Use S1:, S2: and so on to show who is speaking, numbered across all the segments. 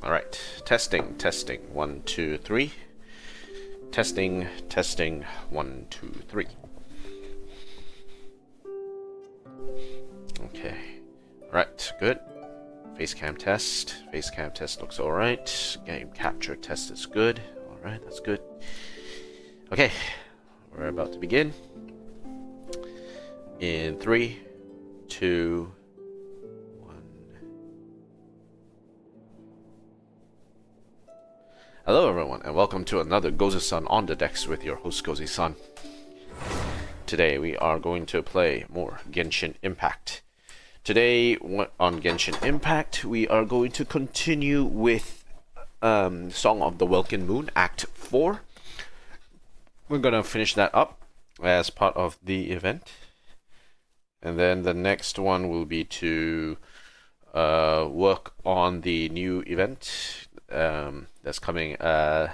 S1: Alright, testing, 1, 2, 3. Testing, 1, 2, 3. Okay, alright, good. Facecam test looks alright. Game capture test is good. Alright, that's good. Okay, we're about to begin. In 3, 2, 1. Hello everyone, and welcome to another Gozu-san on the decks with your host Gozu-san. Today we are going to play more Genshin Impact. Today on Genshin Impact we are going to continue with Song of the Welkin Moon Act 4. We're gonna finish that up as part of the event. And then the next one will be to work on the new event that's coming for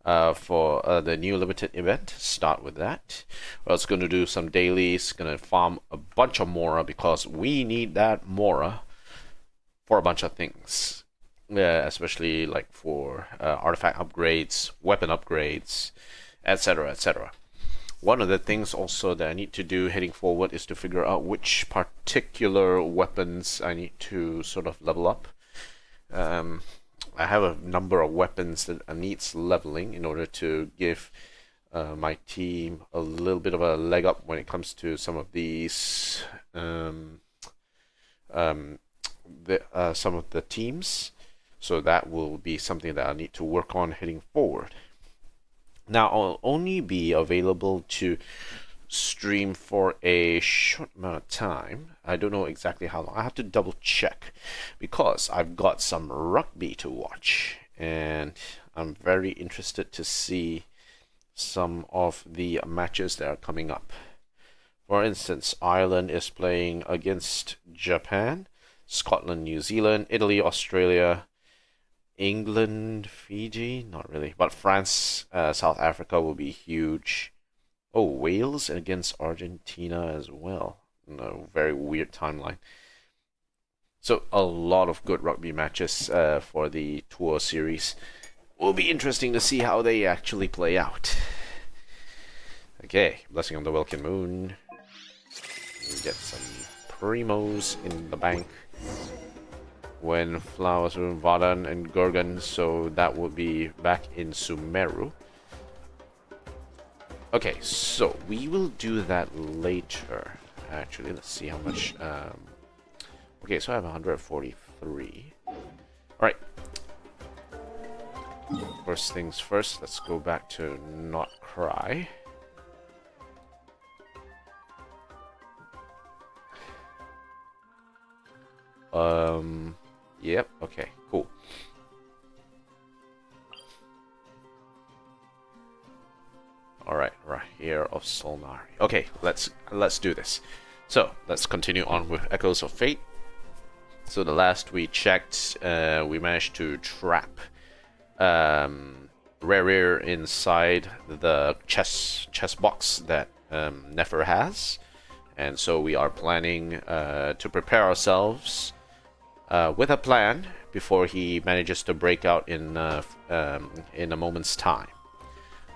S1: the new limited event. Start with that. We're also going to do some dailies, going to farm a bunch of Mora because we need that Mora for a bunch of things. Yeah, especially like for artifact upgrades, weapon upgrades, etc, etc. One of the things also that I need to do heading forward is to figure out which particular weapons I need to sort of level up. I have a number of weapons that needs leveling in order to give my team a little bit of a leg up when it comes to some of these some of the teams. So that will be something that I need to work on heading forward. Now, I'll only be available to stream for a short amount of time. I don't know exactly how long. I have to double check because I've got some rugby to watch and I'm very interested to see some of the matches that are coming up. For instance, Ireland is playing against Japan, Scotland, New Zealand, Italy, Australia, England, Fiji, not really, but France, South Africa will be huge. Oh, Wales against Argentina as well. No, very weird timeline. So a lot of good rugby matches for the tour series. Will be interesting to see how they actually play out. Okay, blessing on the Welkin Moon. We get some primos in the bank. When flowers were Vadan and Gorgon, so that would be back in Sumeru. Okay, so we will do that later. Actually, let's see how much. Okay, so I have 143. Alright. First things first, let's go back to Nod-krai. Yep, okay, cool. Alright, right here of Solnari. Okay, let's do this. So, let's continue on with Echoes of Fate. So the last we checked, we managed to trap Rare inside the chest box that Nefer has. And so we are planning to prepare ourselves with a plan before he manages to break out in a moment's time.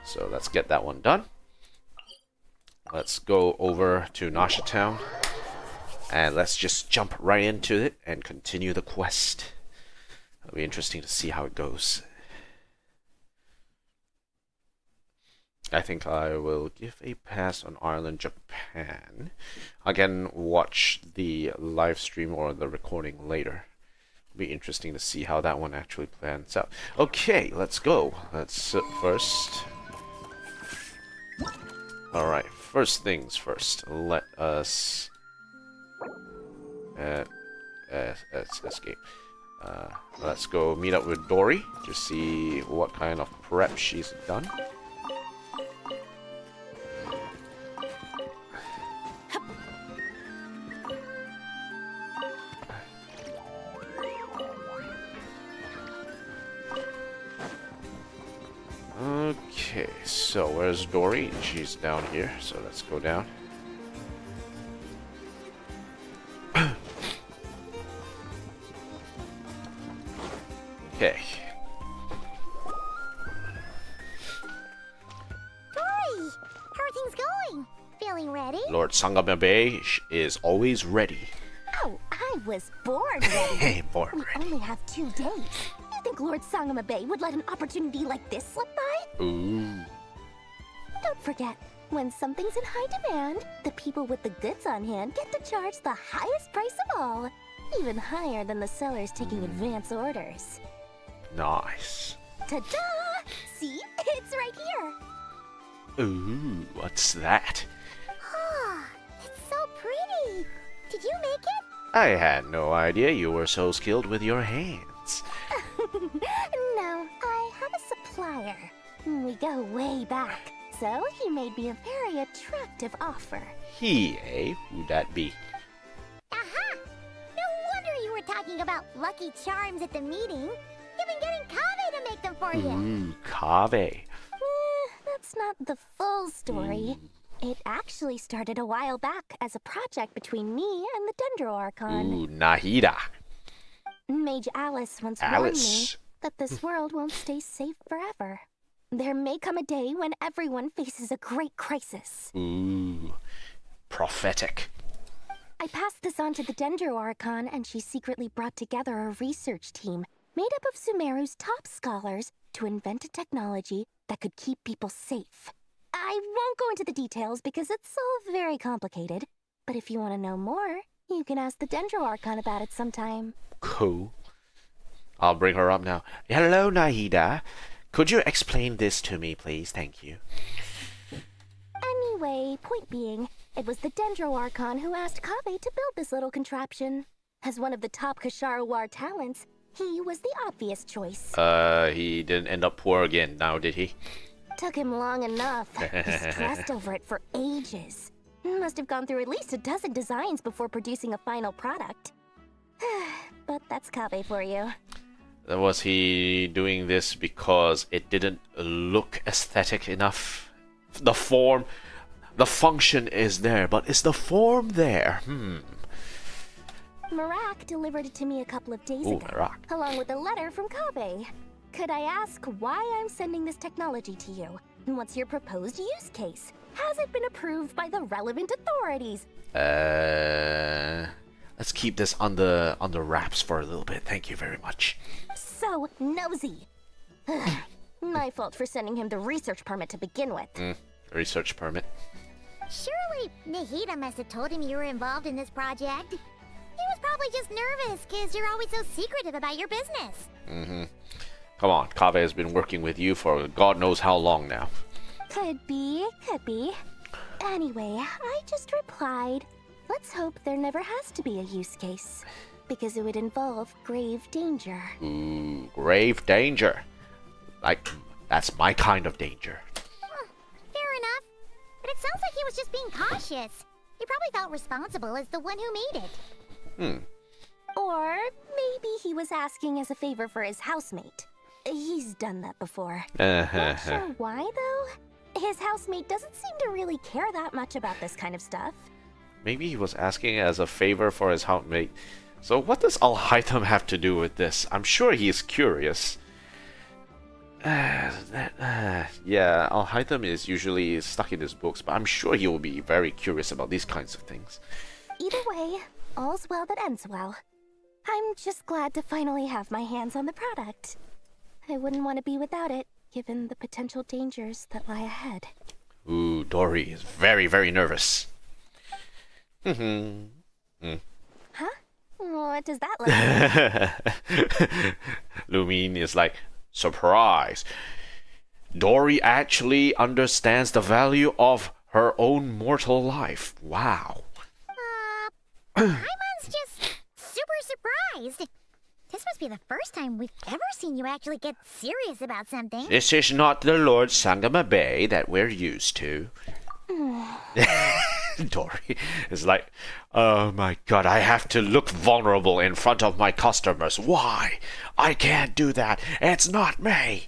S1: So let's get that one done. Let's go over to Nasha Town and let's just jump right into it and continue the quest. It'll be interesting to see how it goes. I think I will give a pass on Ireland, Japan. I can watch the live stream or the recording later. It'll be interesting to see how that one actually plans out. Okay, let's go. Let's first. Alright, first things first. Let us escape. Let's go meet up with Dory to see what kind of prep she's done. Okay, so where's Dory? She's down here, so let's go down. Okay.
S2: Dory, how are things going? Feeling ready?
S1: Lord Sangamabe is always ready.
S2: Oh, I was born ready.
S1: Hey, born
S2: We
S1: ready.
S2: only have 2 days. You think Lord Sangamabe would let an opportunity like this slip by?
S1: Ooh.
S2: Don't forget, when something's in high demand, the people with the goods on hand get to charge the highest price of all. Even higher than the sellers taking advance orders.
S1: Nice.
S2: Ta-da! See? It's right here.
S1: Ooh, what's that?
S2: Ah, it's so pretty. Did you make it?
S1: I had no idea you were so skilled with your hands.
S2: No, I have a supplier. We go way back, so he made me a very attractive offer.
S1: He, eh? Who'd that be?
S2: Aha! No wonder you were talking about lucky charms at the meeting. You've been getting Kave to make them for you.
S1: Ooh, Kave.
S2: That's not the full story. It actually started a while back as a project between me and the Dendro Archon.
S1: Ooh, Nahida.
S2: Mage Alice once warned me
S1: Alice.
S2: that this world won't stay safe forever. There may come a day when everyone faces a great crisis.
S1: Ooh, prophetic.
S2: I passed this on to the Dendro Archon, and she secretly brought together a research team made up of Sumeru's top scholars to invent a technology that could keep people safe. I won't go into the details because it's all very complicated, but if you want to know more, you can ask the Dendro Archon about it sometime.
S1: Cool. I'll bring her up now. Hello, Nahida. Could you explain this to me, please? Thank you.
S2: Anyway, point being, it was the Dendro Archon who asked Kave to build this little contraption. As one of the top Kashara War talents, he was the obvious choice.
S1: He didn't end up poor again now, did he?
S2: Took him long enough. He stressed over it for ages. Must have gone through at least a dozen designs before producing a final product. But that's Kave for you.
S1: Was he doing this because it didn't look aesthetic enough? The form, the function is there, but is the form there?
S2: Marak delivered it to me a couple of days
S1: Ooh,
S2: ago,
S1: Marak.
S2: along with a letter from Kave. Could I ask why I'm sending this technology to you? What's your proposed use case? Has it been approved by the relevant authorities?
S1: Let's keep this under wraps for a little bit. Thank you very much.
S2: So nosy. My fault for sending him the research permit to begin with.
S1: Research permit.
S2: Surely Nahida must have told him you were involved in this project. He was probably just nervous because you're always so secretive about your business.
S1: Come on, Kave has been working with you for God knows how long now.
S2: Could be, could be. Anyway, I just replied, let's hope there never has to be a use case, because it would involve grave danger.
S1: Ooh, grave danger. Like, that's my kind of danger.
S2: Fair enough. But it sounds like he was just being cautious. He probably felt responsible as the one who made it. Or maybe he was asking as a favor for his housemate. He's done that before. Not sure why, though. His housemate doesn't seem to really care that much about this kind of stuff.
S1: Maybe he was asking as a favor for his housemate. So what does Al-Haytham have to do with this? I'm sure he is curious. Yeah, Al-Haytham is usually stuck in his books, but I'm sure he will be very curious about these kinds of things.
S2: Either way, all's well that ends well. I'm just glad to finally have my hands on the product. I wouldn't want to be without it, given the potential dangers that lie ahead.
S1: Ooh, Dory is very, very nervous.
S2: Huh? What does that look like?
S1: Lumine is like, surprise. Dory actually understands the value of her own mortal life. Wow.
S2: Paimon's just super surprised. This must be the first time we've ever seen you actually get serious about something.
S1: This is not the Lord Sangamabe that we're used to. Dory is like, oh my god, I have to look vulnerable in front of my customers. Why? I can't do that. It's not me.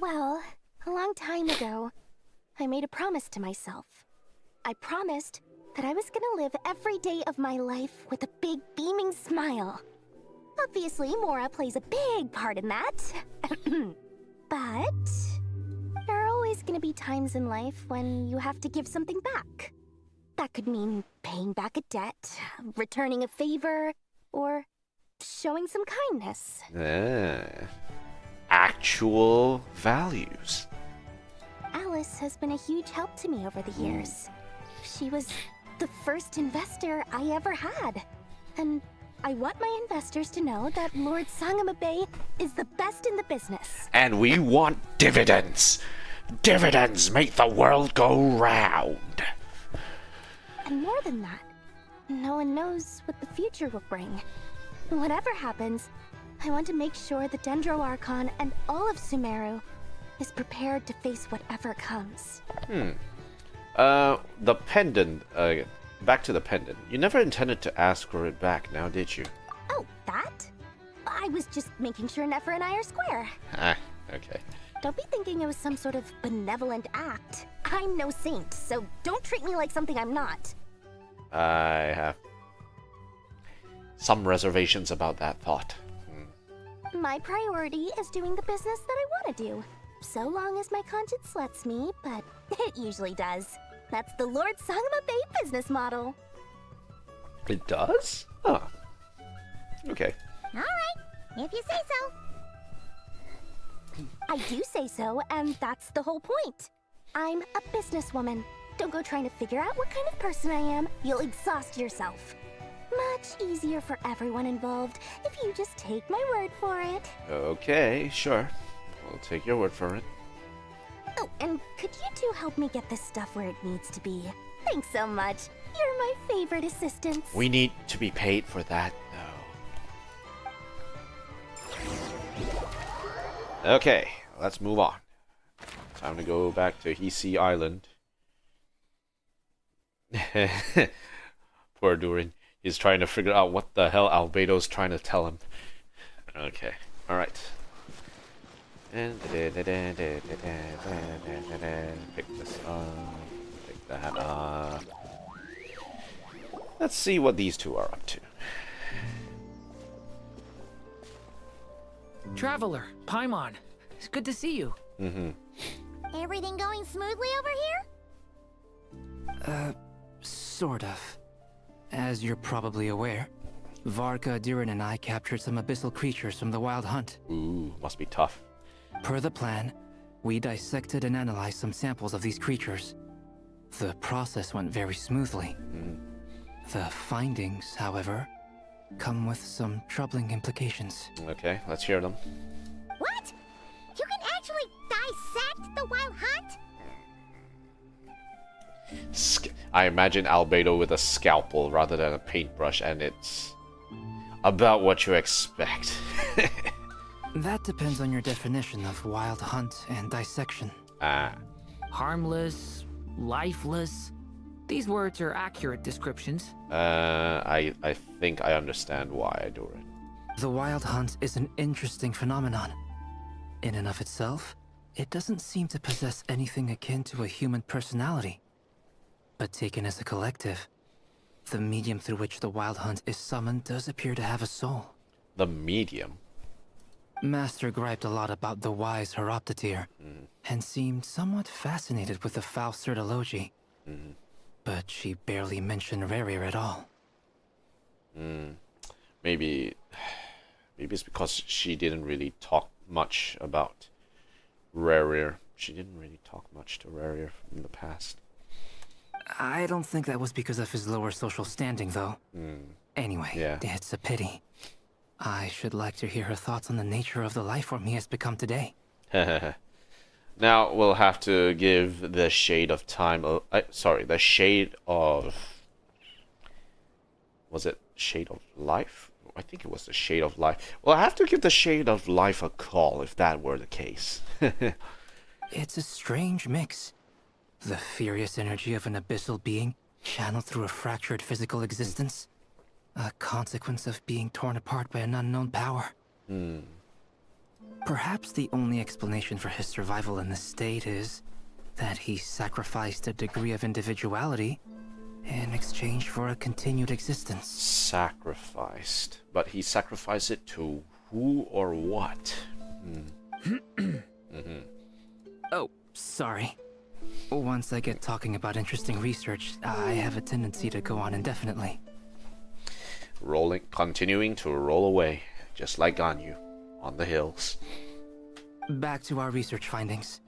S2: Well, a long time ago, I made a promise to myself. I promised that I was gonna live every day of my life with a big beaming smile. Obviously, Mora plays a big part in that. But there are always gonna be times in life when you have to give something back. That could mean paying back a debt, returning a favor, or showing some kindness.
S1: Actual values.
S2: Alice has been a huge help to me over the years. She was the first investor I ever had. And I want my investors to know that Lord Sangamabe is the best in the business.
S1: And we want dividends. Dividends make the world go round.
S2: And more than that, no one knows what the future will bring. Whatever happens, I want to make sure the Dendro Archon and all of Sumeru is prepared to face whatever comes.
S1: The pendant, back to the pendant. You never intended to ask for it back, now did you?
S2: Oh, that? I was just making sure Nefer and I are square.
S1: Ah, okay.
S2: Don't be thinking it was some sort of benevolent act. I'm no saint, so don't treat me like something I'm not.
S1: I have some reservations about that thought.
S2: My priority is doing the business that I want to do. So long as my conscience lets me, but it usually does. That's the Lord Sangamabe business model.
S1: It does? Huh. Okay.
S2: Alright, if you say so. I do say so, and that's the whole point. I'm a businesswoman. Don't go trying to figure out what kind of person I am. You'll exhaust yourself. Much easier for everyone involved if you just take my word for it.
S1: Okay, sure. I'll take your word for it.
S2: Oh, and could you two help me get this stuff where it needs to be? Thanks so much. You're my favorite assistants.
S1: We need to be paid for that, though. Okay, let's move on. Time to go back to Hisi Island. Poor Durin. He's trying to figure out what the hell Albedo's trying to tell him. Okay, alright. And pick this up, pick that up. Let's see what these two are up to.
S3: Traveler, Paimon, it's good to see you.
S2: Everything going smoothly over here?
S3: Sort of. As you're probably aware, Varka, Durin, and I captured some abyssal creatures from the Wild Hunt.
S1: Ooh, must be tough.
S3: Per the plan, we dissected and analyzed some samples of these creatures. The process went very smoothly. The findings, however, come with some troubling implications.
S1: Okay, let's hear them.
S2: What? You can actually dissect the Wild Hunt?
S1: I imagine Albedo with a scalpel rather than a paintbrush, and it's about what you expect.
S3: That depends on your definition of Wild Hunt and dissection.
S4: Harmless, lifeless. These words are accurate descriptions.
S1: I think I understand why, Durin.
S3: The Wild Hunt is an interesting phenomenon. In and of itself, it doesn't seem to possess anything akin to a human personality. But taken as a collective, the medium through which the Wild Hunt is summoned does appear to have a soul.
S1: The medium?
S3: Master griped a lot about the wise Horoptatir, and seemed somewhat fascinated with the foul Certology. But she barely mentioned Rerir at all.
S1: Maybe it's because she didn't really talk much about Rerir. She didn't really talk much to Rerir in the past.
S3: I don't think that was because of his lower social standing, though. Anyway, it's a pity. I should like to hear her thoughts on the nature of the life form he has become today.
S1: Now we'll have to give the shade of time. The shade of. Was it shade of life? I think it was the shade of life. Well, I have to give the shade of life a call if that were the case.
S3: It's a strange mix. The furious energy of an abyssal being channeled through a fractured physical existence. A consequence of being torn apart by an unknown power. Perhaps the only explanation for his survival in this state is that he sacrificed a degree of individuality in exchange for a continued existence.
S1: Sacrificed. But he sacrificed it to who or what?
S3: Oh, sorry. Once I get talking about interesting research, I have a tendency to go on indefinitely.
S1: Continuing to roll away, just like Ganyu, on the hills.
S3: Back to our research findings.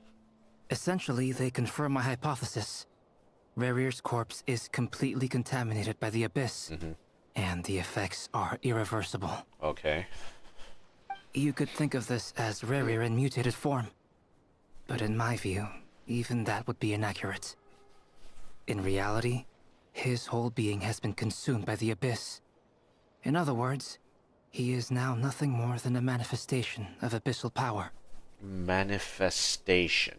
S3: Essentially, they confirm my hypothesis. Rerir's corpse is completely contaminated by the Abyss, and the effects are irreversible.
S1: Okay.
S3: You could think of this as Rerir in mutated form. But in my view, even that would be inaccurate. In reality, his whole being has been consumed by the Abyss. In other words, he is now nothing more than a manifestation of abyssal power.
S1: Manifestation.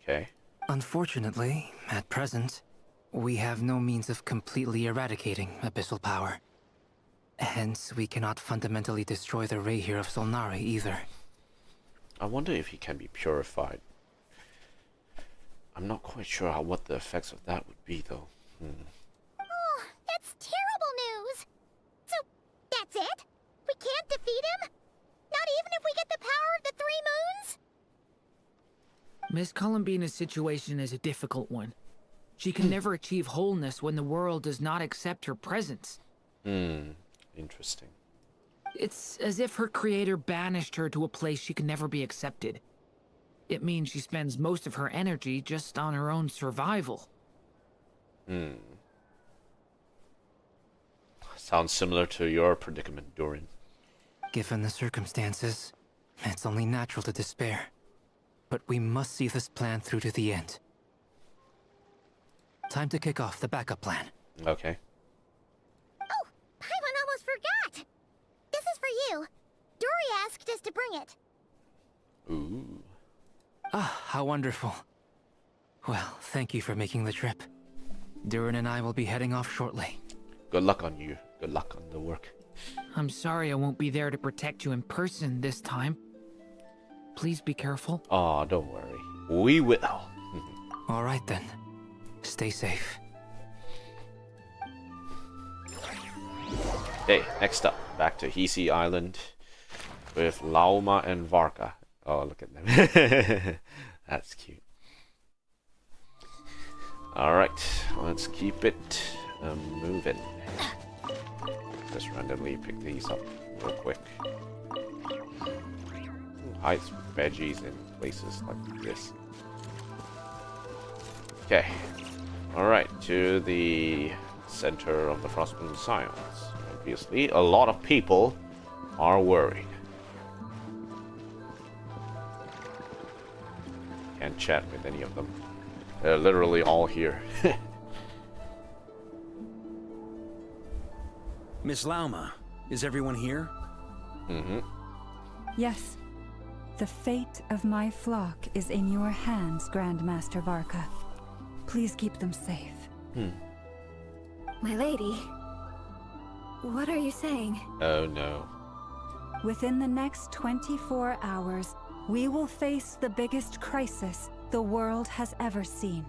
S1: Okay.
S3: Unfortunately, at present, we have no means of completely eradicating abyssal power. Hence, we cannot fundamentally destroy the Rerir of Solnari either.
S1: I wonder if he can be purified. I'm not quite sure what the effects of that would be, though.
S2: Oh, that's terrible news! So, that's it? We can't defeat him? Not even if we get the power of the Three Moons?
S4: Miss Columbina's situation is a difficult one. She can never achieve wholeness when the world does not accept her presence.
S1: Interesting.
S4: It's as if her creator banished her to a place she can never be accepted. It means she spends most of her energy just on her own survival.
S1: Sounds similar to your predicament, Doran.
S3: Given the circumstances, it's only natural to despair. But we must see this plan through to the end. Time to kick off the backup plan.
S1: Okay.
S2: Oh, Paimon almost forgot! This is for you. Dory asked us to bring it.
S1: Ooh.
S3: Ah, how wonderful. Well, thank you for making the trip. Durin and I will be heading off shortly.
S1: Good luck on you. Good luck on the work.
S4: I'm sorry I won't be there to protect you in person this time. Please be careful.
S1: Oh, don't worry. We will.
S3: All right then. Stay safe.
S1: Okay, next up, back to Hisi Island with Lauma and Varka. Oh, look at them. That's cute. Alright, let's keep it moving. Just randomly pick these up real quick. Hide some veggies in places like this. Okay. Alright, to the center of the Frostmoon Scions. Obviously, a lot of people are worried. Can't chat with any of them. They're literally all here.
S5: Miss Lauma, is everyone here?
S6: Yes. The fate of my flock is in your hands, Grandmaster Varka. Please keep them safe.
S2: My lady, what are you saying?
S1: Oh no.
S6: Within the next 24 hours, we will face the biggest crisis the world has ever seen.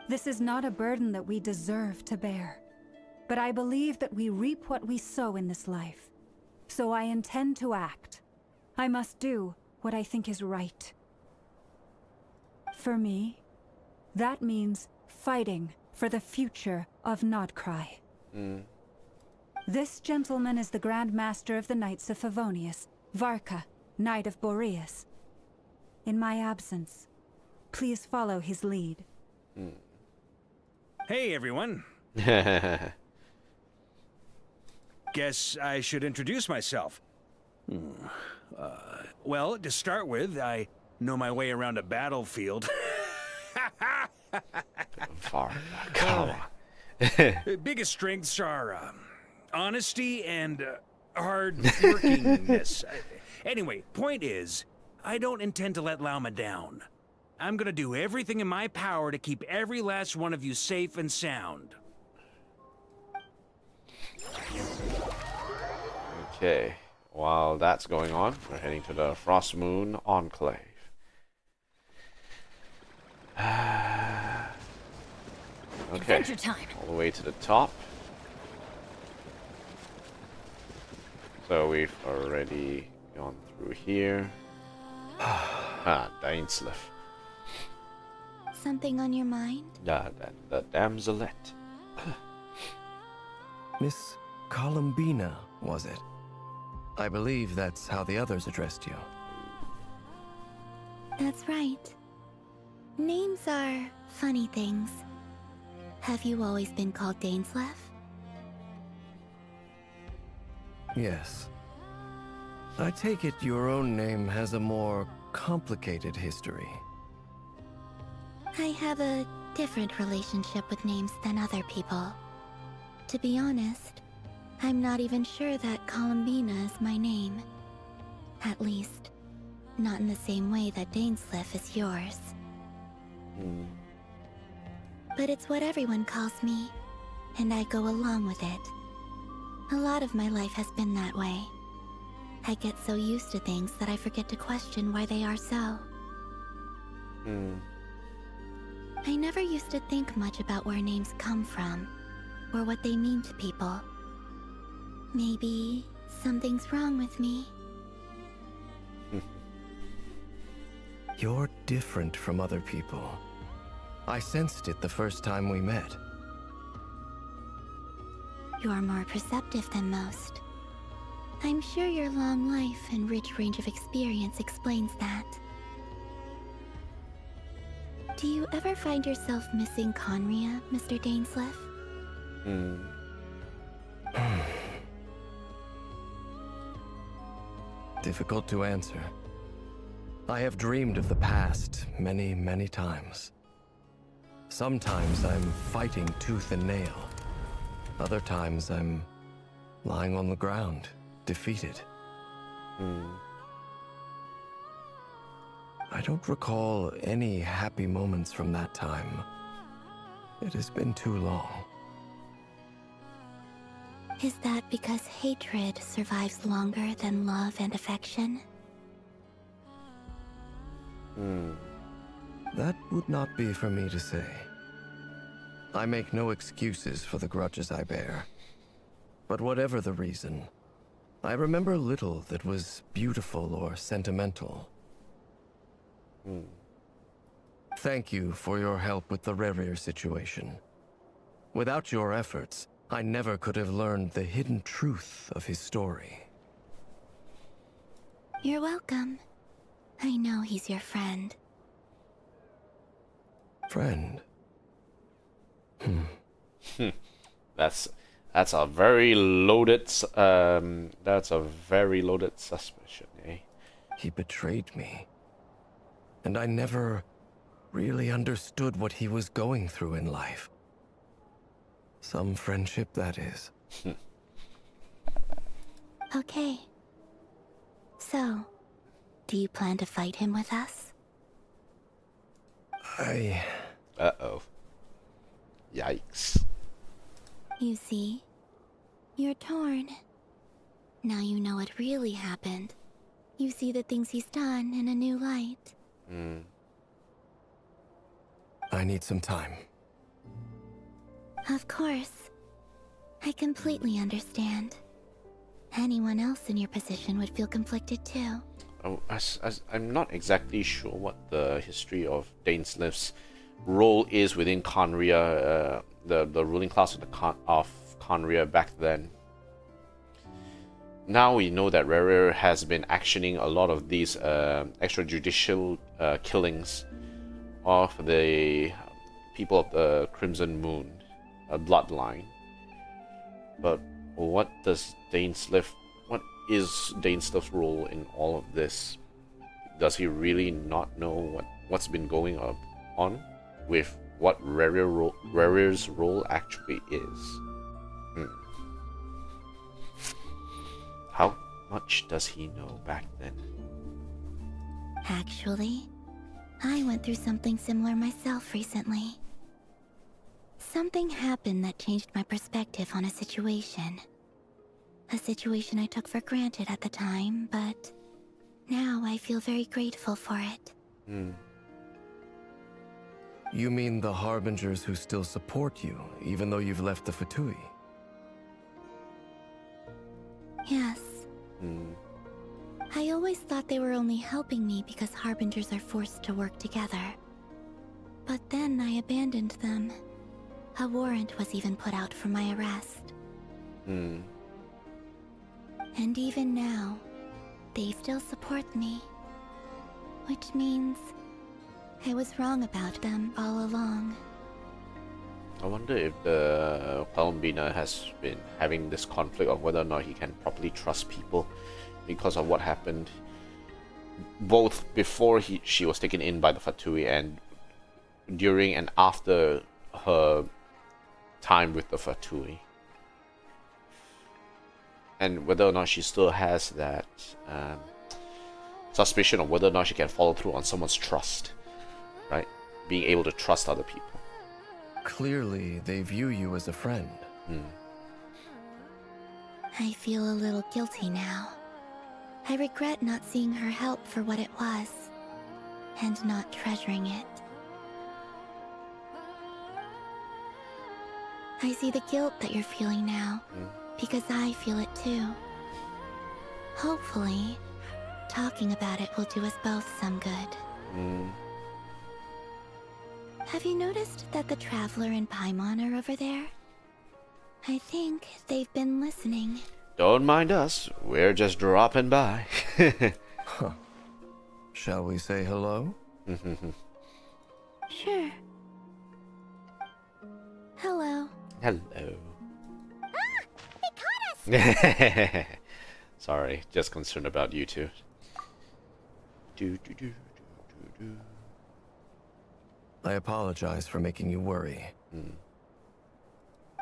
S6: This is not a burden that we deserve to bear, but I believe that we reap what we sow in this life. So I intend to act. I must do what I think is right. For me, that means fighting for the future of Nod-krai. This gentleman is the Grand Master of the Knights of Favonius, Varka, Knight of Boreas. In my absence, please follow his lead.
S5: Hey, everyone. Guess I should introduce myself. Well, to start with, I know my way around a battlefield.
S1: Far. Come on.
S5: Biggest strengths are honesty and hard-workingness. Anyway, point is, I don't intend to let Lauma down. I'm gonna do everything in my power to keep every last one of you safe and sound.
S1: Okay. While that's going on, we're heading to the Frostmoon Enclave. Okay,
S2: Adventure time.
S1: all the way to the top. So we've already gone through here. Dainsleif.
S2: Something on your mind?
S1: The damselette.
S7: Miss Columbina, was it? I believe that's how the others addressed you.
S2: That's right. Names are funny things. Have you always been called Dainsleif?
S7: Yes. I take it your own name has a more complicated history.
S2: I have a different relationship with names than other people. To be honest, I'm not even sure that Columbina is my name. At least, not in the same way that Dainsleif is yours. But it's what everyone calls me, and I go along with it. A lot of my life has been that way. I get so used to things that I forget to question why they are so. I never used to think much about where names come from, or what they mean to people. Maybe something's wrong with me.
S7: You're different from other people. I sensed it the first time we met.
S2: You're more perceptive than most. I'm sure your long life and rich range of experience explains that. Do you ever find yourself missing Conria, Mr. Dainsleif?
S7: Difficult to answer. I have dreamed of the past many, many times. Sometimes I'm fighting tooth and nail. Other times I'm lying on the ground, defeated. I don't recall any happy moments from that time. It has been too long.
S2: Is that because hatred survives longer than love and affection?
S7: That would not be for me to say. I make no excuses for the grudges I bear. But whatever the reason, I remember little that was beautiful or sentimental. Thank you for your help with the Rerir situation. Without your efforts, I never could have learned the hidden truth of his story.
S2: You're welcome. I know he's your friend.
S7: Friend?
S1: That's a very loaded suspicion, eh?
S7: He betrayed me. And I never really understood what he was going through in life. Some friendship, that is.
S2: Okay. So, do you plan to fight him with us?
S1: Uh-oh. Yikes.
S2: You see, you're torn. Now you know what really happened. You see the things he's done in a new light.
S7: I need some time.
S2: Of course. I completely understand. Anyone else in your position would feel conflicted too.
S1: Oh, I'm not exactly sure what the history of Dainsleif's role is within Conria, the ruling class of Conria back then. Now we know that Rerir has been actioning a lot of these extrajudicial killings of the people of the Crimson Moon bloodline. But what is Dainsleif's role in all of this? Does he really not know what's been going on with what Rerir's role actually is? How much does he know back then?
S2: Actually, I went through something similar myself recently. Something happened that changed my perspective on a situation. A situation I took for granted at the time, but now I feel very grateful for it.
S7: You mean the Harbingers who still support you, even though you've left the Fatui?
S2: Yes. I always thought they were only helping me because Harbingers are forced to work together. But then I abandoned them. A warrant was even put out for my arrest. And even now, they still support me. Which means I was wrong about them all along.
S1: I wonder if the Columbina has been having this conflict of whether or not he can properly trust people because of what happened both before she was taken in by the Fatui and during and after her time with the Fatui. And whether or not she still has that suspicion of whether or not she can follow through on someone's trust, right? Being able to trust other people.
S7: Clearly, they view you as a friend.
S2: I feel a little guilty now. I regret not seeing her help for what it was, and not treasuring it. I see the guilt that you're feeling now, because I feel it too. Hopefully, talking about it will do us both some good. Have you noticed that the Traveler and Paimon are over there? I think they've been listening.
S1: Don't mind us, we're just dropping by.
S7: Huh. Shall we say hello?
S2: Sure. Hello.
S1: Hello.
S2: They caught us!
S1: Sorry, just concerned about you two.
S7: I apologize for making you worry.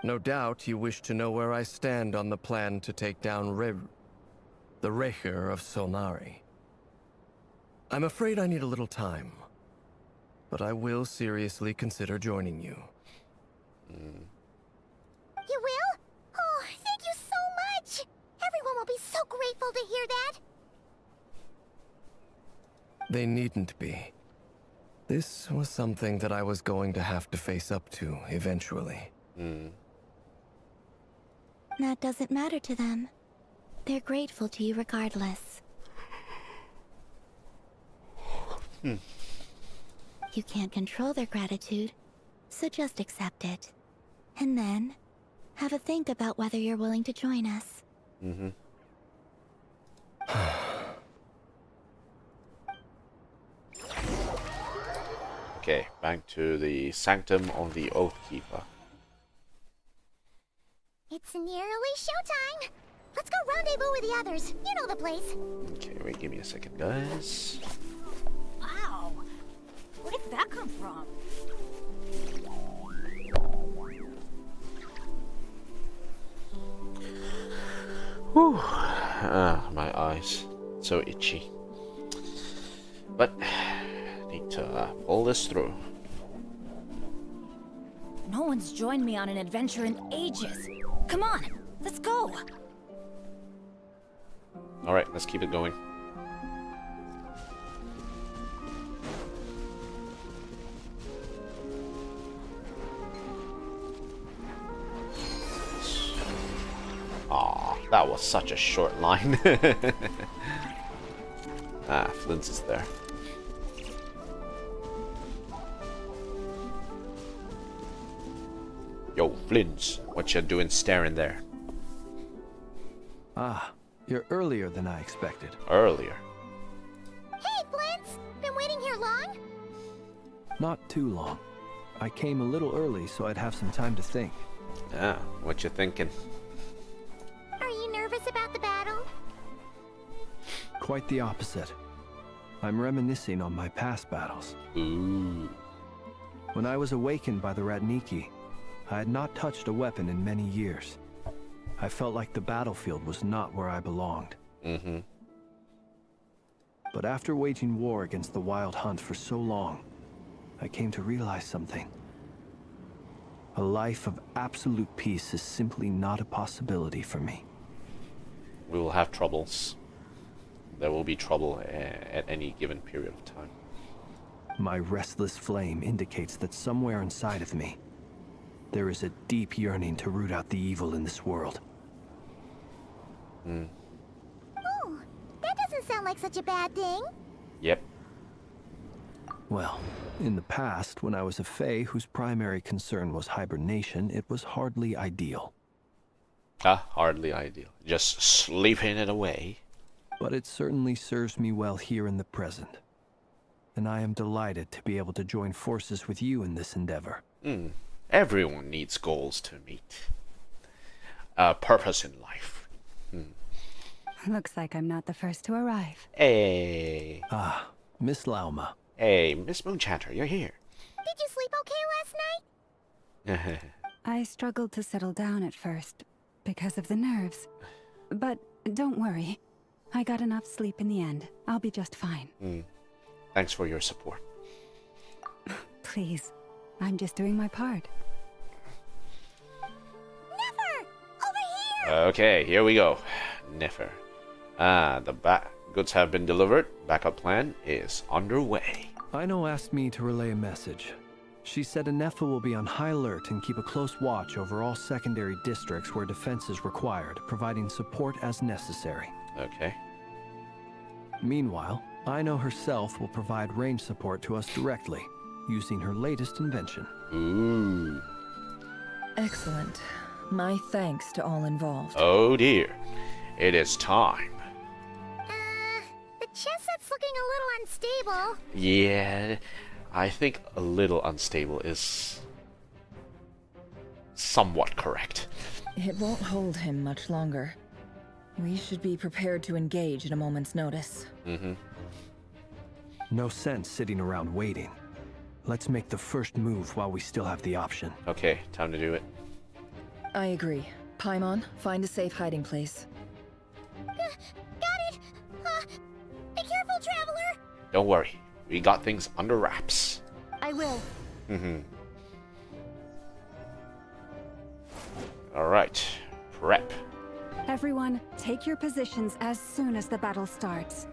S7: No doubt you wish to know where I stand on the plan to take down the Recher of Solnari. I'm afraid I need a little time, but I will seriously consider joining you.
S2: You will? Oh, thank you so much! Everyone will be so grateful to hear that!
S7: They needn't be. This was something that I was going to have to face up to eventually.
S2: That doesn't matter to them. They're grateful to you regardless. You can't control their gratitude, so just accept it. And then, have a think about whether you're willing to join us.
S1: Okay, back to the Sanctum of the Oathkeeper.
S2: It's nearly showtime! Let's go rendezvous with the others. You know the place.
S1: Okay, wait, give me a second, guys.
S2: Wow! Where did that come from?
S1: Whew. My eyes. So itchy. But, need to pull this through.
S8: No one's joined me on an adventure in ages. Come on, let's go.
S1: Alright, let's keep it going. Aw, that was such a short line. Flint's is there. Yo, Flint's, what you doing staring there?
S9: Ah, you're earlier than I expected.
S1: Earlier.
S2: Hey, Flint's! Been waiting here long?
S9: Not too long. I came a little early so I'd have some time to think.
S1: Yeah, what you thinking?
S2: Are you nervous about the battle?
S9: Quite the opposite. I'm reminiscing on my past battles.
S1: Ooh.
S9: When I was awakened by the Ratniki, I had not touched a weapon in many years. I felt like the battlefield was not where I belonged. But after waging war against the Wild Hunt for so long, I came to realize something. A life of absolute peace is simply not a possibility for me.
S1: We will have troubles. There will be trouble at any given period of time.
S9: my restless flame indicates that somewhere inside of me, there is a deep yearning to root out the evil in this world.
S2: Oh, that doesn't sound like such a bad thing.
S1: Yep.
S9: Well, in the past, when I was a Fae whose primary concern was hibernation, it was hardly ideal.
S1: Hardly ideal. Just sleeping it away.
S9: But it certainly serves me well here in the present. And I am delighted to be able to join forces with you in this endeavor.
S1: Everyone needs goals to meet. A purpose in life.
S6: Looks like I'm not the first to arrive.
S1: Hey.
S9: Ah, Miss Lauma.
S1: Hey, Miss Moonchanter, you're here.
S2: Did you sleep okay last night?
S6: I struggled to settle down at first because of the nerves. But don't worry. I got enough sleep in the end. I'll be just fine.
S1: Thanks for your support.
S6: Please. I'm just doing my part.
S2: Never! Over here!
S1: Okay, here we go. Nefer. The goods have been delivered. Backup plan is underway.
S9: Aino asked me to relay a message. She said Nefa will be on high alert and keep a close watch over all secondary districts where defense is required, providing support as necessary.
S1: Okay.
S9: Meanwhile, Aino herself will provide range support to us directly, using her latest invention.
S1: Ooh.
S10: Excellent. My thanks to all involved.
S1: Oh dear. It is time.
S2: The chess set's looking a little unstable.
S1: Yeah, I think a little unstable is somewhat correct.
S10: It won't hold him much longer. We should be prepared to engage at a moment's notice.
S9: No sense sitting around waiting. Let's make the first move while we still have the option.
S1: Okay, time to do it.
S10: I agree. Paimon, find a safe hiding place.
S2: Got it! Be careful, Traveler!
S1: Don't worry, we got things under wraps.
S2: I will.
S1: Alright, prep.
S6: Everyone, take your positions as soon as the battle starts.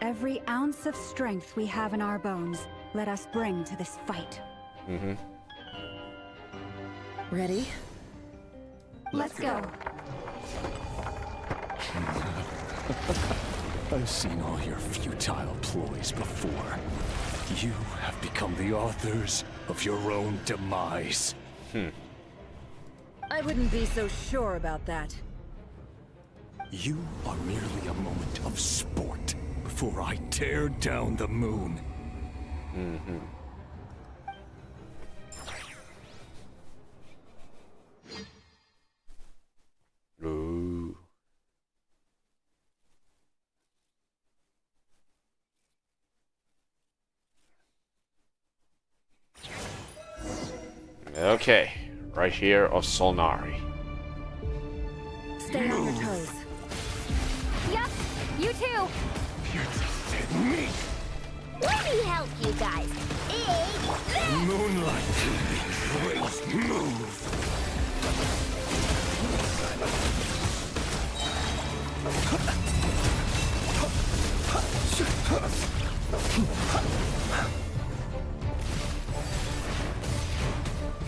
S6: Every ounce of strength we have in our bones, let us bring to this fight.
S10: Ready?
S6: Let's go.
S11: I've seen all your futile ploys before. You have become the authors of your own demise.
S10: I wouldn't be so sure about that.
S11: You are merely a moment of sport before I tear down the moon.
S1: Ooh. Okay, right here of Solnari.
S10: Stay on your toes.
S2: Yup, you too. Let me help you guys.
S11: Moonlight, great move.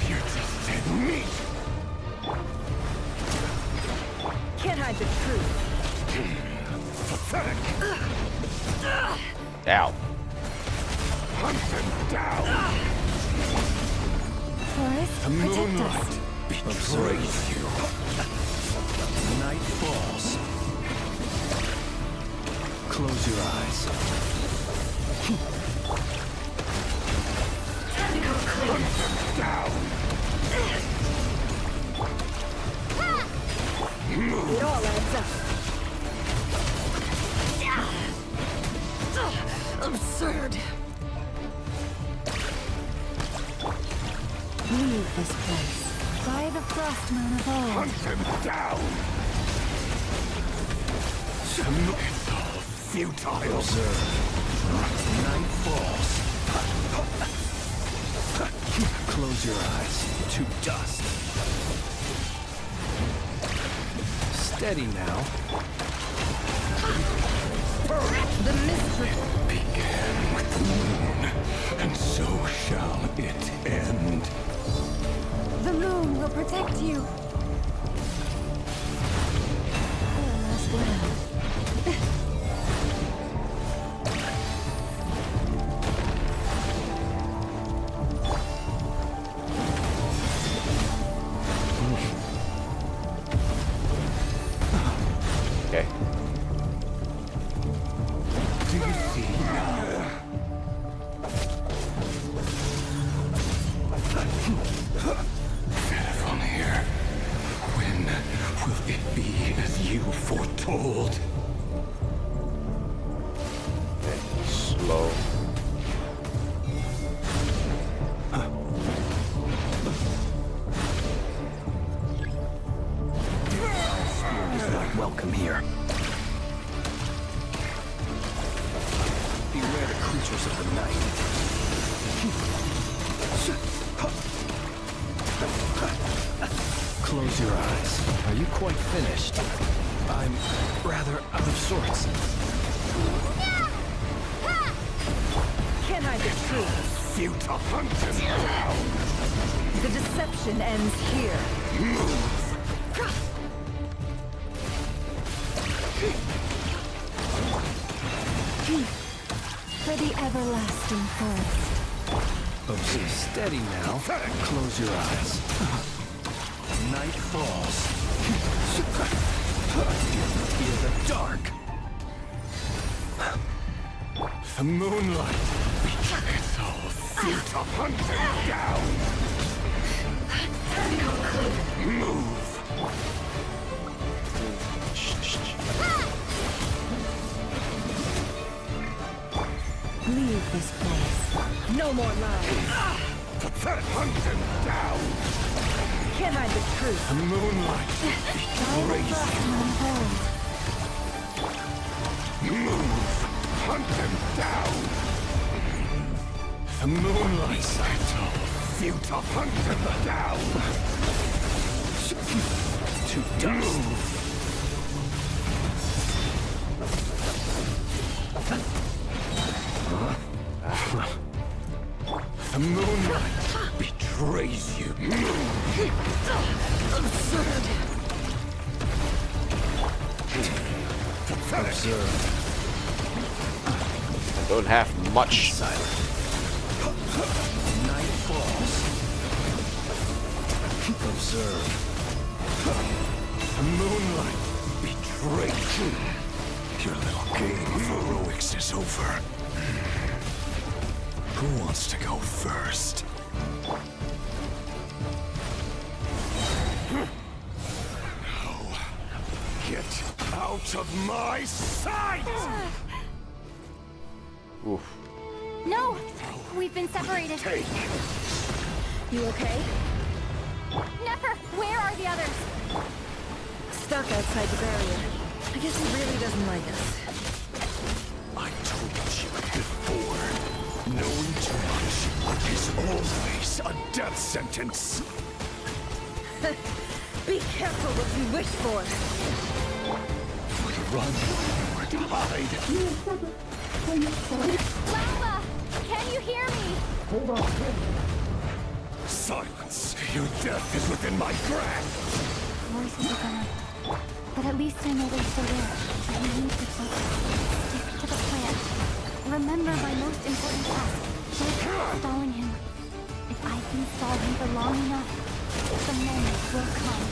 S11: You're just dead meat.
S10: Can't hide the truth.
S11: Pathetic.
S1: Ow.
S11: Hunt them down.
S6: Forest,
S11: The
S6: protect
S11: moonlight
S6: us.
S11: betrays you.
S9: Night falls. Close your eyes.
S11: Hunt them down.
S10: It all adds up. Absurd.
S6: Leave this place. By the frost moon of old.
S11: Hunt them down. It's all futile.
S9: Observe. Night falls. Close your eyes. To dust. Steady now.
S10: The mystery.
S11: Began with the moon, and so shall it end.
S6: The moon will protect you. Our last land.
S1: Okay.
S11: Do you see now? From here, when will it be as you foretold?
S1: Okay. Slow.
S9: Is not welcome here. Beware the creatures of the night. Close your eyes. Are you quite finished? I'm rather out of sorts.
S10: Can I the truth?
S11: Futile hunt him down!
S10: The deception ends here.
S6: For the everlasting forest.
S9: Oh, steady now. Close your eyes. Night falls. Fear the dark.
S11: The moonlight betrays all. Futile hunt him down! Move!
S6: Leave this place.
S10: No more lies.
S11: Pathetic hunt him down!
S10: Can I the truth?
S11: The moonlight betrays you! Move! Hunt him down! The moonlight futile hunt him down!
S9: To dust.
S11: Move! The moonlight betrays you.
S9: Observe.
S1: I don't have much.
S9: Silent. Night falls. Observe.
S11: The moonlight betrays you. Your little game of heroics is over. Who wants to go first? No. Get out of my sight!
S1: Oof.
S2: No! We've been separated.
S11: Take.
S10: You okay?
S2: Never! Where are the others?
S10: Stuck outside the barrier. I guess he really doesn't like us.
S11: I told you before. Knowing too much is always a death sentence.
S10: Be careful what you wish for.
S11: Where to run, where to hide.
S2: Lava! Can you hear me?
S11: Silence. Your death is within my grasp.
S2: Voices are gone. But at least I know they're still there. And we need to focus. Stick to the plan. Remember my most important task. Just stalling him. If I can stall him for long enough, the moment will come.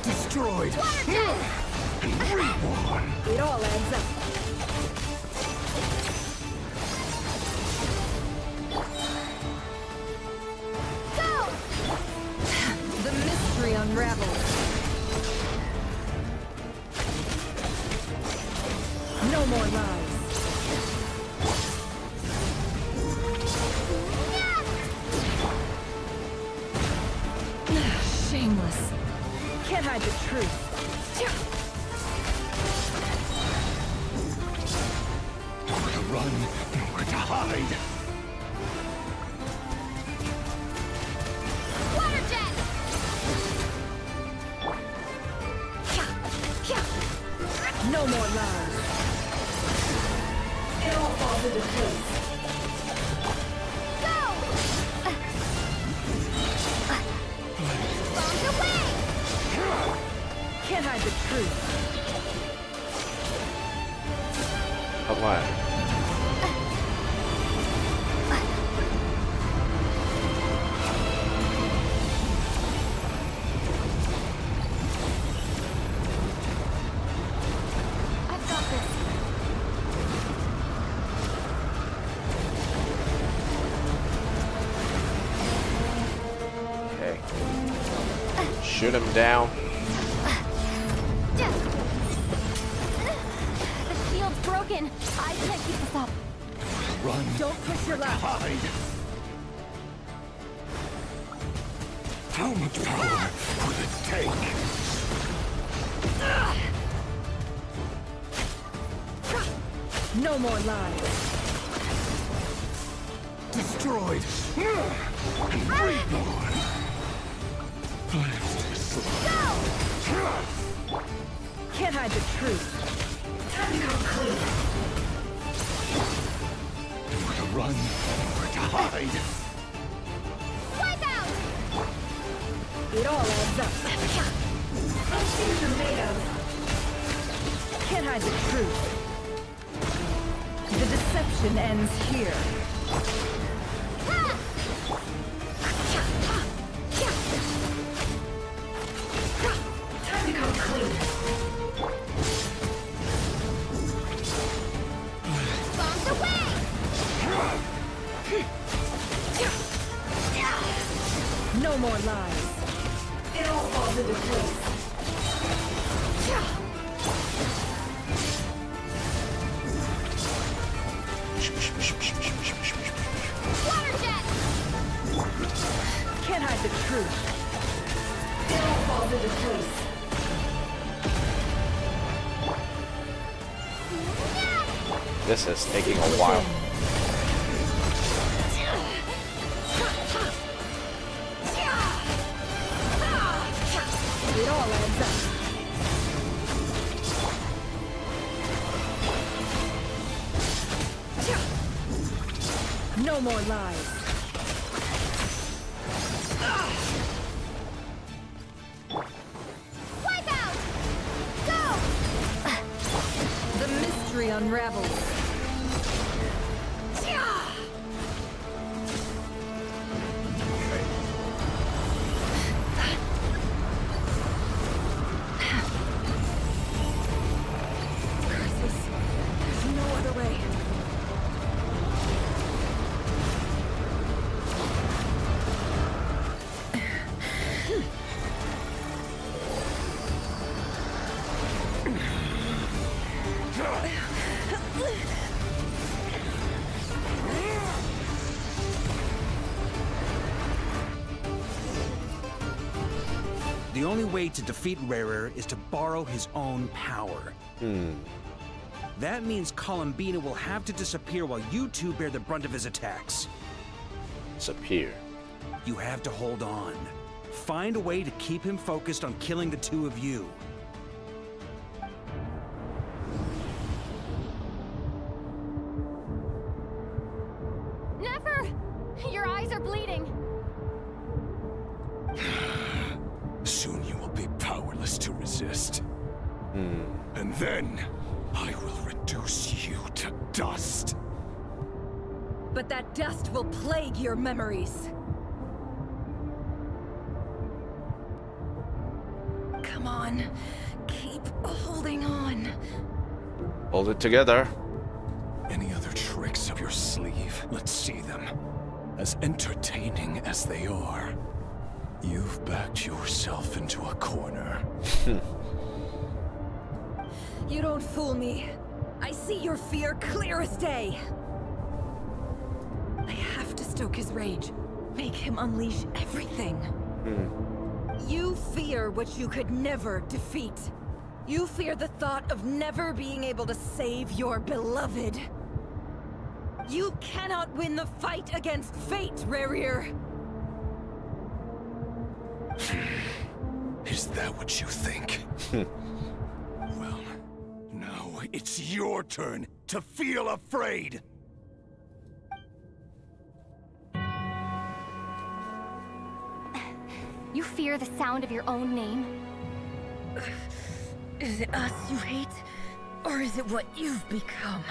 S11: Destroyed. And reborn.
S10: It all adds up.
S2: Go!
S10: The mystery unravels. No more lies. Shameless. Can't hide the truth.
S11: Nowhere to run, nowhere to hide.
S2: Water jet! falls into place. Go! Bombs away!
S10: Can't hide the truth.
S1: Outline.
S2: I've got this.
S1: Okay. Shoot him down.
S2: The shield's broken. I can't keep this up.
S11: Run.
S10: Don't push your luck.
S11: Hide. How much power will it take?
S10: No more lies.
S11: Destroyed. And reborn.
S10: Can't hide the truth.
S11: Time to come clean. Nowhere to run, nowhere to hide.
S2: Wipe out!
S10: It all adds up. Can't hide the truth. The deception ends here.
S2: Time to come clean. Bombs away!
S10: No more lies.
S2: It all falls into place. Water jet!
S10: Can't hide the truth.
S2: It all falls into place.
S1: This is taking a while.
S10: It all adds up. No more lies.
S2: Wipe out! Go!
S10: The mystery unravels. Curses. There's no other way.
S5: The only way to defeat Rarer is to borrow his own power. That means Columbina will have to disappear while you two bear the brunt of his attacks.
S1: Disappear.
S5: You have to hold on. Find a way to keep him focused on killing the two of you.
S2: Never! Your eyes are bleeding.
S11: Soon you will be powerless to resist. And then, I will reduce you to dust.
S10: But that dust will plague your memories. Come on. Keep holding on.
S1: Hold it together.
S11: Any other tricks up your sleeve? Let's see them. As entertaining as they are. You've backed yourself into a corner.
S10: You don't fool me. I see your fear clear as day. I have to stoke his rage. Make him unleash everything. You fear what you could never defeat. You fear the thought of never being able to save your beloved. You cannot win the fight against fate, Rarir.
S11: Is that what you think? Well, now it's your turn to feel afraid.
S2: You fear the sound of your own name?
S10: Is it us you hate? Or is it what you've become?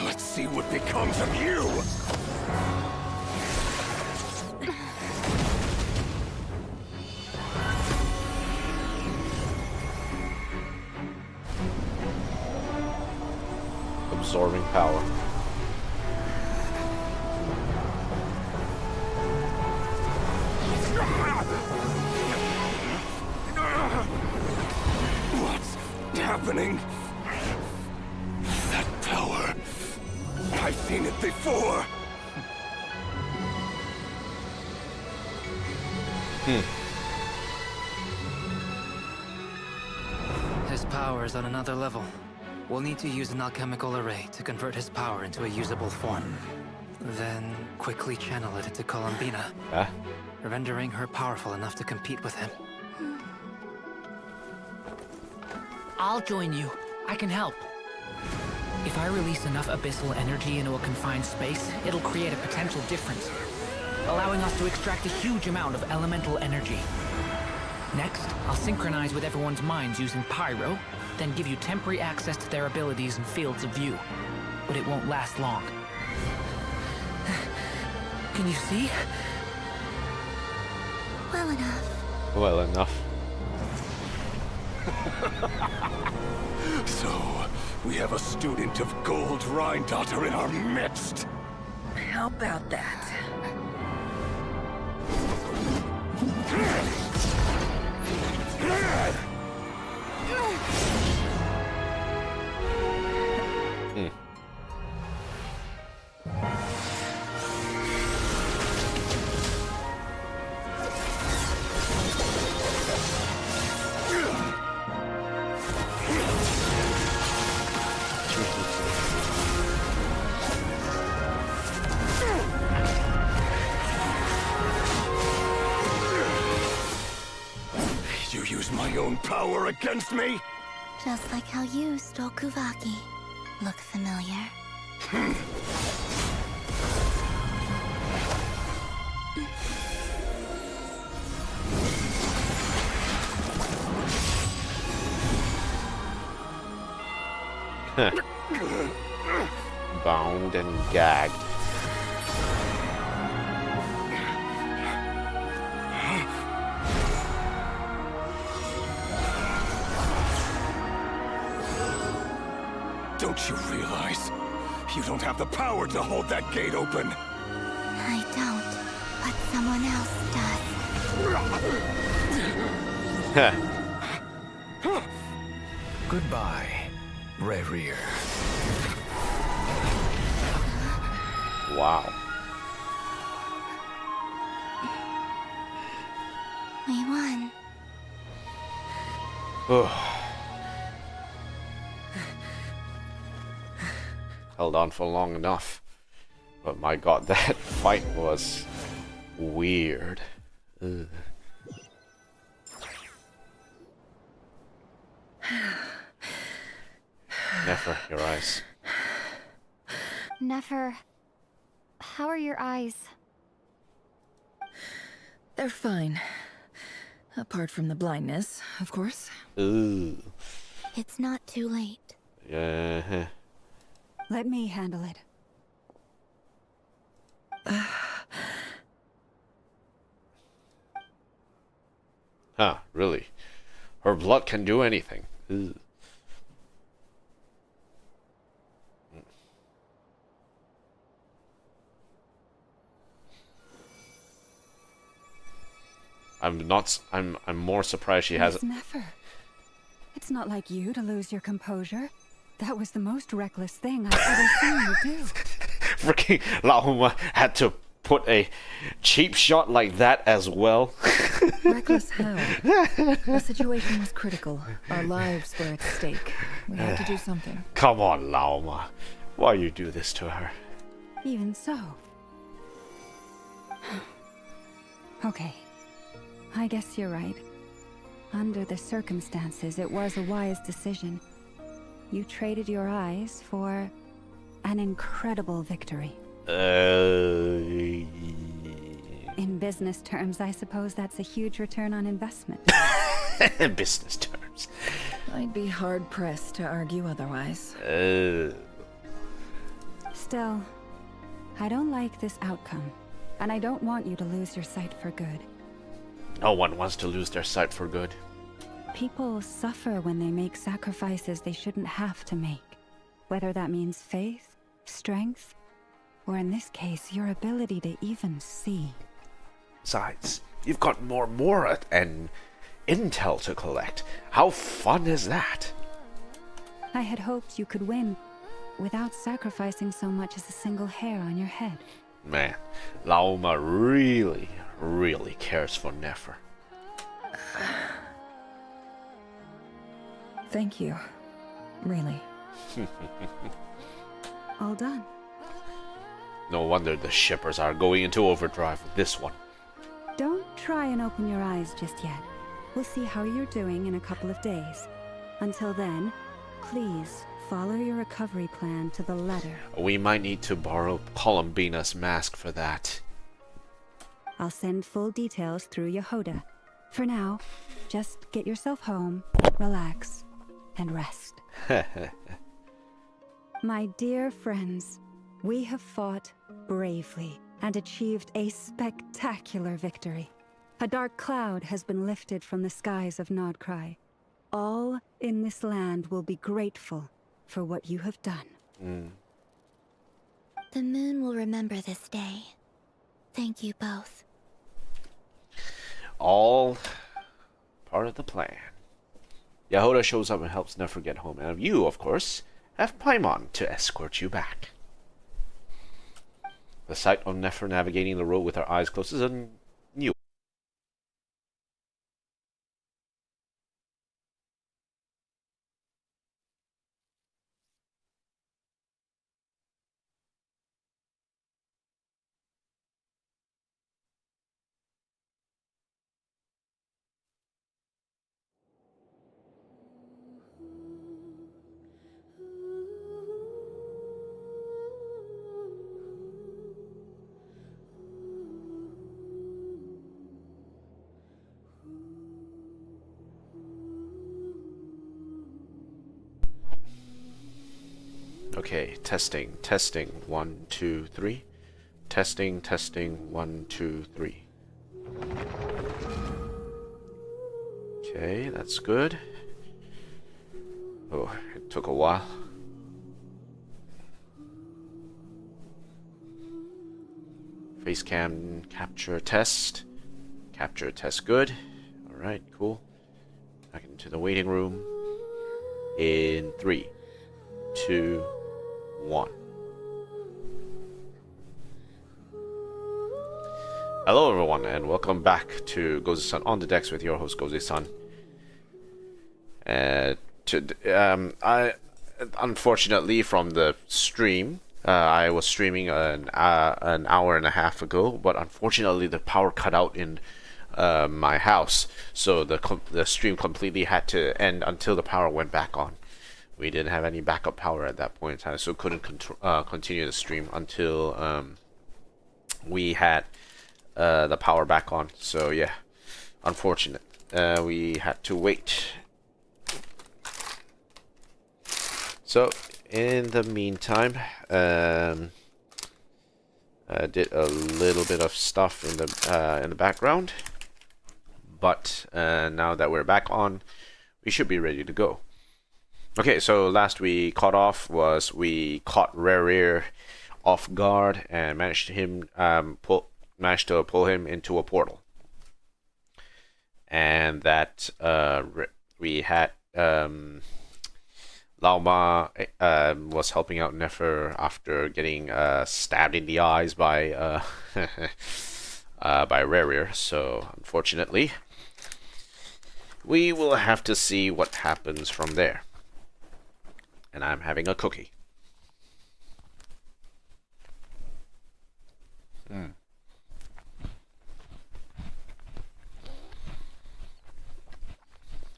S11: Let's see what becomes of you!
S1: Absorbing power.
S11: What's happening? That power. I've seen it before.
S3: His power is on another level. We'll need to use an alchemical array to convert his power into a usable form. Then quickly channel it into Columbina, rendering her powerful enough to compete with him.
S4: I'll join you. I can help. If I release enough abyssal energy into a confined space, it'll create a potential difference, allowing us to extract a huge amount of elemental energy. Next, I'll synchronize with everyone's minds using Pyro, then give you temporary access to their abilities and fields of view. But it won't last long. Can you see?
S2: Well enough.
S1: Well enough.
S11: So, we have a student of Gold Rheindotter in our midst.
S10: How about that?
S11: You use my own power against me?
S2: Just like how you stole Kuvaki. Look familiar?
S1: Bound and gagged.
S11: Don't you realize? You don't have the power to hold that gate open.
S2: I don't, but someone else does.
S7: Goodbye, Rerir.
S1: Wow.
S2: We won.
S1: Held on for long enough. But my god, that fight was weird. Ugh. Nefer, your eyes.
S2: Nefer, how are your eyes?
S10: They're fine. Apart from the blindness, of course.
S1: Ooh.
S2: It's not too late.
S1: Yeah.
S6: Let me handle it.
S1: Huh, really? Her blood can do anything. Ugh. I'm more surprised she has.
S6: Nefer. It's not like you to lose your composure. That was the most reckless thing I've ever seen you do.
S1: Freaking Laoma had to put a cheap shot like that as well.
S10: Reckless how? The situation was critical. Our lives were at stake. We had to do something.
S1: Come on, Laoma. Why you do this to her?
S6: Even so. Okay. I guess you're right. Under the circumstances, it was a wise decision. You traded your eyes for an incredible victory. In business terms, I suppose that's a huge return on investment.
S1: In business terms.
S10: I'd be hard-pressed to argue otherwise.
S6: Still, I don't like this outcome, and I don't want you to lose your sight for good.
S1: No one wants to lose their sight for good.
S6: People suffer when they make sacrifices they shouldn't have to make. Whether that means faith, strength, or in this case, your ability to even see.
S1: Besides, you've got more Mora and intel to collect. How fun is that?
S6: I had hoped you could win without sacrificing so much as a single hair on your head.
S1: Man, Laoma really, really cares for Nefer.
S10: Thank you. Really.
S6: All done.
S1: No wonder the shippers are going into overdrive with this one.
S6: Don't try and open your eyes just yet. We'll see how you're doing in a couple of days. Until then, please follow your recovery plan to the letter.
S1: We might need to borrow Columbina's mask for that.
S6: I'll send full details through Yehoda. For now, just get yourself home, relax, and rest. My dear friends, we have fought bravely and achieved a spectacular victory. A dark cloud has been lifted from the skies of Nod-krai. All in this land will be grateful for what you have done.
S2: The moon will remember this day. Thank you both.
S1: All part of the plan. Yehoda shows up and helps Nefer get home, and you, of course, have Paimon to escort you back. The sight of Nefer navigating the road with her eyes closed is a new. Okay, testing, 1, 2, 3. Testing, 1, 2, 3. Okay, that's good. Oh, it took a while. Face cam capture test. Capture test good. Alright, cool. Back into the waiting room. In 3, 2, 1. Hello everyone and welcome back to Gozu-san on the decks with your host Gozu-san. I unfortunately from the stream, I was streaming an hour and a half ago, but unfortunately the power cut out in my house, so the stream completely had to end until the power went back on. We didn't have any backup power at that point in time, so couldn't continue the stream until we had the power back on. So yeah, unfortunate. We had to wait. So in the meantime, I did a little bit of stuff in the background, but now that we're back on, we should be ready to go. Okay, so last we caught off was we caught Rarir off guard and managed to pull him into a portal, and that we had Laoma was helping out Nefer after getting stabbed in the eyes by Rarir. So unfortunately, we will have to see what happens from there. And I'm having a cookie.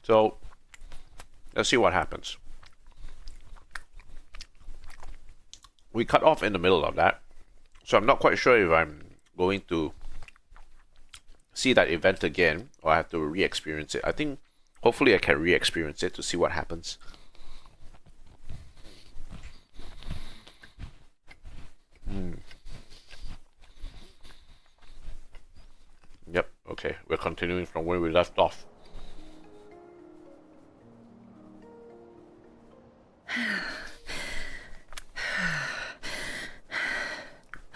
S1: So, let's see what happens. We cut off in the middle of that So I'm not quite sure if I'm going to see that event again or I have to re-experience it. I think hopefully I can re-experience it to see what happens. Yep, okay, we're continuing from where we left off.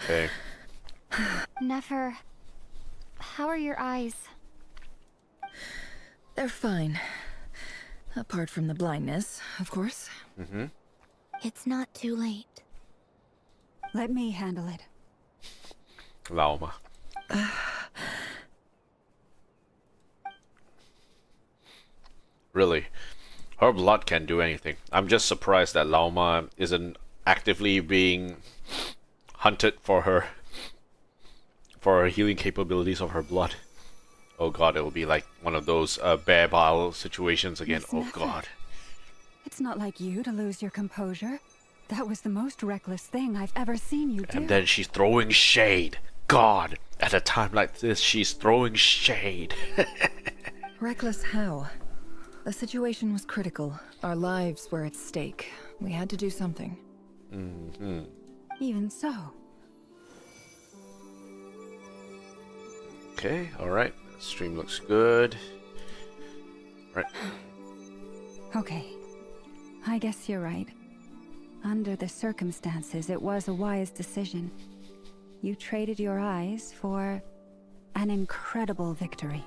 S1: Okay.
S2: Nefer, how are your eyes?
S10: They're fine. Apart from the blindness, of course.
S1: Mm-hmm.
S2: It's not too late.
S6: Let me handle it.
S1: Laoma. Really, her blood can't do anything. I'm just surprised that Laoma isn't actively being hunted for her healing capabilities of her blood. Oh god, it will be like one of those bear battle situations again.
S6: Miss
S1: Oh
S6: Nefer,
S1: god.
S6: It's not like you to lose your composure. That was the most reckless thing I've ever seen you do.
S1: And then she's throwing shade. God, at a time like this, she's throwing shade.
S10: Reckless how? The situation was critical. Our lives were at stake. We had to do something.
S1: Mm-hmm.
S6: Even so.
S1: Okay, alright. Stream looks good. Right.
S6: Okay. I guess you're right. Under the circumstances, it was a wise decision. You traded your eyes for an incredible victory.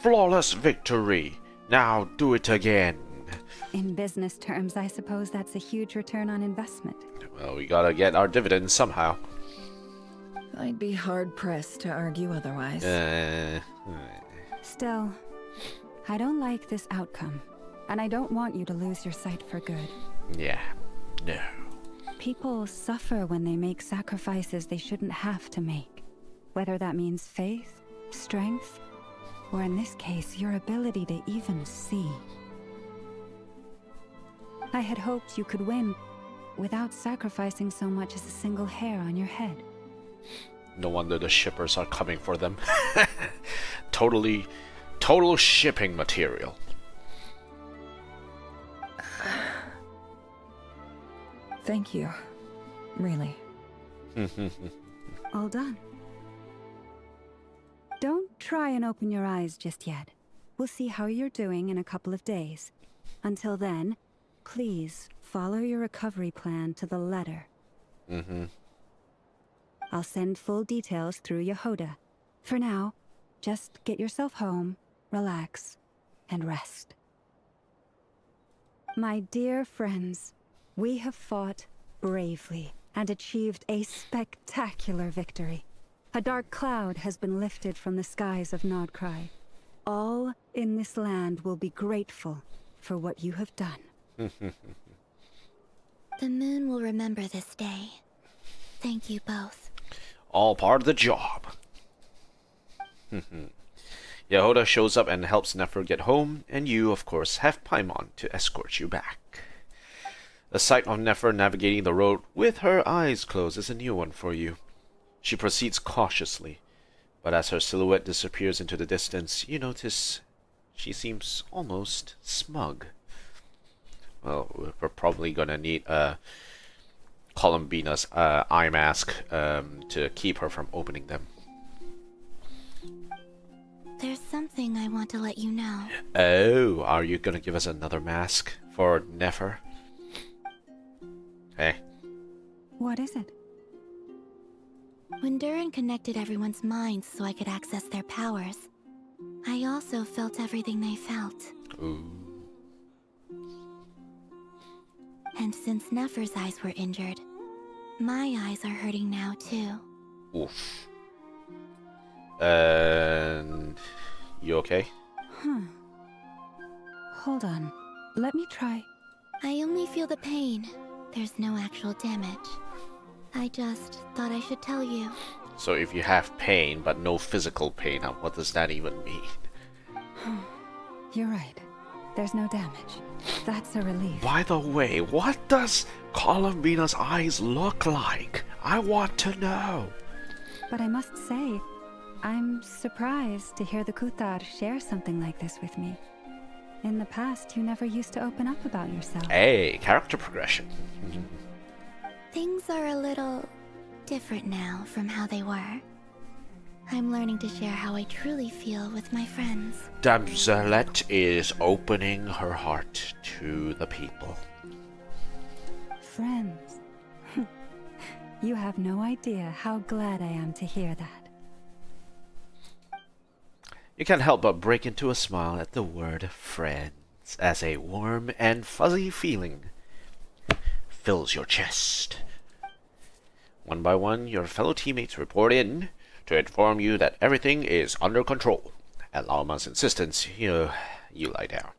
S1: Flawless victory! Now do it again!
S6: In business terms, I suppose that's a huge return on investment.
S1: Well, we gotta get our dividends somehow.
S10: I'd be hard-pressed to argue otherwise.
S6: Still, I don't like this outcome, and I don't want you to lose your sight for good.
S1: Yeah, no.
S6: People suffer when they make sacrifices they shouldn't have to make. Whether that means faith, strength, or in this case, your ability to even see. I had hoped you could win without sacrificing so much as a single hair on your head.
S1: No wonder the shippers are coming for them. Total shipping material.
S10: Thank you. Really.
S6: All done. Don't try and open your eyes just yet. We'll see how you're doing in a couple of days. Until then, please follow your recovery plan to the letter. I'll send full details through Yehoda. For now, just get yourself home, relax, and rest. My dear friends, we have fought bravely and achieved a spectacular victory. A dark cloud has been lifted from the skies of Nod-krai. All in this land will be grateful for what you have done.
S2: The moon will remember this day. Thank you both.
S1: All part of the job. Yehoda shows up and helps Nefer get home, and you, of course, have Paimon to escort you back. The sight of Nefer navigating the road with her eyes closed is a new one for you. She proceeds cautiously, but as her silhouette disappears into the distance, you notice she seems almost smug. Well, we're probably gonna need Columbina's eye mask to keep her from opening them.
S2: There's something I want to let you know.
S1: Oh, are you gonna give us another mask for Nefer? Hey.
S6: What is it?
S2: When Durin connected everyone's minds so I could access their powers, I also felt everything they felt.
S1: Ooh.
S2: And since Nefer's eyes were injured, my eyes are hurting now too.
S1: Oof. And you okay?
S6: Hold on. Let me try.
S2: I only feel the pain. There's no actual damage. I just thought I should tell you.
S1: So if you have pain but no physical pain, what does that even mean?
S6: You're right. There's no damage. That's a relief.
S1: By the way, what does Columbina's eyes look like? I want to know.
S6: But I must say, I'm surprised to hear the Kuthar share something like this with me. In the past, you never used to open up about yourself.
S1: Hey, character progression.
S2: Things are a little different now from how they were. I'm learning to share how I truly feel with my friends.
S1: Damselette is opening her heart to the people.
S6: Friends. You have no idea how glad I am to hear that.
S1: You can't help but break into a smile at the word friends, as a warm and fuzzy feeling fills your chest. One by one, your fellow teammates report in to inform you that everything is under control. At Lama's insistence, you lie down.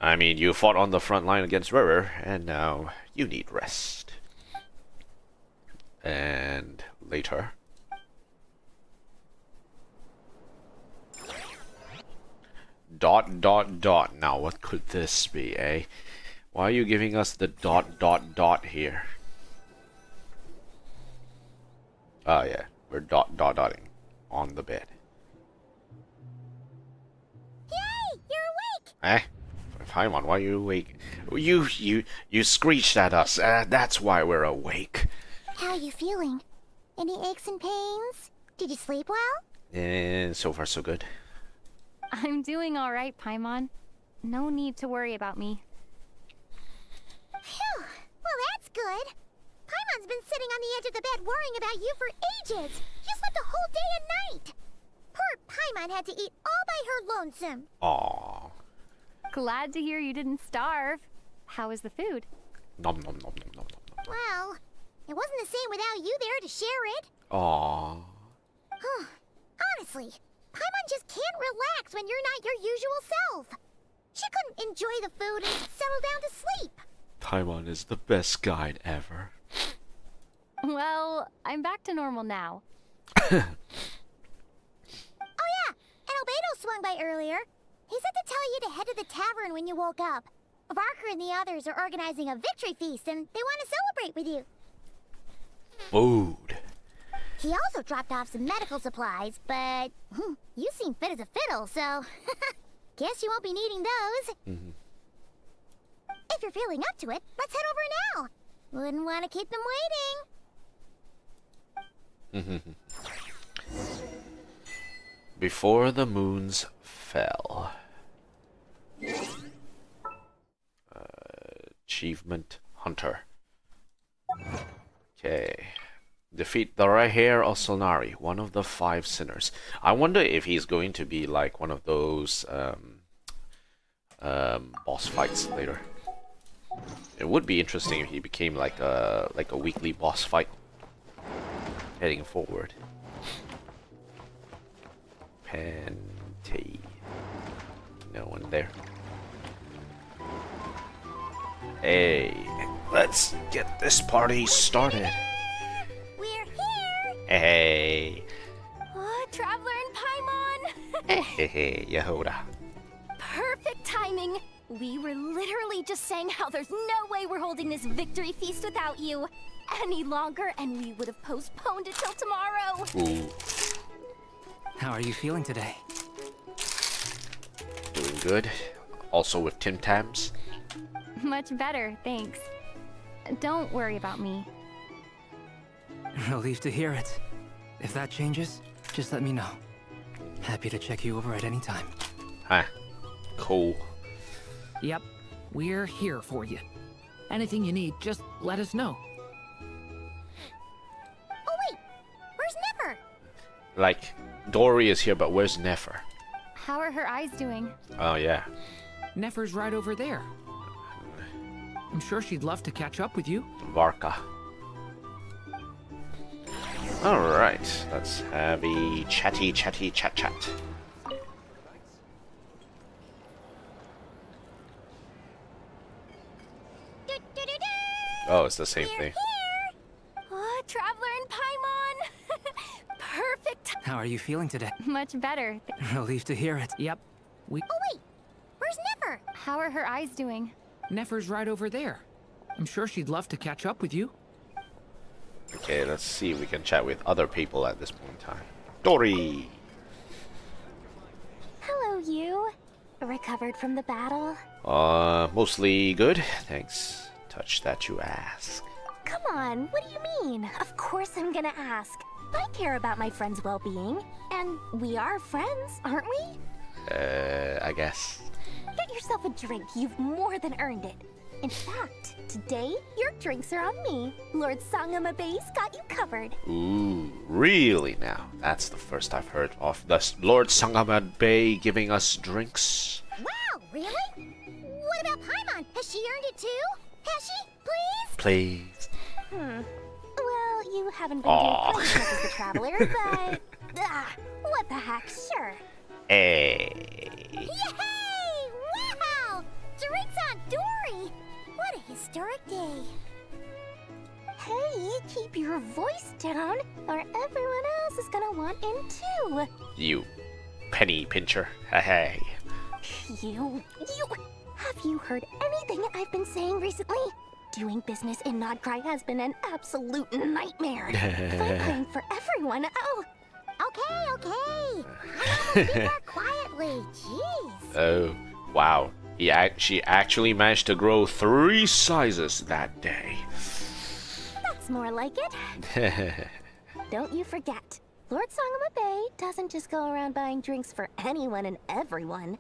S1: I mean, you fought on the front line against River, and now you need rest. And later... Dot, dot, dot. Now, what could this be, eh? Why are you giving us the dot, dot, dot here? Oh, yeah. We're dotting on the bed.
S2: Yay! You're awake!
S1: Eh? Paimon, why are you awake? You screeched at us. That's why we're awake.
S2: How are you feeling? Any aches and pains? Did you sleep well?
S1: So far, so good.
S12: I'm doing all right, Paimon. No need to worry about me.
S2: Phew. Well, that's good. Paimon's been sitting on the edge of the bed worrying about you for ages. You slept a whole day and night. Poor Paimon had to eat all by her lonesome.
S1: Aww.
S12: Glad to hear you didn't starve. How was the food?
S1: Nom nom nom nom nom nom.
S2: Well, it wasn't the same without you there to share it.
S1: Aww.
S2: Honestly, Paimon just can't relax when you're not your usual self. She couldn't enjoy the food and settle down to sleep.
S1: Paimon is the best guide ever.
S12: Well, I'm back to normal now.
S2: Oh yeah, and Albedo swung by earlier. He said to tell you to head to the tavern when you woke up. Barker and the others are organizing a victory feast and they want to celebrate with you.
S1: Food.
S2: He also dropped off some medical supplies, but you seem fit as a fiddle, so guess you won't be needing those. If you're feeling up to it, let's head over now. Wouldn't want to keep them waiting.
S1: Before the moons fell. Achievement Hunter. Okay. Defeat the Rahair of Solnari, one of the 5 sinners. I wonder if he's going to be like one of those boss fights later. It would be interesting if he became like a weekly boss fight heading forward. Pante. No one there. Hey, let's get this party started.
S2: We're here!
S1: Hey.
S2: Oh, Traveler and Paimon!
S1: Hey, Yehoda.
S2: Perfect timing! We were literally just saying how there's no way we're holding this victory feast without you any longer, and we would have postponed it till tomorrow.
S1: Ooh.
S3: How are you feeling today?
S1: Doing good. Also with Tim Tams.
S12: Much better, thanks. Don't worry about me.
S3: Relieved to hear it. If that changes, just let me know. Happy to check you over at any time.
S1: Huh. Cool.
S4: Yep, we're here for you. Anything you need, just let us know.
S2: Oh wait, where's Nefer?
S1: Like, Dory is here, but where's Nefer?
S12: How are her eyes doing?
S1: Oh, yeah.
S4: Nefer's right over there. I'm sure she'd love to catch up with you.
S1: Varka. Alright, let's have a chatty chat. Oh, it's the same thing.
S2: Oh, Traveler and Paimon! Perfect!
S3: How are you feeling today?
S12: Much better.
S3: Relieved to hear it.
S4: Yep,
S2: Oh wait, where's Nefer?
S12: How are her eyes doing?
S4: Nefer's right over there. I'm sure she'd love to catch up with you.
S1: Okay, let's see if we can chat with other people at this point in time. Dory!
S2: Hello, you. Recovered from the battle?
S1: Mostly good, thanks. Touch that you ask.
S2: Come on, what do you mean? Of course I'm gonna ask. I care about my friend's well-being. And we are friends, aren't we?
S1: I guess.
S2: Get yourself a drink. You've more than earned it. In fact, today, your drinks are on me. Lord Sangama Bay's got you covered.
S1: Ooh, really now? That's the first I've heard of the Lord Sangama Bay giving us drinks.
S2: Wow, really? What about Paimon? Has she earned it too? Has she? Please?
S1: Please.
S2: Well, you haven't been doing quite as much as the Traveler, but... what the heck, sure.
S1: Hey.
S2: Yay! Wow! Drinks on Dory! What a historic day. Hey, keep your voice down, or everyone else is gonna want in too.
S1: You penny pincher. Hey.
S2: You... Have you heard anything I've been saying recently? Doing business in Nod-krai has been an absolute nightmare. Fighting for everyone. Oh, okay. I will speak more quietly. Jeez.
S1: Oh, wow. She actually managed to grow 3 sizes that day.
S2: That's more like it. Don't you forget, Lord Sangama Bay doesn't just go around buying drinks for anyone and everyone.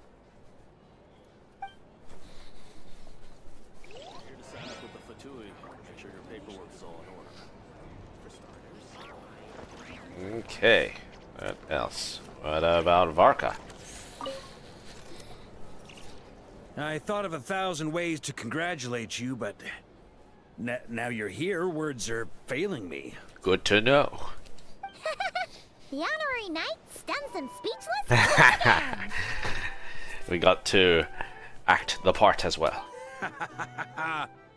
S1: Okay. What else? What about Varka?
S5: I thought of 1,000 ways to congratulate you, but now you're here, words are failing me.
S1: Good to know.
S2: The honorary knight stuns them speechless.
S1: We got to act the part as well.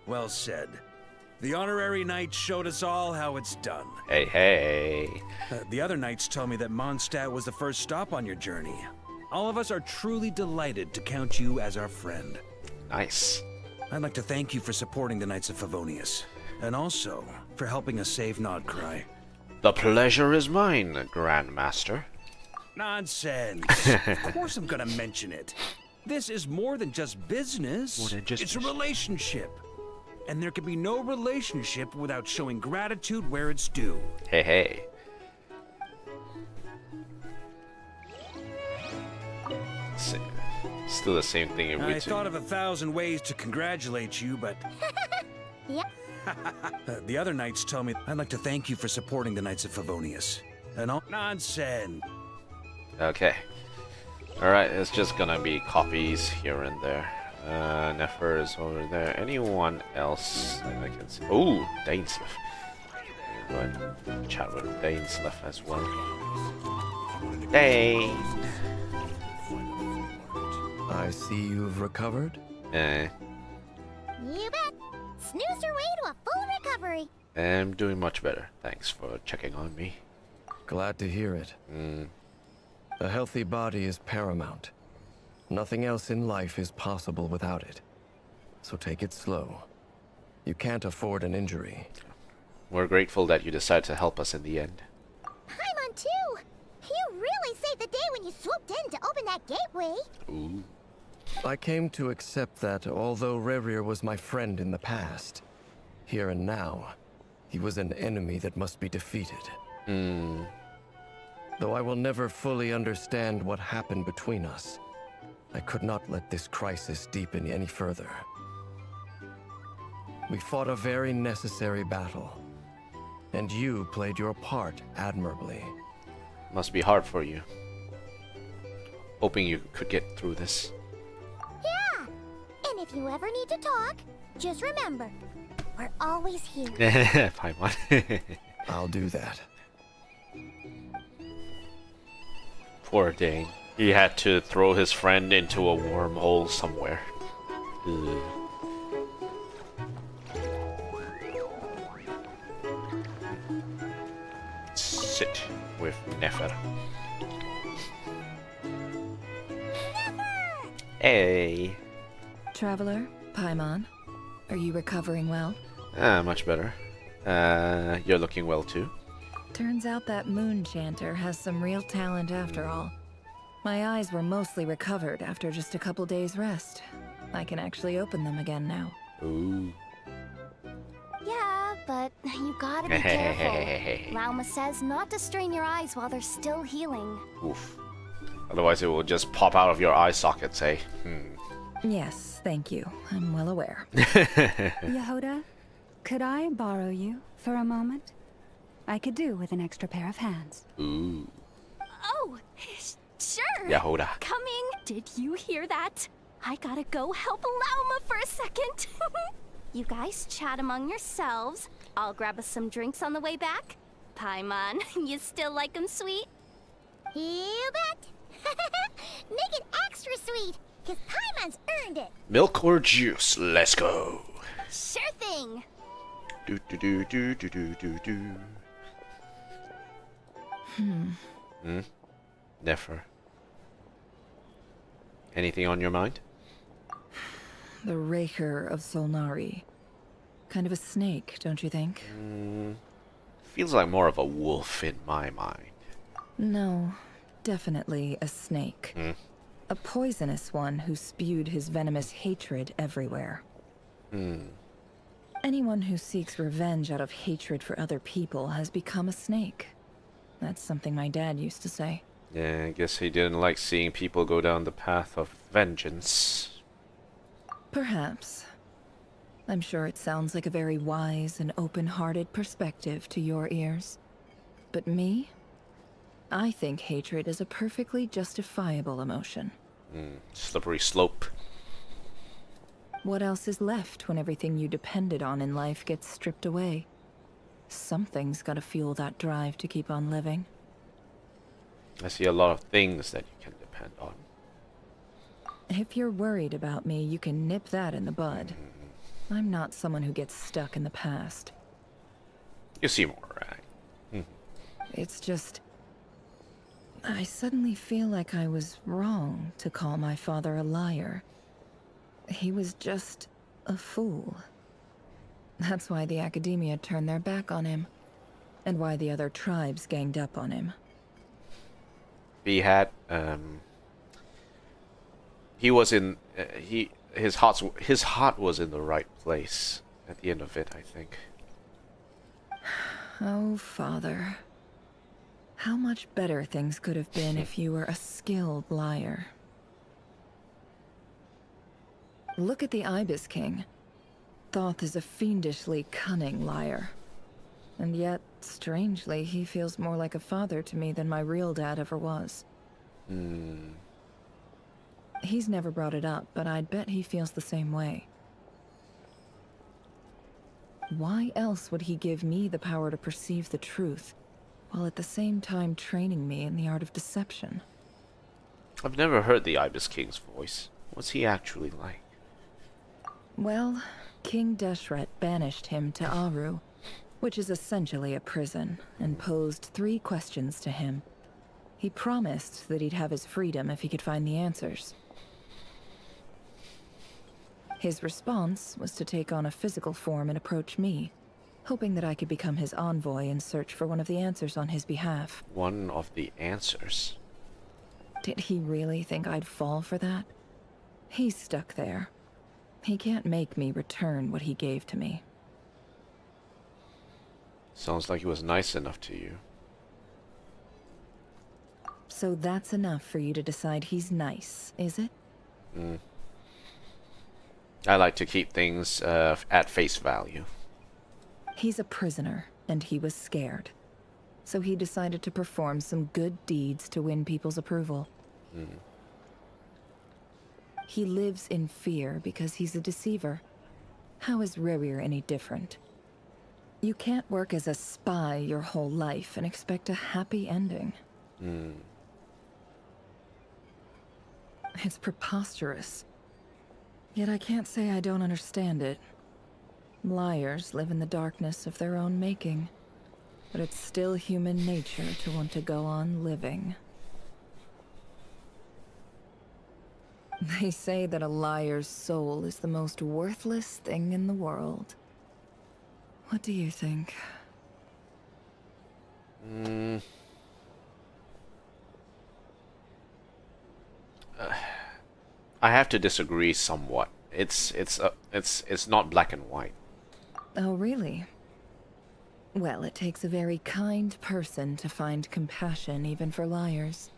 S5: Well said. The honorary knight showed us all how it's done.
S1: Hey.
S5: The other knights tell me that Mondstadt was the first stop on your journey. All of us are truly delighted to count you as our friend.
S1: Nice.
S5: I'd like to thank you for supporting the Knights of Favonius, and also for helping us save Nod-krai.
S1: The pleasure is mine, Grandmaster.
S5: Nonsense. Of course I'm gonna mention it. This is more than just business. It's a relationship. And there can be no relationship without showing gratitude where it's due.
S1: Hey. Still the same thing every
S5: I thought of 1,000 ways to congratulate you, but...
S2: Yeah.
S5: The other knights tell me I'd like to thank you for supporting the Knights of Favonius. And all... Nonsense.
S1: Okay. Alright, it's just gonna be copies here and there. Nefer is over there. Anyone else that I can see? Oh, Dainsleif. Go ahead and chat with Dainsleif as well. Dane!
S7: I see you've recovered?
S2: You bet. Snoozed her way to a full recovery.
S1: I'm doing much better. Thanks for checking on me.
S7: Glad to hear it. A healthy body is paramount. Nothing else in life is possible without it. So take it slow. You can't afford an injury.
S1: We're grateful that you decided to help us in the end.
S2: Paimon too. You really saved the day when you swooped in to open that gateway.
S1: Ooh.
S7: I came to accept that although Rerir was my friend in the past, here and now, he was an enemy that must be defeated. Though I will never fully understand what happened between us, I could not let this crisis deepen any further. We fought a very necessary battle, and you played your part admirably.
S1: Must be hard for you. Hoping you could get through this.
S2: Yeah. And if you ever need to talk, just remember, we're always here.
S1: Paimon.
S7: I'll do that.
S1: Poor Dane. He had to throw his friend into a wormhole somewhere. Ugh. Sit with Nefer. Hey.
S10: Traveler, Paimon, are you recovering well?
S1: Much better. You're looking well too.
S10: Turns out that moon chanter has some real talent after all. My eyes were mostly recovered after just a couple days rest. I can actually open them again now.
S1: Ooh.
S2: Yeah, but you gotta be careful. Lauma says not to strain your eyes while they're still healing.
S1: Oof. Otherwise it will just pop out of your eye sockets, eh?
S10: Yes, thank you. I'm well aware.
S6: Yehoda, could I borrow you for a moment? I could do with an extra pair of hands.
S1: Ooh.
S2: Oh, sure.
S1: Yehoda.
S2: Coming. Did you hear that? I gotta go help Lauma for a second. You guys chat among yourselves. I'll grab us some drinks on the way back. Paimon, you still like 'em sweet? You bet. Make it extra sweet, because Paimon's earned it.
S1: Milk or juice? Let's go.
S2: Sure thing.
S1: Do do do do do do do do. Never. Anything on your mind?
S10: The Raker of Solnari. Kind of a snake, don't you think?
S1: Feels like more of a wolf in my mind.
S10: No, definitely a snake. A poisonous one who spewed his venomous hatred everywhere. Anyone who seeks revenge out of hatred for other people has become a snake. That's something my dad used to say.
S1: Yeah, I guess he didn't like seeing people go down the path of vengeance.
S10: Perhaps. I'm sure it sounds like a very wise and open-hearted perspective to your ears. But me? I think hatred is a perfectly justifiable emotion.
S1: Slippery slope.
S10: What else is left when everything you depended on in life gets stripped away? Something's gotta fuel that drive to keep on living.
S1: I see a lot of things that you can depend on.
S10: If you're worried about me, you can nip that in the bud. I'm not someone who gets stuck in the past.
S1: You seem alright.
S10: It's just... I suddenly feel like I was wrong to call my father a liar. He was just a fool. That's why the academia turned their back on him, and why the other tribes ganged up on him.
S1: He was in his heart was in the right place at the end of it, I think.
S10: Oh, Father. How much better things could have been if you were a skilled liar. Look at the Ibis King. Thoth is a fiendishly cunning liar. And yet, strangely, he feels more like a father to me than my real dad ever was. He's never brought it up, but I'd bet he feels the same way. Why else would he give me the power to perceive the truth, while at the same time training me in the art of deception?
S1: I've never heard the Ibis King's voice. What's he actually like?
S10: Well, King Deshret banished him to Aru, which is essentially a prison, and posed 3 questions to him. He promised that he'd have his freedom if he could find the answers. His response was to take on a physical form and approach me, hoping that I could become his envoy and search for one of the answers on his behalf.
S1: One of the answers?
S10: Did he really think I'd fall for that? He's stuck there. He can't make me return what he gave to me.
S1: Sounds like he was nice enough to you.
S10: So that's enough for you to decide he's nice, is it?
S1: I like to keep things at face value.
S10: He's a prisoner, and he was scared. So he decided to perform some good deeds to win people's approval. He lives in fear because he's a deceiver. How is Rerir any different? You can't work as a spy your whole life and expect a happy ending. It's preposterous. Yet I can't say I don't understand it. Liars live in the darkness of their own making, but it's still human nature to want to go on living. They say that a liar's soul is the most worthless thing in the world. What do you think?
S1: I have to disagree somewhat. It's not black and white.
S10: Oh, really? Well, it takes a very kind person to find compassion even for liars.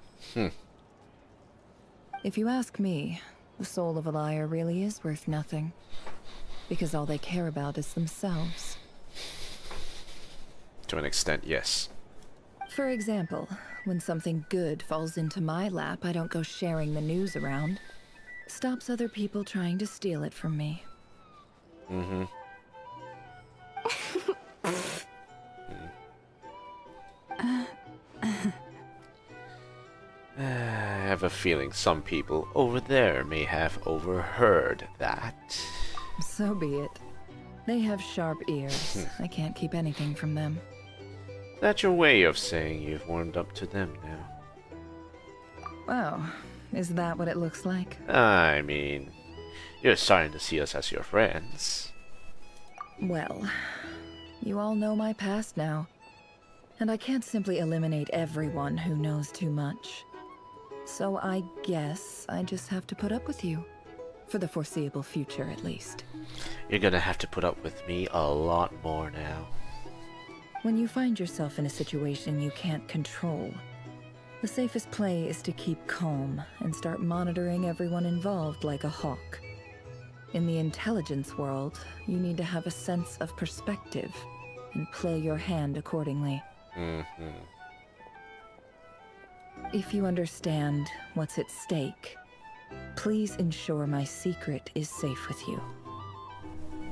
S10: If you ask me, the soul of a liar really is worth nothing. Because all they care about is themselves.
S1: To an extent, yes.
S10: For example, when something good falls into my lap, I don't go sharing the news around. Stops other people trying to steal it from me.
S1: I have a feeling some people over there may have overheard that.
S10: So be it. They have sharp ears. I can't keep anything from them.
S1: That's your way of saying you've warmed up to them now.
S10: Wow, is that what it looks like?
S1: I mean, you're starting to see us as your friends.
S10: Well, you all know my past now. And I can't simply eliminate everyone who knows too much. So I guess I just have to put up with you. For the foreseeable future, at least.
S1: You're gonna have to put up with me a lot more now.
S10: When you find yourself in a situation you can't control, the safest play is to keep calm and start monitoring everyone involved like a hawk. In the intelligence world, you need to have a sense of perspective and play your hand accordingly. If you understand what's at stake, please ensure my secret is safe with you.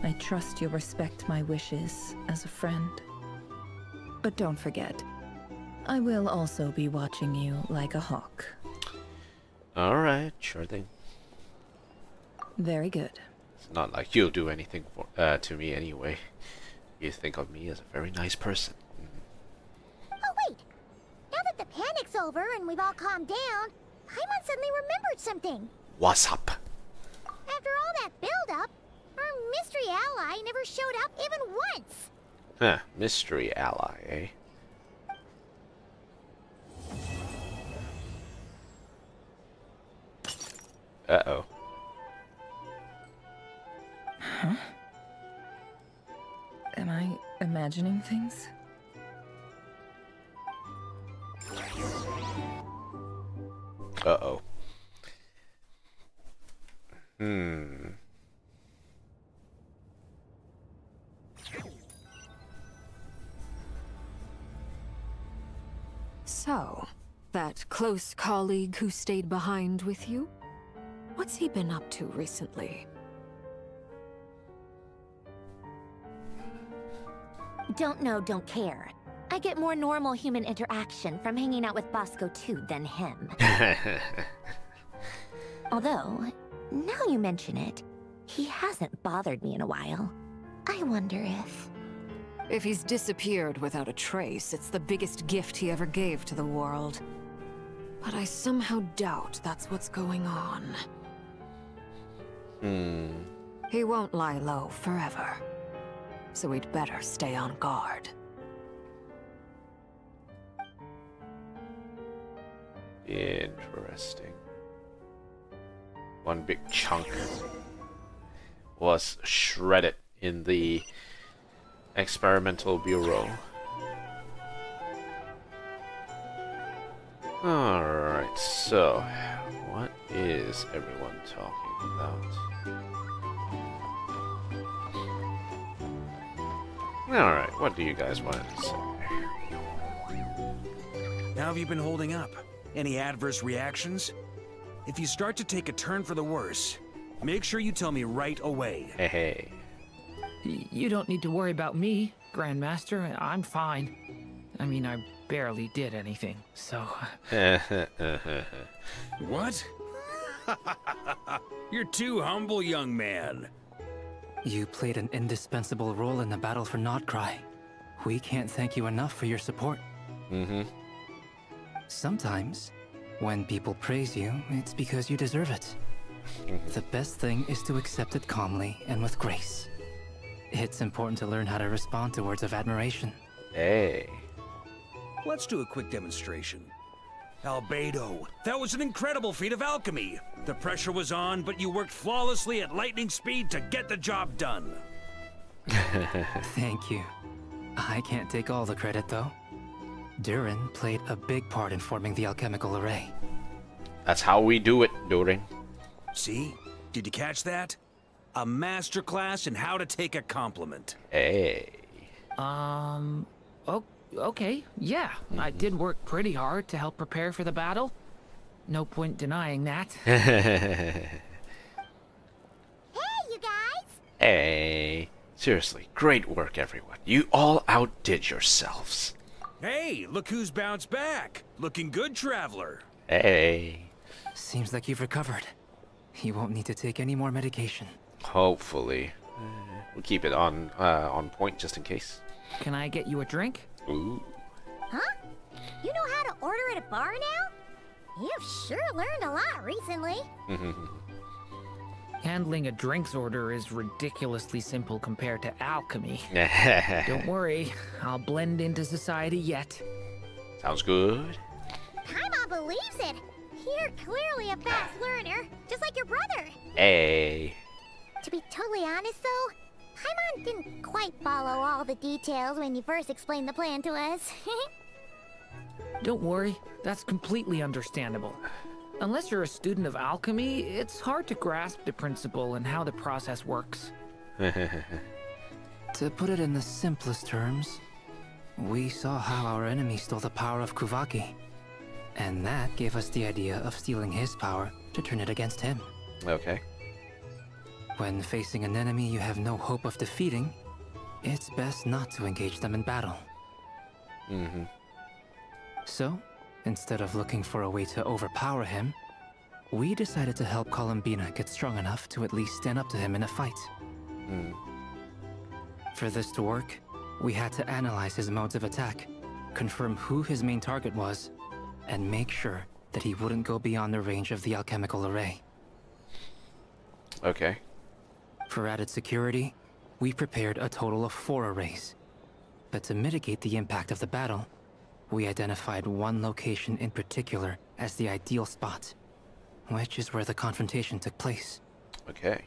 S10: I trust you'll respect my wishes as a friend. But don't forget, I will also be watching you like a hawk.
S1: Alright, sure thing.
S10: Very good.
S1: It's not like you'll do anything for, to me anyway. You think of me as a very nice person.
S2: Oh wait! Now that the panic's over and we've all calmed down, Paimon suddenly remembered something.
S1: What's up?
S2: After all that build-up, our mystery ally never showed up even once.
S1: Huh, mystery ally, eh? Uh-oh.
S10: Huh? Am I imagining things?
S1: Uh-oh.
S13: So, that close colleague who stayed behind with you? What's he been up to recently?
S2: Don't know, don't care. I get more normal human interaction from hanging out with Bosco 2 than him. Although, now you mention it, he hasn't bothered me in a while. I wonder if...
S13: If he's disappeared without a trace, it's the biggest gift he ever gave to the world. But I somehow doubt that's what's going on. He won't lie low forever. So we'd better stay on guard.
S1: Interesting. One big chunk was shredded in the experimental bureau. Alright, so what is everyone talking about? Alright, what do you guys want to say?
S5: How have you been holding up? Any adverse reactions? If you start to take a turn for the worse, make sure you tell me right away.
S1: Hey.
S4: You don't need to worry about me, Grandmaster. I'm fine. I mean, I barely did anything, so...
S5: What? You're too humble, young man.
S3: You played an indispensable role in the battle for Nod-krai. We can't thank you enough for your support. Sometimes, when people praise you, it's because you deserve it. The best thing is to accept it calmly and with grace. It's important to learn how to respond to words of admiration.
S1: Hey.
S5: Let's do a quick demonstration. Albedo, that was an incredible feat of alchemy. The pressure was on, but you worked flawlessly at lightning speed to get the job done.
S3: Thank you. I can't take all the credit, though. Durin played a big part in forming the alchemical array.
S1: That's how we do it, Durin.
S5: See? Did you catch that? A masterclass in how to take a compliment.
S1: Hey.
S4: Okay, yeah. I did work pretty hard to help prepare for the battle. No point denying that.
S2: Hey, you guys!
S1: Hey. Seriously, great work, everyone. You all outdid yourselves.
S5: Hey, look who's bounced back. Looking good, traveler.
S1: Hey.
S3: Seems like you've recovered. You won't need to take any more medication.
S1: Hopefully. We'll keep it on point just in case.
S4: Can I get you a drink?
S1: Ooh.
S2: Huh? You know how to order at a bar now? You've sure learned a lot recently.
S4: Handling a drinks order is ridiculously simple compared to alchemy. Don't worry, I'll blend into society yet.
S1: Sounds good.
S2: Paimon believes it. You're clearly a fast learner, just like your brother.
S1: Hey.
S2: To be totally honest, though, Paimon didn't quite follow all the details when you first explained the plan to us.
S4: Don't worry, that's completely understandable. Unless you're a student of alchemy, it's hard to grasp the principle and how the process works.
S3: To put it in the simplest terms, we saw how our enemy stole the power of Kuvaki. And that gave us the idea of stealing his power to turn it against him.
S1: Okay.
S3: When facing an enemy you have no hope of defeating, it's best not to engage them in battle. So, instead of looking for a way to overpower him, we decided to help Columbina get strong enough to at least stand up to him in a fight. For this to work, we had to analyze his modes of attack, confirm who his main target was, and make sure that he wouldn't go beyond the range of the alchemical array.
S1: Okay.
S3: For added security, we prepared a total of 4 arrays. But to mitigate the impact of the battle, we identified one location in particular as the ideal spot, which is where the confrontation took place.
S1: Okay.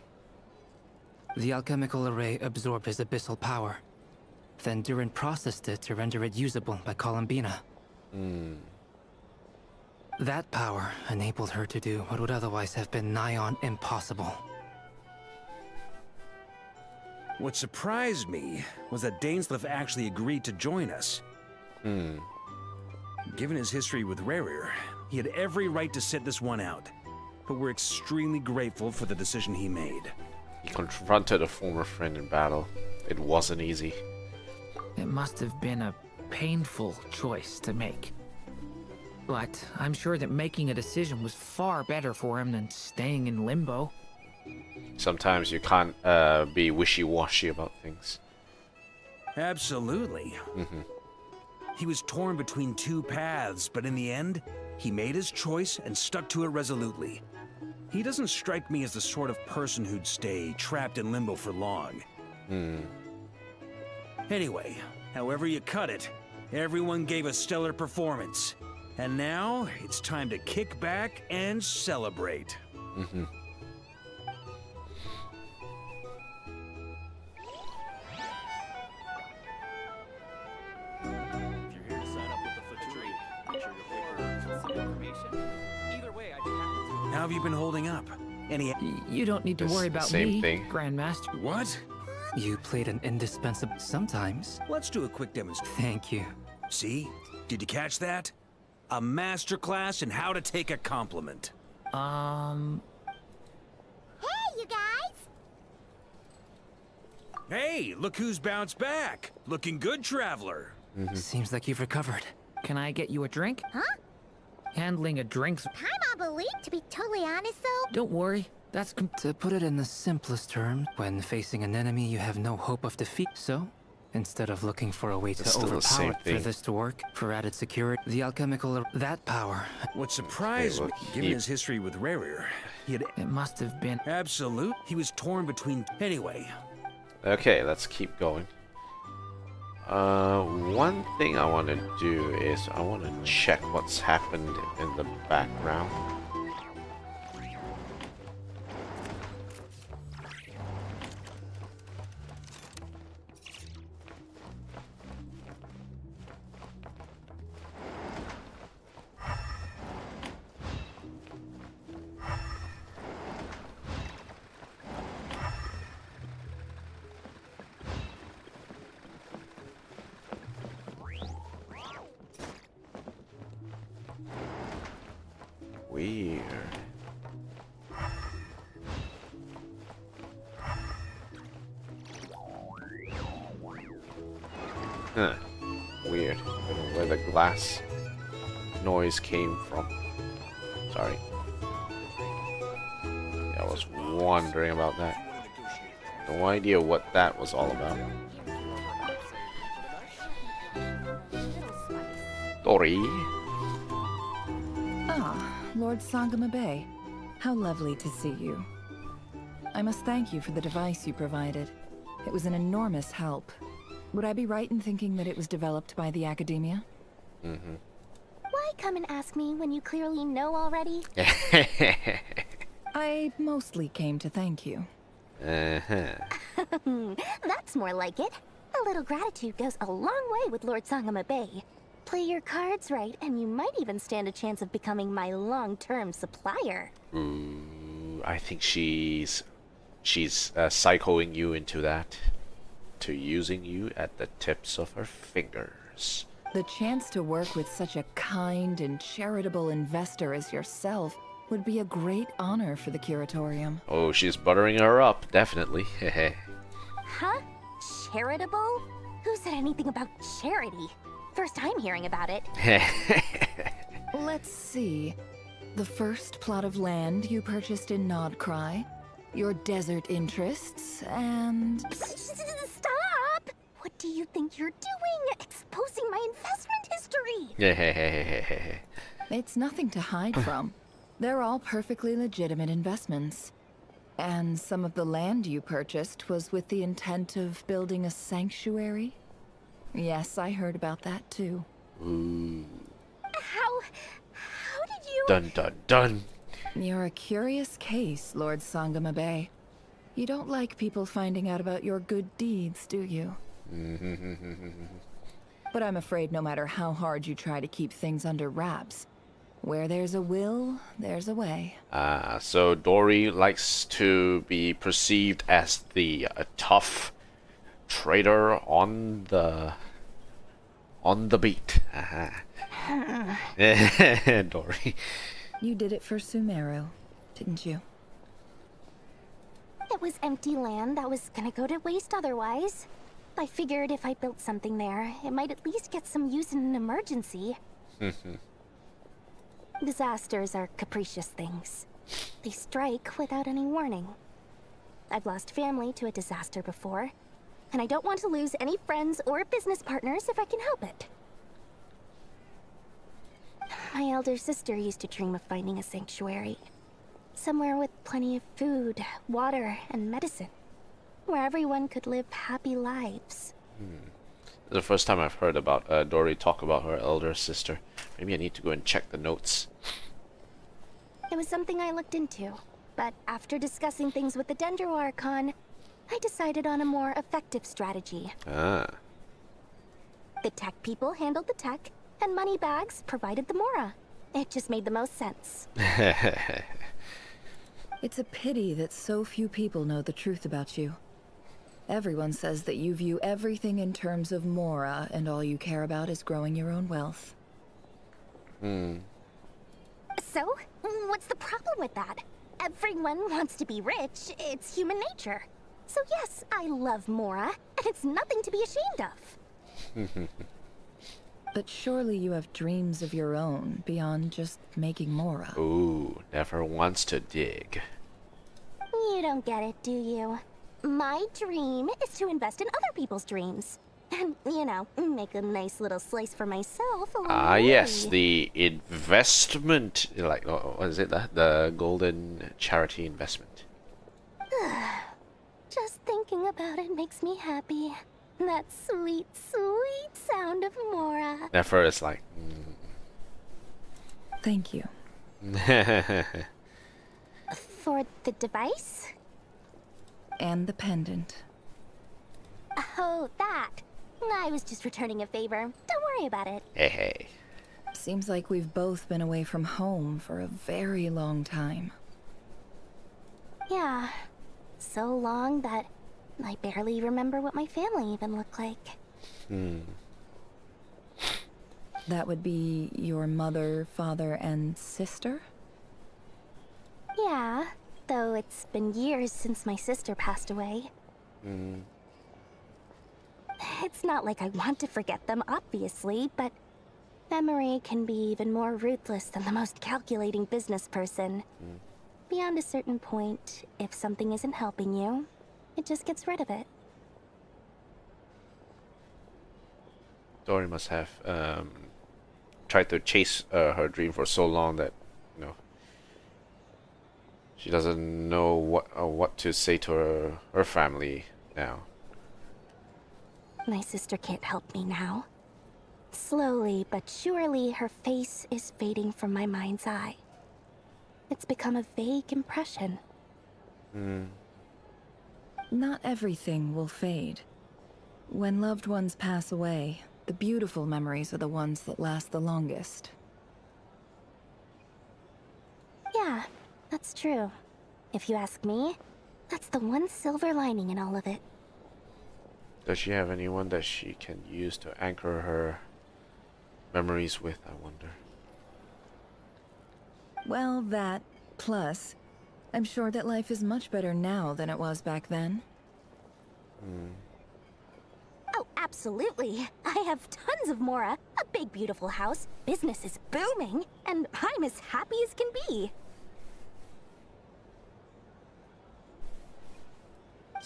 S3: The alchemical array absorbed his abyssal power. Then Durin processed it to render it usable by Columbina. That power enabled her to do what would otherwise have been nigh on impossible.
S5: What surprised me was that Dainsleif actually agreed to join us. Given his history with Rerir, he had every right to sit this one out. But we're extremely grateful for the decision he made.
S1: He confronted a former friend in battle. It wasn't easy.
S4: It must have been a painful choice to make. But I'm sure that making a decision was far better for him than staying in limbo.
S1: Sometimes you can't be wishy-washy about things.
S5: Absolutely. He was torn between 2 paths, but in the end, he made his choice and stuck to it resolutely. He doesn't strike me as the sort of person who'd stay trapped in limbo for long. Anyway, however you cut it, everyone gave a stellar performance. And now, it's time to kick back and celebrate. How have you been holding up? Any...
S4: You don't need to worry about me, Grandmaster.
S5: What?
S3: You played an indispensable... Sometimes.
S5: Let's do a quick demonstration.
S3: Thank you.
S5: See? Did you catch that? A masterclass in how to take a compliment.
S2: Hey, you guys!
S5: Hey, look who's bounced back. Looking good, traveler.
S3: Seems like you've recovered.
S4: Can I get you a drink?
S2: Huh?
S4: Handling a drink's...
S2: Paimon believed, to be totally honest, though.
S4: Don't worry, that's...
S3: To put it in the simplest terms, when facing an enemy you have no hope of defeat. So, instead of looking for a way to overpower for this to work, for added security, the alchemical... That power...
S5: What surprised me, given his history with Rerir, he had...
S4: It must have been...
S5: Absolute. He was torn between... Anyway,
S1: Okay, let's keep going. One thing I want to do is I want to check what's happened in the background. Weird. Huh. Weird. I don't know where the glass noise came from. Sorry. Yeah, I was wondering about that. No idea what that was all about. Dori.
S10: Ah, Lord Sangama Bay. How lovely to see you. I must thank you for the device you provided. It was an enormous help. Would I be right in thinking that it was developed by the academia?
S1: Mm-hmm.
S2: Why come and ask me when you clearly know already?
S10: I mostly came to thank you.
S2: That's more like it. A little gratitude goes a long way with Lord Sangama Bay. Play your cards right, and you might even stand a chance of becoming my long-term supplier.
S1: Ooh, I think she's psychoing you into that, to using you at the tips of her fingers.
S10: The chance to work with such a kind and charitable investor as yourself would be a great honor for the curatorium.
S1: Oh, she's buttering her up, definitely.
S2: Huh? Charitable? Who said anything about charity? First time hearing about it.
S10: Let's see. The first plot of land you purchased in Nod-krai, your desert interests, and...
S2: Stop! What do you think you're doing? Exposing my investment history!
S10: It's nothing to hide from. They're all perfectly legitimate investments. And some of the land you purchased was with the intent of building a sanctuary? Yes, I heard about that too.
S1: Ooh.
S2: How did you...
S1: Dun dun dun.
S10: You're a curious case, Lord Sangama Bay. You don't like people finding out about your good deeds, do you? But I'm afraid no matter how hard you try to keep things under wraps, where there's a will, there's a way.
S1: So Dori likes to be perceived as the tough trader on the beat. Dori.
S10: You did it for Sumeru, didn't you?
S2: It was empty land that was gonna go to waste otherwise. I figured if I built something there, it might at least get some use in an emergency. Disasters are capricious things. They strike without any warning. I've lost family to a disaster before, and I don't want to lose any friends or business partners if I can help it. My elder sister used to dream of finding a sanctuary. Somewhere with plenty of food, water, and medicine. Where everyone could live happy lives.
S1: The first time I've heard about Dori talk about her elder sister. Maybe I need to go and check the notes.
S2: It was something I looked into, but after discussing things with the Dendro Archon, I decided on a more effective strategy. The tech people handled the tech, and Moneybags provided the Mora. It just made the most sense.
S10: It's a pity that so few people know the truth about you. Everyone says that you view everything in terms of Mora, and all you care about is growing your own wealth.
S2: So, what's the problem with that? Everyone wants to be rich. It's human nature. So yes, I love Mora, and it's nothing to be ashamed of.
S10: But surely you have dreams of your own beyond just making Mora.
S1: Ooh, never wants to dig.
S2: You don't get it, do you? My dream is to invest in other people's dreams. And, you know, make a nice little slice for myself along the way.
S1: Yes, the investment, like, what is it, the golden charity investment.
S2: Just think Thinking about it makes me happy. That sweet, sweet sound of Mora.
S1: At first, like.
S10: Thank you.
S2: For the device?
S10: And the pendant.
S2: Oh, that. I was just returning a favor. Don't worry about it.
S1: Hey, hey.
S10: Seems like we've both been away from home for a very long time.
S2: Yeah. So long that I barely remember what my family even looked like.
S10: That would be your mother, father, and sister?
S2: Yeah, though it's been years since my sister passed away. It's not like I want to forget them, obviously, but memory can be even more ruthless than the most calculating business person. Beyond a certain point, if something isn't helping you, it just gets rid of it.
S1: Dory must have tried to chase her dream for so long that, you know, she doesn't know what to say to her family now.
S2: My sister can't help me now. Slowly but surely, her face is fading from my mind's eye. It's become a vague impression.
S10: Not everything will fade. When loved ones pass away, the beautiful memories are the ones that last the longest.
S2: Yeah, that's true. If you ask me, that's the one silver lining in all of it.
S1: Does she have anyone that she can use to anchor her memories with, I wonder?
S10: Well, that, plus, I'm sure that life is much better now than it was back then.
S2: Oh, absolutely. I have tons of Mora, a big beautiful house, business is booming, and I'm as happy as can be.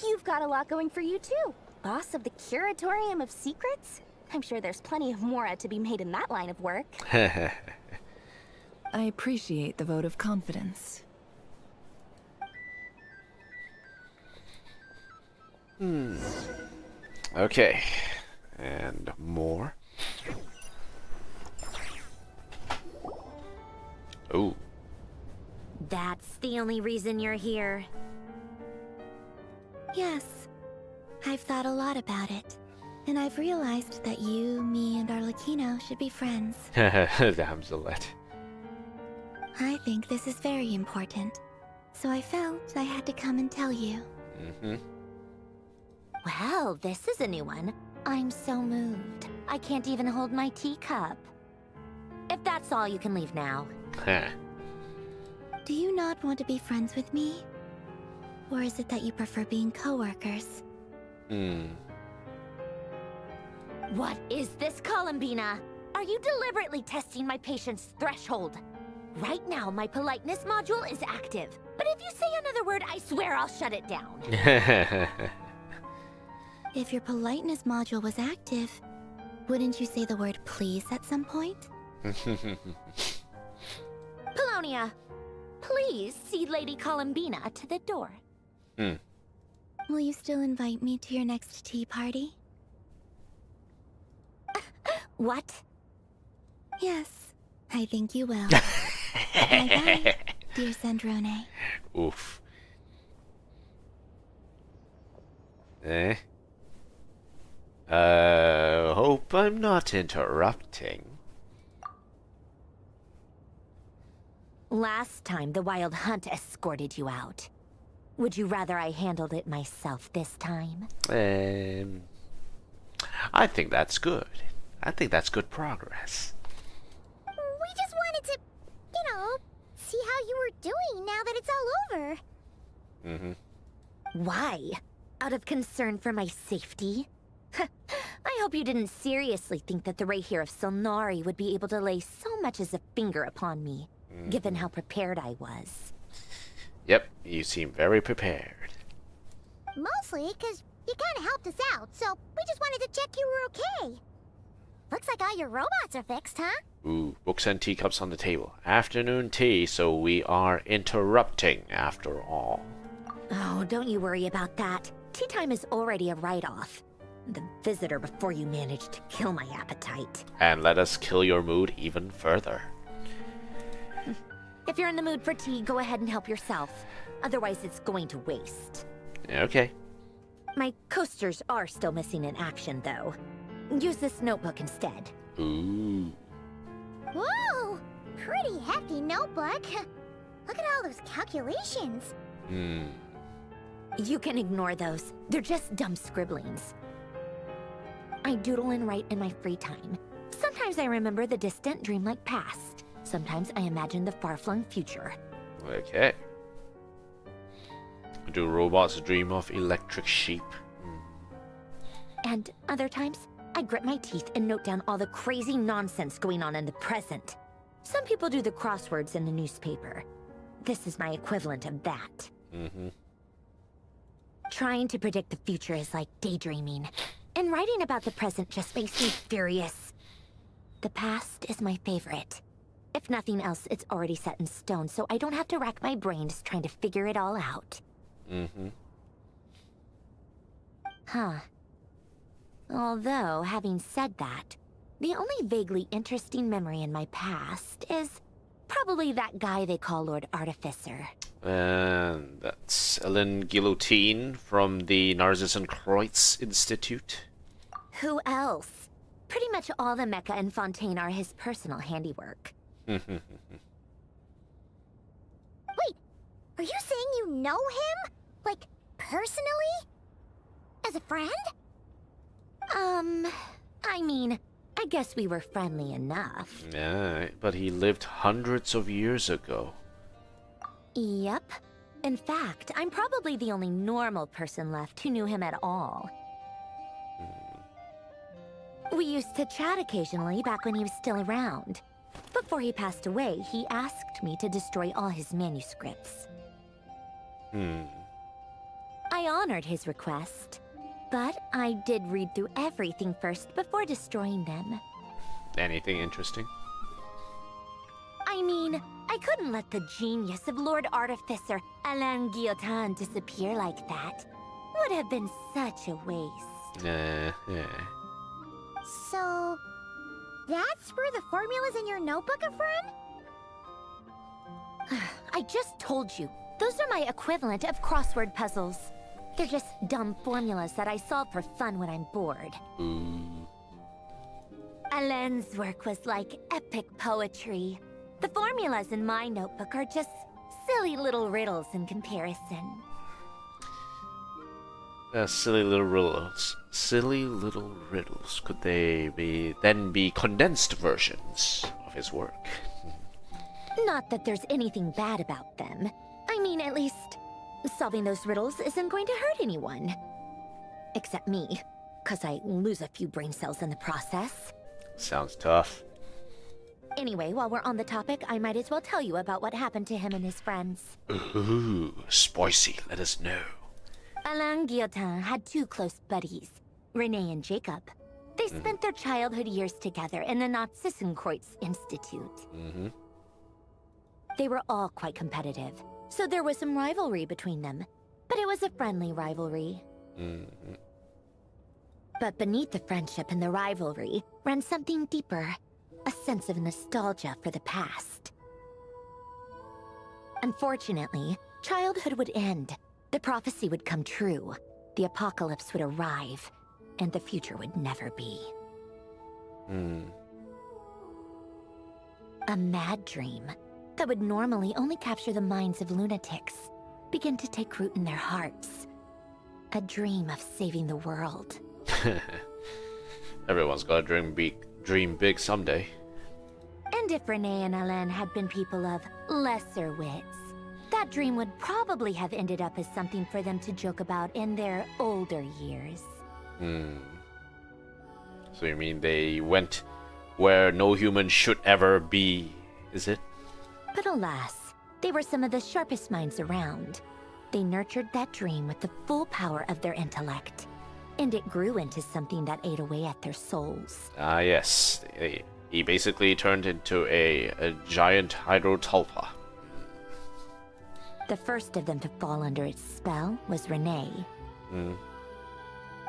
S2: You've got a lot going for you too. Boss of the Curatorium of Secrets? I'm sure there's plenty of Mora to be made in that line of work.
S10: I appreciate the vote of confidence.
S1: Okay. And more. Ooh.
S2: That's the only reason you're here. Yes. I've thought a lot about it. And I've realized that you, me, and Arlecchino should be friends.
S1: Damselet.
S2: I think this is very important. So I felt I had to come and tell you. Well, this is a new one. I'm so moved. I can't even hold my teacup. If that's all, you can leave now. Do you not want to be friends with me? Or is it that you prefer being co-workers? What is this, Columbina? Are you deliberately testing my patience threshold? Right now, my politeness module is active. But if you say another word, I swear I'll shut it down. If your politeness module was active, wouldn't you say the word please at some point? Polonia, please see Lady Columbina to the door. Will you still invite me to your next tea party? What? Yes, I think you will. Bye-bye, dear Sandrone.
S1: Oof. Hope I'm not interrupting.
S2: Last time, the Wild Hunt escorted you out. Would you rather I handled it myself this time?
S1: I think that's good. I think that's good progress.
S2: We just wanted to, you know, see how you were doing now that it's all over. Why? Out of concern for my safety? I hope you didn't seriously think that the Rayhir of Solnari would be able to lay so much as a finger upon me, given how prepared I was.
S1: Yep, you seem very prepared.
S2: Mostly because you kind of helped us out, so we just wanted to check you were okay. Looks like all your robots are fixed, huh?
S1: Ooh, books and teacups on the table. Afternoon tea, so we are interrupting after all.
S2: Oh, don't you worry about that. tea time is already a write-off. The visitor before you managed to kill my appetite.
S1: And let us kill your mood even further.
S2: If you're in the mood for tea, go ahead and help yourself. Otherwise, it's going to waste.
S1: Okay.
S2: My coasters are still missing in action, though. Use this notebook instead.
S1: Ooh.
S2: Whoa! Pretty hefty notebook. Look at all those calculations. You can ignore those. They're just dumb scribblings. I doodle and write in my free time. Sometimes I remember the distant dreamlike past. Sometimes I imagine the far-flung future.
S1: Okay. Do robots dream of electric sheep?
S2: And other times, I grit my teeth and note down all the crazy nonsense going on in the present. Some people do the crosswords in the newspaper. This is my equivalent of that. Trying to predict the future is like daydreaming. And writing about the present just makes me furious. The past is my favorite. If nothing else, it's already set in stone, so I don't have to rack my brains trying to figure it all out. Huh. Although, having said that, the only vaguely interesting memory in my past is probably that guy they call Lord Artificer.
S1: And that's Ellen Guillotine from the Narcissus Kreutz Institute.
S2: Who else? Pretty much all the mecha and Fontaine are his personal handiwork. Wait, are you saying you know him? Like, personally? As a friend? I mean, I guess we were friendly enough.
S1: Yeah, but he lived hundreds of years ago.
S2: Yep. In fact, I'm probably the only normal person left who knew him at all. We used to chat occasionally back when he was still around. Before he passed away, he asked me to destroy all his manuscripts. I honored his request, but I did read through everything first before destroying them.
S1: Anything interesting?
S2: I mean, I couldn't let the genius of Lord Artificer Alain Guillotin disappear like that. Would have been such a waste.
S1: Yeah.
S2: So, that's where the formula's in your notebook are from? I just told you. Those are my equivalent of crossword puzzles. They're just dumb formulas that I solve for fun when I'm bored. Alain's work was like epic poetry. The formulas in my notebook are just silly little riddles in comparison.
S1: Silly little riddles. Silly little riddles. Could they be condensed versions of his work?
S2: Not that there's anything bad about them. I mean, at least, solving those riddles isn't going to hurt anyone. Except me, 'cause I lose a few brain cells in the process.
S1: Sounds tough.
S2: Anyway, while we're on the topic, I might as well tell you about what happened to him and his friends.
S1: Ooh, spicy. Let us know.
S2: Alain Guillotin had two close buddies, Renee and Jacob. They spent their childhood years together in the Nod-krai Institute. They were all quite competitive, so there was some rivalry between them. But it was a friendly rivalry. But beneath the friendship and the rivalry ran something deeper, a sense of nostalgia for the past. Unfortunately, childhood would end. The prophecy would come true. The apocalypse would arrive, and the future would never be. A mad dream that would normally only capture the minds of lunatics begin to take root in their hearts. A dream of saving the world.
S1: Everyone's got to dream big someday.
S2: And if Renee and Alain had been people of lesser wits, that dream would probably have ended up as something for them to joke about in their older years.
S1: So you mean they went where no human should ever be, is it?
S2: But alas, they were some of the sharpest minds around. They nurtured that dream with the full power of their intellect, and it grew into something that ate away at their souls.
S1: Ah, yes. He basically turned into a giant hydrotulpa.
S2: The first of them to fall under its spell was Renee.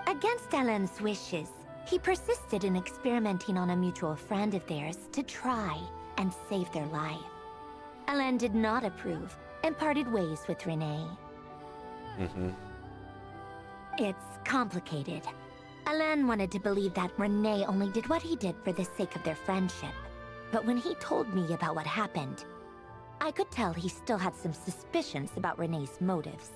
S2: Against Alain's wishes, he persisted in experimenting on a mutual friend of theirs to try and save their life. Alain did not approve and parted ways with Renee. It's complicated. Alain wanted to believe that Renee only did what he did for the sake of their friendship. But when he told me about what happened, I could tell he still had some suspicions about Renee's motives.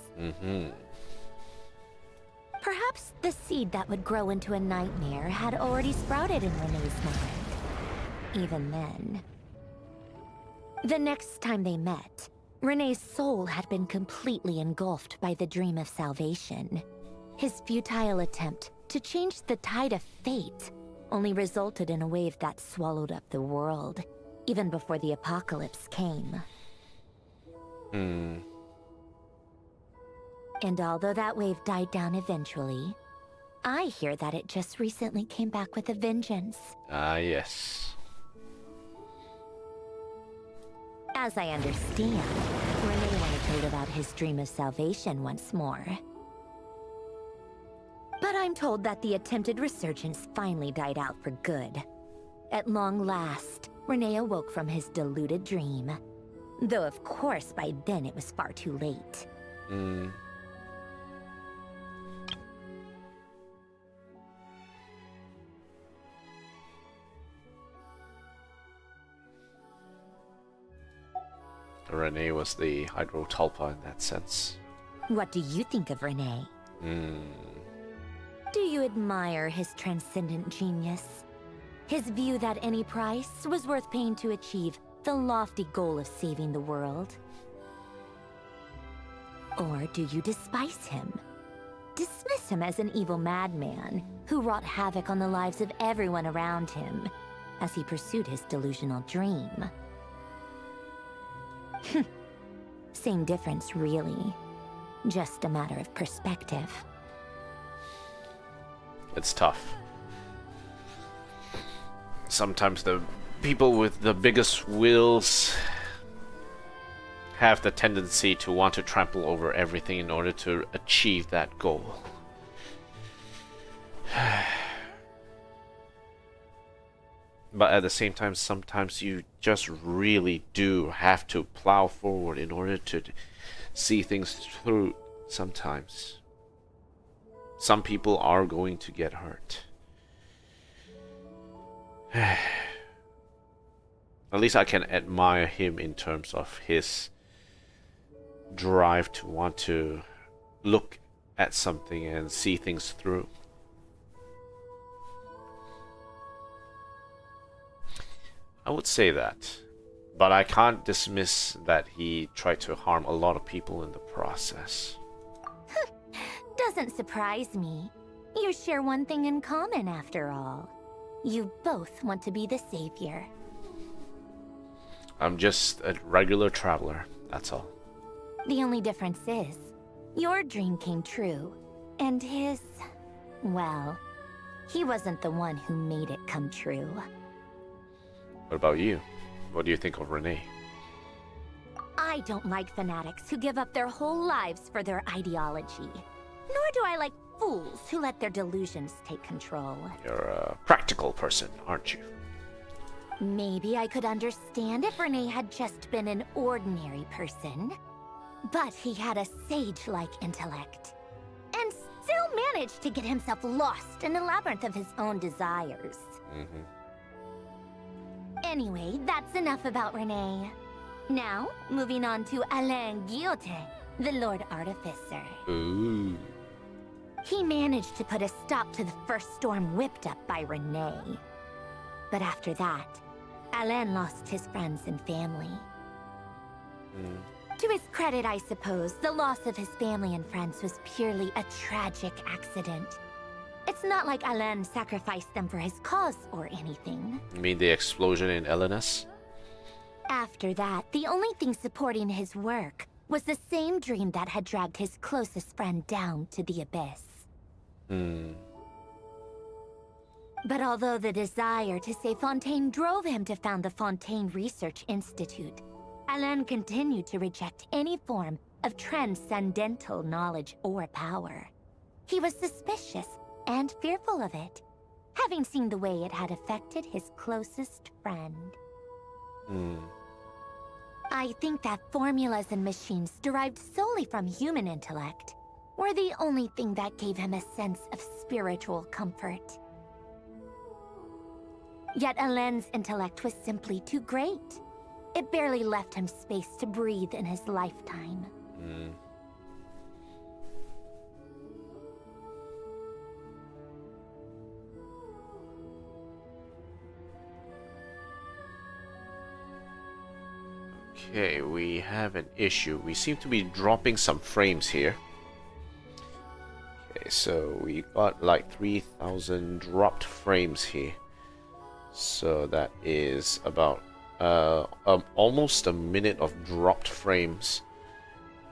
S2: Perhaps the seed that would grow into a nightmare had already sprouted in Renee's mind. Even then. The next time they met, Renee's soul had been completely engulfed by the dream of salvation. His futile attempt to change the tide of fate only resulted in a wave that swallowed up the world, even before the apocalypse came. And although that wave died down eventually, I hear that it just recently came back with a vengeance.
S1: Ah, yes.
S2: As I understand, Renee wanted to live out his dream of salvation once more. But I'm told that the attempted resurgence finally died out for good. At long last, Renee awoke from his deluded dream. Though of course by then it was far too late.
S1: Renee was the Hydro-tulpa in that sense.
S2: What do you think of Renee? Do you admire his transcendent genius? His view that any price was worth paying to achieve the lofty goal of saving the world? Or do you despise him? Dismiss him as an evil madman who wrought havoc on the lives of everyone around him as he pursued his delusional dream? Same difference, really. Just a matter of perspective.
S1: It's tough. Sometimes the people with the biggest wills have the tendency to want to trample over everything in order to achieve that goal. But at the same time, sometimes you just really do have to plow forward in order to see things through sometimes. Some people are going to get hurt. At least I can admire him in terms of his drive to want to look at something and see things through. I would say that, but I can't dismiss that he tried to harm a lot of people in the process.
S2: Doesn't surprise me. You share one thing in common, after all. You both want to be the savior.
S1: I'm just a regular traveler, that's all.
S2: The only difference is, your dream came true, and his... well, he wasn't the one who made it come true.
S1: What about you? What do you think of Renee?
S2: I don't like fanatics who give up their whole lives for their ideology. Nor do I like fools who let their delusions take control.
S1: You're a practical person, aren't you?
S2: Maybe I could understand if Renee had just been an ordinary person. But he had a sage-like intellect. And still managed to get himself lost in the labyrinth of his own desires. Anyway, that's enough about Renee. Now, moving on to Alain Guillotin, the Lord Artificer.
S1: Ooh.
S2: He managed to put a stop to the first storm whipped up by Renee. But after that, Alain lost his friends and family. To his credit, I suppose, the loss of his family and friends was purely a tragic accident. It's not like Alain sacrificed them for his cause or anything.
S1: You mean the explosion in Elenas?
S2: After that, the only thing supporting his work was the same dream that had dragged his closest friend down to the abyss. But although the desire to save Fontaine drove him to found the Fontaine Research Institute, Alain continued to reject any form of transcendental knowledge or power. He was suspicious and fearful of it, having seen the way it had affected his closest friend. I think that formulas and machines derived solely from human intellect were the only thing that gave him a sense of spiritual comfort. Yet Alain's intellect was simply too great. It barely left him space to breathe in his lifetime.
S1: Okay, we have an issue. We seem to be dropping some frames here. Okay, so we got like 3,000 dropped frames here. So that is about almost a minute of dropped frames,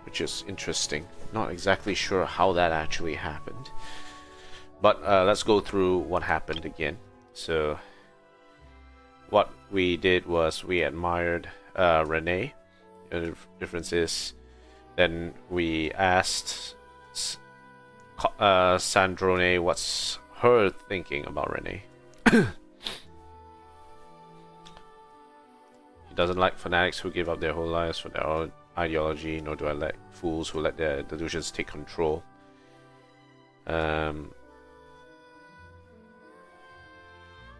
S1: which is interesting. Not exactly sure how that actually happened. But let's go through what happened again. So what we did was we admired Renee. The difference is then we asked Sandrone what's her thinking about Renee. He doesn't like fanatics who give up their whole lives for their own ideology, nor do I like fools who let their delusions take control.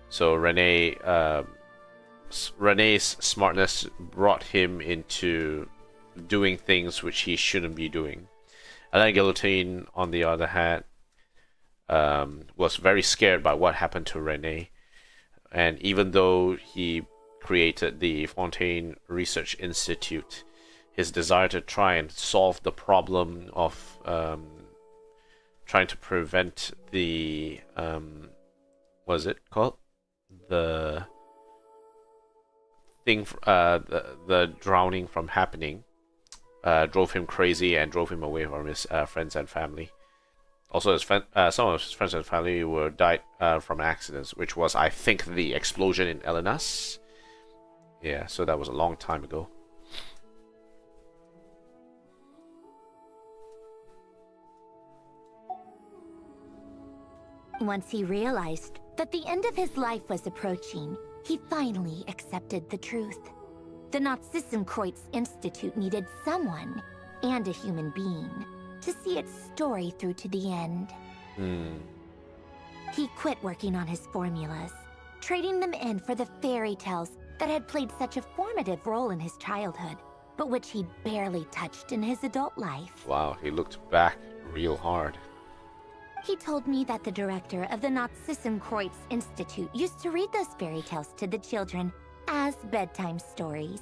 S1: So Renee's smartness brought him into doing things which he shouldn't be doing. Alain Guillotine, on the other hand, was very scared by what happened to Renee. And even though he created the Fontaine Research Institute, his desire to try and solve the problem of trying to prevent the what is it called? The thing, the drowning from happening, drove him crazy and drove him away from his friends and family. Also, some of his friends and family died from accidents, which was, I think, the explosion in Elenas. Yeah, so that was a long time ago.
S2: Once he realized that the end of his life was approaching, he finally accepted the truth. The Nod-krai Institute needed someone, and a human being, to see its story through to the end. He quit working on his formulas, trading them in for the fairy tales that had played such a formative role in his childhood, but which he barely touched in his adult life.
S1: Wow, he looked back real hard.
S2: He told me that the director of the Nod-krai Institute used to read those fairy tales to the children as bedtime stories.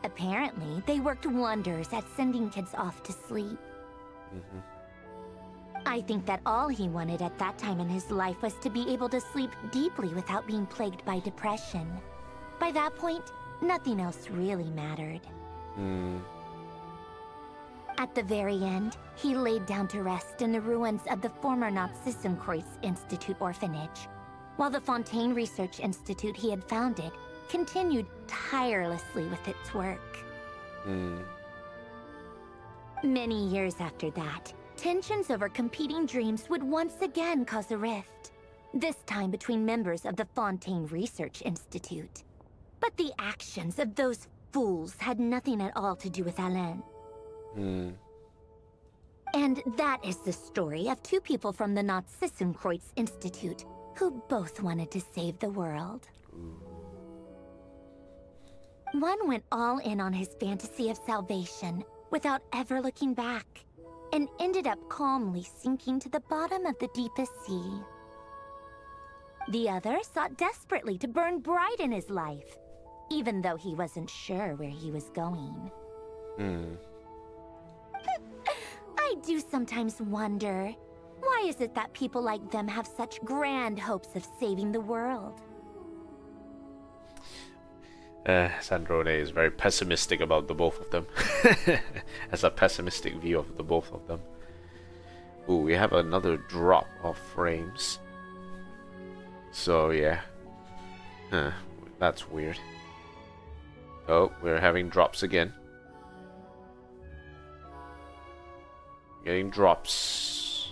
S2: Apparently, they worked wonders at sending kids off to sleep. I think that all he wanted at that time in his life was to be able to sleep deeply without being plagued by depression. By that point, nothing else really mattered. At the very end, he laid down to rest in the ruins of the former Nod-krai Institute orphanage, while the Fontaine Research Institute he had founded continued tirelessly with its work. Many years after that, tensions over competing dreams would once again cause a rift, this time between members of the Fontaine Research Institute. But the actions of those fools had nothing at all to do with Alain. And that is the story of two people from the Nod-krai Institute who both wanted to save the world. One went all in on his fantasy of salvation without ever looking back, and ended up calmly sinking to the bottom of the deepest sea. The other sought desperately to burn bright in his life, even though he wasn't sure where he was going. I do sometimes wonder, why is it that people like them have such grand hopes of saving the world?
S1: Sandrone is very pessimistic about the both of them. Has a pessimistic view of the both of them. Ooh, we have another drop of frames. So yeah. That's weird. Oh, we're having drops again. Getting drops.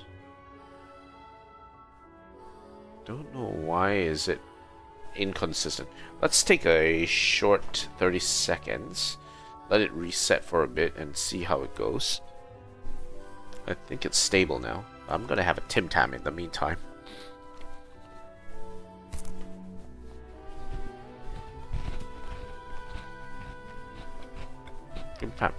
S1: don't know why is it inconsistent. Let's take a short 30 seconds. Let it reset for a bit and see how it goes. I think it's stable now. I'm gonna have a Tim Tam in the meantime. Tim Tam.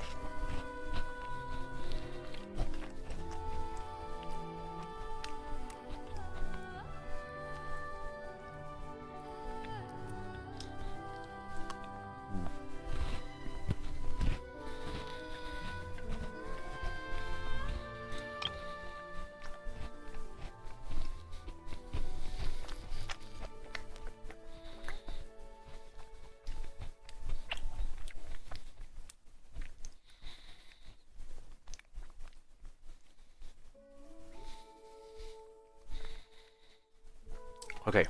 S1: Okay.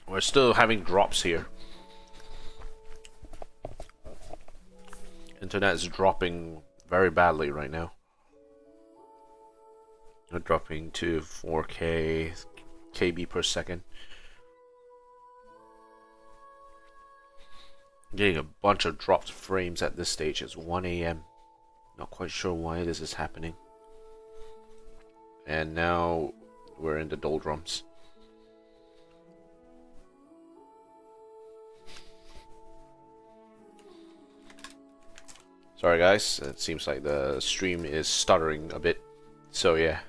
S1: We're still having drops here. Internet is dropping very badly right now. We're dropping to 4K KB per second. Getting a bunch of dropped frames at this stage. It's 1 AM. Not quite sure why this is happening. And now we're in the doldrums. Sorry guys, it seems like the stream is stuttering a bit, so yeah.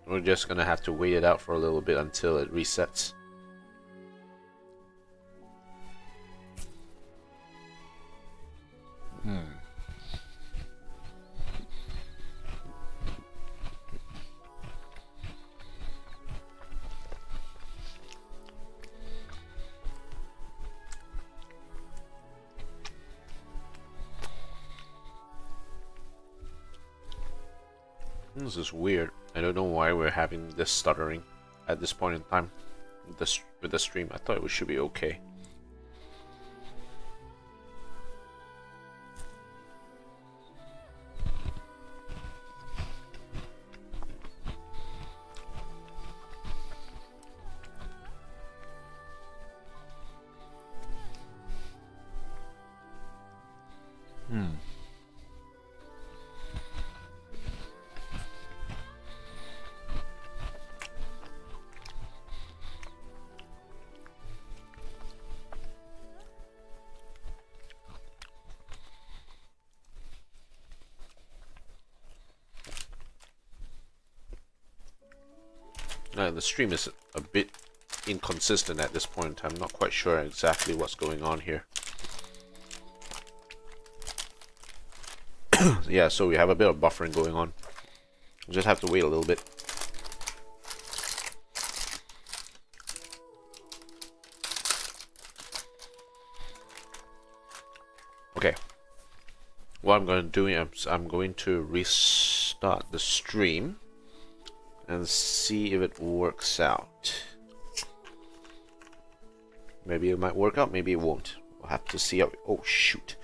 S1: We're just gonna have to wait it out for a little bit until it resets. This is weird. I don't know why we're having this stuttering at this point in time with the stream. I thought it should be okay. The stream is a bit inconsistent at this point in time. I'm not quite sure exactly what's going on here. Yeah, so we have a bit of buffering going on. We'll just have to wait a little bit. Okay. What I'm going to do is I'm going to restart the stream and see if it works out. Maybe it might work out, maybe it won't. We'll have to see how. Oh shoot.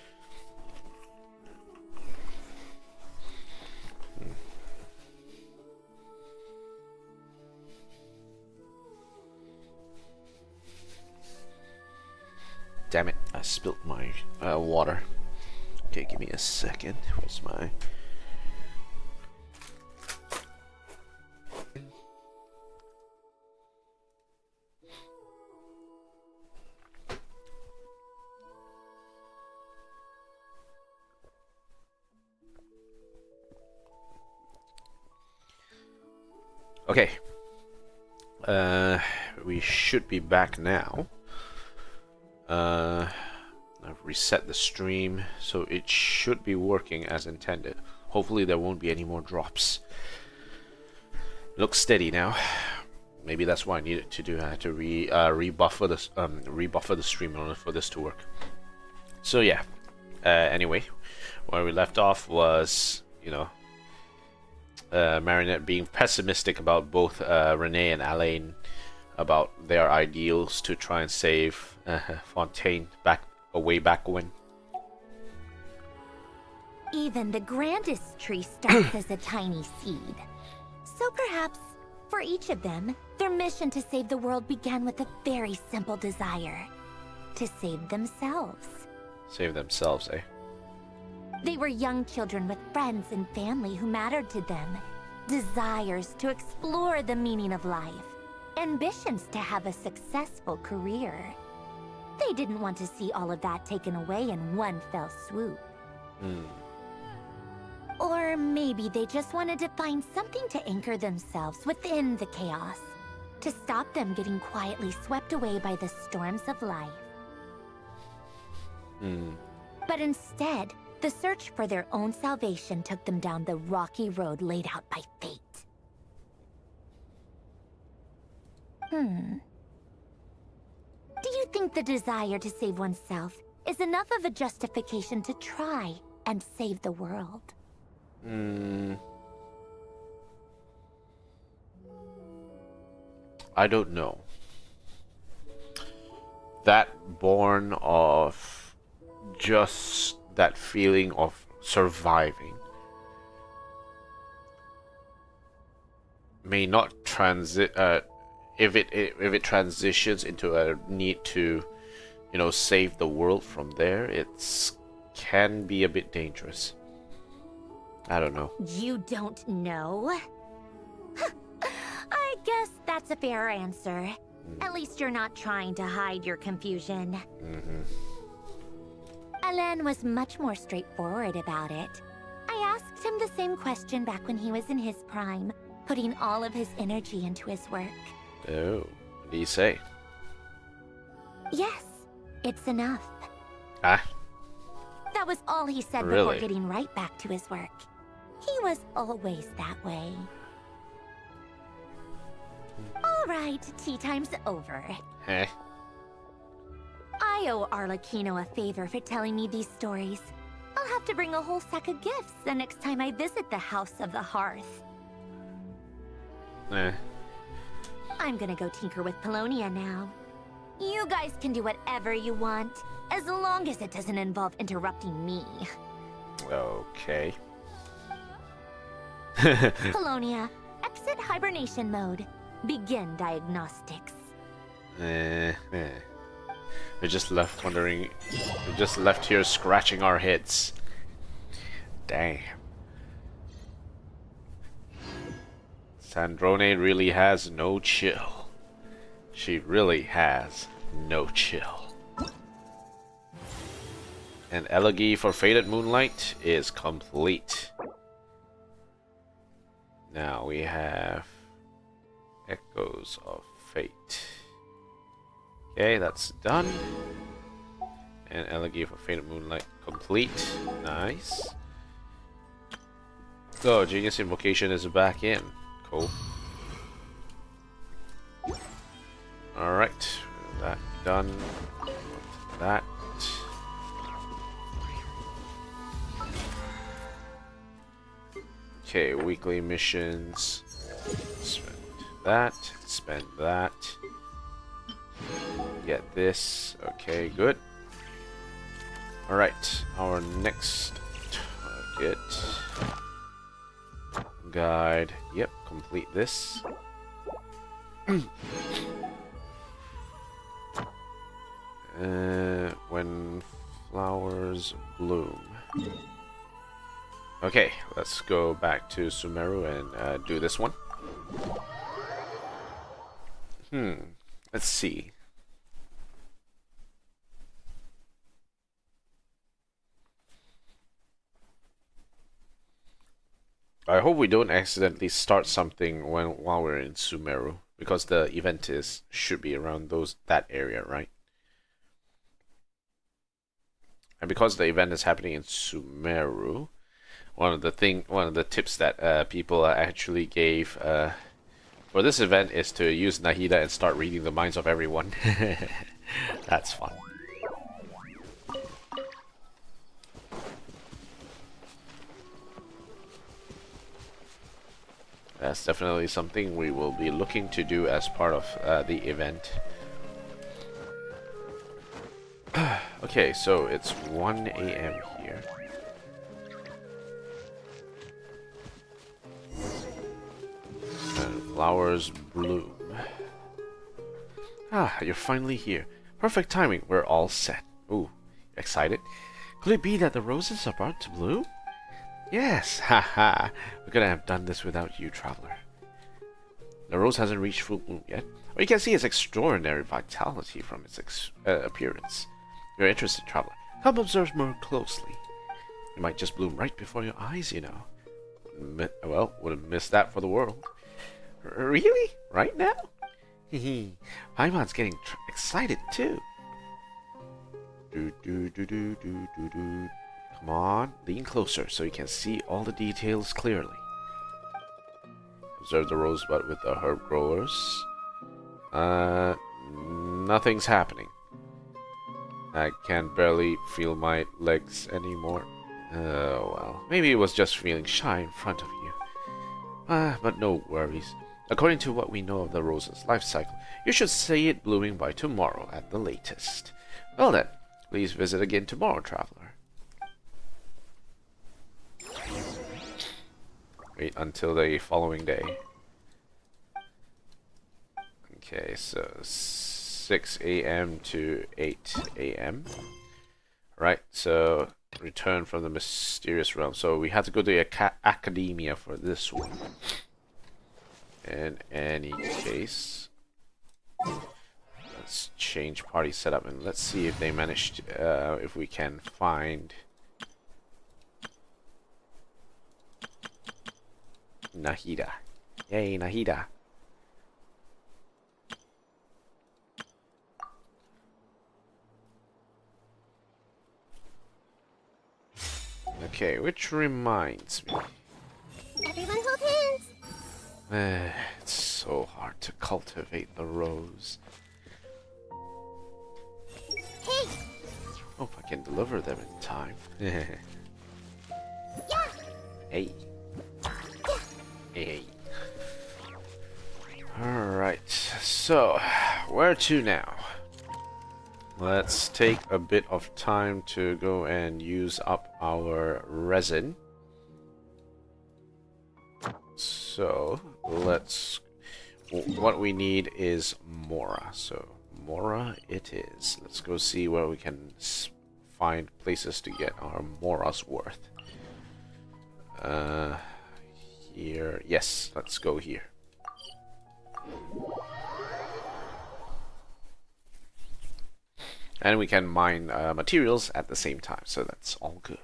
S1: Damn it, I spilled my water. Okay, give me a second. Where's my... Okay, we should be back now. I've reset the stream, so it should be working as intended. Hopefully there won't be any more drops. Looks steady now. Maybe that's what I needed to do. I had to rebuffer the stream in order for this to work. So yeah. Anyway, where we left off was, you know, Marinette being pessimistic about both Renee and Alain about their ideals to try and save Fontaine way back when.
S2: Even the grandest tree starts as a tiny seed. So perhaps, for each of them, their mission to save the world began with a very simple desire. To save themselves.
S1: Save themselves, eh?
S2: They were young children with friends and family who mattered to them. Desires to explore the meaning of life. Ambitions to have a successful career. They didn't want to see all of that taken away in one fell swoop. Or maybe they just wanted to find something to anchor themselves within the chaos. To stop them getting quietly swept away by the storms of life. But instead, the search for their own salvation took them down the rocky road laid out by fate. Do you think the desire to save oneself is enough of a justification to try and save the world?
S1: I don't know. That born of just that feeling of surviving may not if it transitions into a need to, you know, save the world from there, it can be a bit dangerous. I don't know.
S2: You don't know? I guess that's a fair answer. At least you're not trying to hide your confusion. Alain was much more straightforward about it. I asked him the same question back when he was in his prime, putting all of his energy into his work.
S1: Oh, what do you say?
S2: Yes, it's enough.
S1: Ah?
S2: That was all he said
S1: Really?
S2: before getting right back to his work. He was always that way. All right, tea time's over.
S1: Eh?
S2: I owe Arlecchino a favor for telling me these stories. I'll have to bring a whole sack of gifts the next time I visit the House of the Hearth.
S1: Eh.
S2: I'm gonna go tinker with Polonia now. You guys can do whatever you want, as long as it doesn't involve interrupting me.
S1: Okay.
S2: Polonia, exit hibernation mode. Begin diagnostics.
S1: We're just left wondering. We're just left here scratching our heads. Damn. Sandrone really has no chill. She really has no chill. And Elegy for Faded Moonlight is complete. Now we have Echoes of Fate. Okay, that's done. And Elegy for Faded Moonlight complete. Nice. Oh, Genius Invocation is back in. Cool. Alright, that done. That. Okay, weekly missions. Spend that. Get this. Okay, good. Alright, our next target. Guide. Yep, complete this. When flowers bloom. Okay, let's go back to Sumeru and do this one. Let's see. I hope we don't accidentally start something while we're in Sumeru, because the event should be around that area, right? And because the event is happening in Sumeru, one of the tips that people actually gave for this event is to use Nahida and start reading the minds of everyone. That's fun. That's definitely something we will be looking to do as part of the event. Okay, so it's 1 AM here. Flowers bloom. Ah, you're finally here. Perfect timing. We're all set. Ooh, excited? Could it be that the roses are about to bloom? Yes, haha. We couldn't have done this without you, traveler. The rose hasn't reached full bloom yet, but you can see its extraordinary vitality from its appearance. You're interested, traveler. Come observe more closely. It might just bloom right before your eyes, you know. Well, wouldn't miss that for the world. Really? Right now? Hehe. Paimon's getting excited too. Come on, lean closer so you can see all the details clearly. Observe the rosebud with the herb growers. Nothing's happening. I can barely feel my legs anymore. Well, maybe it was just feeling shy in front of you. But no worries. According to what we know of the rose's life cycle, you should see it blooming by tomorrow at the latest. Well then, please visit again tomorrow, traveler. Wait until the following day. Okay, so 6 a.m. to 8 a.m. Right, so return from the mysterious realm. So we have to go to the academia for this one. In any case, let's change party setup and let's see if they managed, if we can find Nahida. Yay, Nahida. Okay, which reminds me.
S2: Everyone hold hands.
S1: It's so hard to cultivate the rose.
S2: Hey.
S1: Hope I can deliver them in time.
S2: Yeah.
S1: Hey. Hey. Alright, so where to now? Let's take a bit of time to go and use up our resin. So let's, what we need is Mora. So Mora it is. Let's go see where we can find places to get our Mora's worth. Here, yes, let's go here. And we can mine materials at the same time, so that's all good.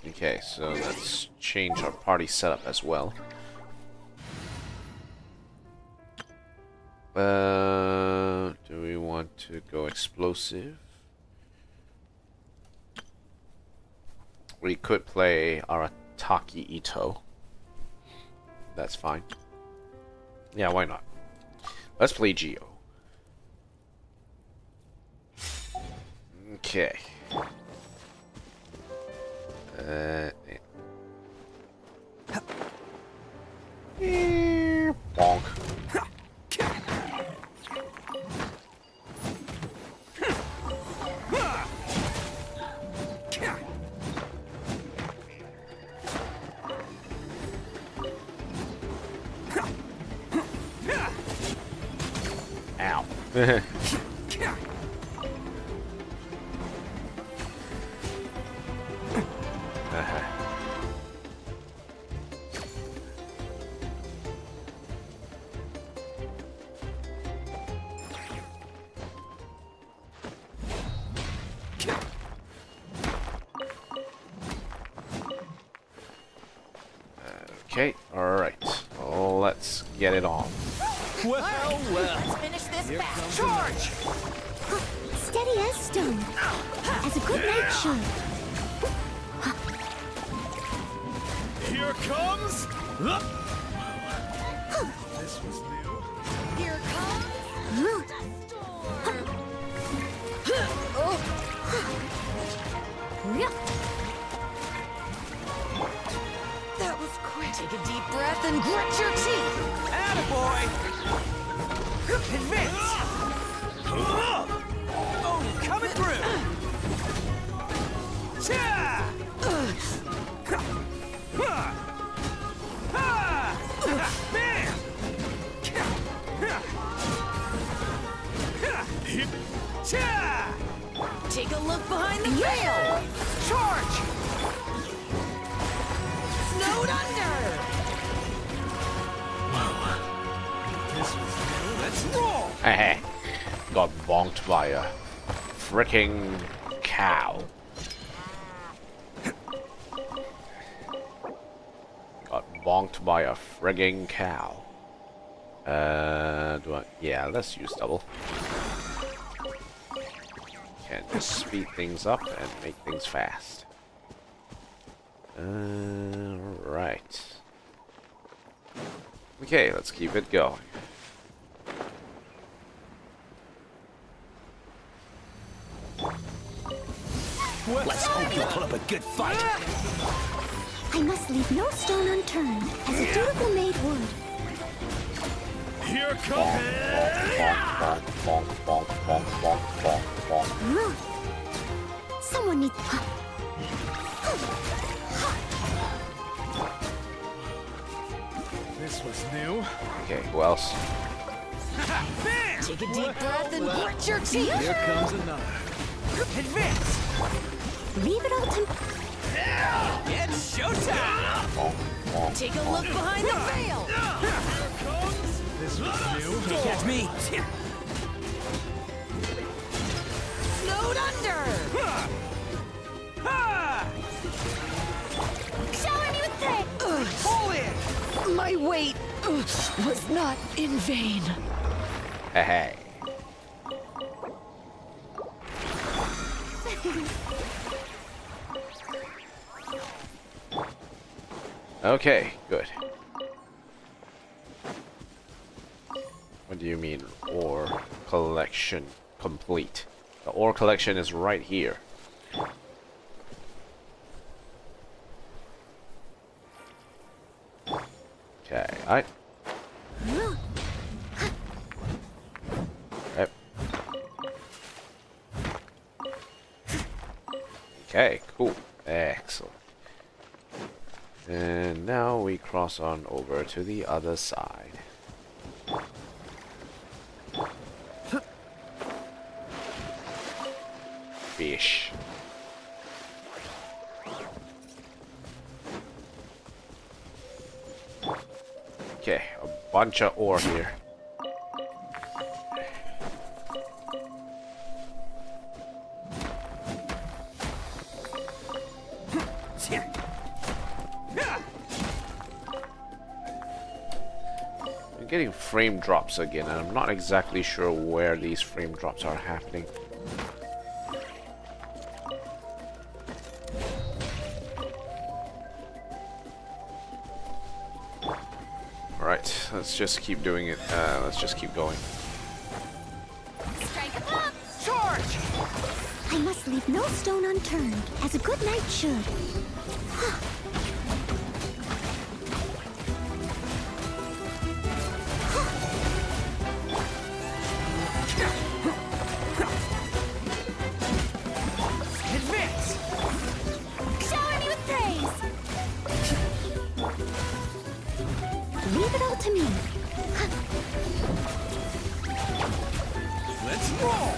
S1: Okay, so let's change our party setup as well. Do we want to go explosive? We could play Arataki Ito. That's fine. Yeah, why not? Let's play Geo. Okay. Bonk. Ow. Okay, alright. Let's get it on.
S10: Well, let's finish this fast. Charge!
S2: Steady as stone. As a good night show.
S11: Here comes. This was new.
S10: Here comes That was quick. Take a deep breath and grit your teeth.
S5: Attaboy! Advance! Oh, coming
S10: Take a look behind the veil! Charge! Snowed under!
S5: This was new. Let's roll!
S1: Heh. Got bonked by a freaking cow. Got bonked by a frigging cow. Yeah, let's use double. Can just speed things up and make things fast. Right. Okay, let's keep it going.
S5: Let's hope you put up a good fight.
S2: I must leave no stone unturned, as a dutiful maid would.
S5: Here comes
S1: Bonk, bonk, bonk, bonk, bonk, bonk, bonk.
S2: Someone needs...
S5: This was new.
S1: Okay, who else?
S10: Take a deep breath and grit your teeth!
S5: Here comes another. Advance!
S2: Leave it all to...
S5: It's showtime!
S1: Bonk, bonk.
S10: Take a look behind the veil!
S5: This was new. Catch me!
S10: Snowed under!
S2: Shower me with thread!
S5: Pull in!
S10: My weight was not in vain.
S1: Hey. Okay, good. What do you mean, ore collection complete? The ore collection is right here. Okay, alright. Yep. Okay, cool. Excellent. And now we cross on over to the other side. Fish. Okay, a bunch of ore here. I'm getting frame drops again, and I'm not exactly sure where these frame drops are happening. Alright, let's just keep doing it. Let's just keep going.
S2: Strike a pop! Charge! I must leave no stone unturned, as a good knight should.
S5: Advance!
S2: Shower me with praise! Leave it all to me.
S5: Let's roll!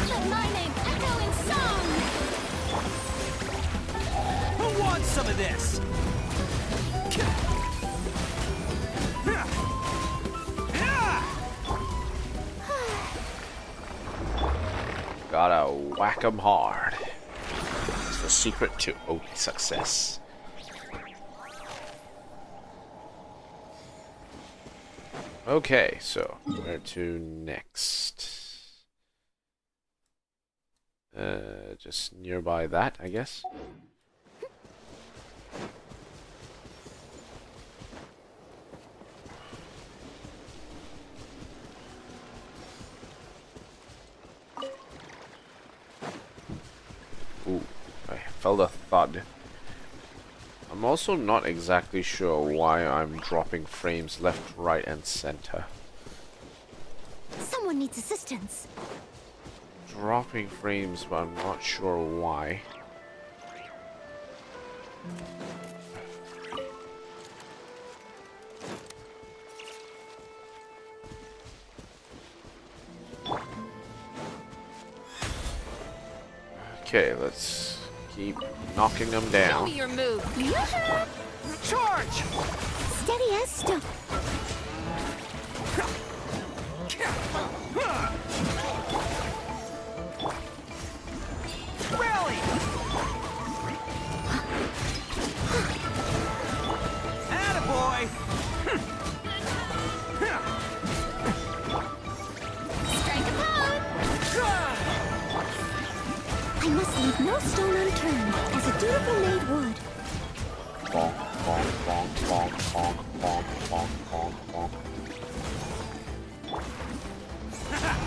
S2: Let my name echo in song!
S5: Who wants some of this?
S1: Gotta whack 'em hard. It's the secret to only success. Okay, so where to next? Just nearby that, I guess. Ooh, I felt a thud. I'm also not exactly sure why I'm dropping frames left, right, and center.
S2: Someone needs assistance.
S1: Dropping frames, but I'm not sure why. Okay, let's keep knocking them
S13: Show
S1: down.
S13: me your move.
S5: Charge!
S2: Steady as stone.
S5: Rally! Attaboy!
S2: Strike a pose. I must leave no stone unturned, as a dutiful maid would.
S1: Bonk, bonk, bonk, bonk, bonk, bonk, bonk, bonk, bonk.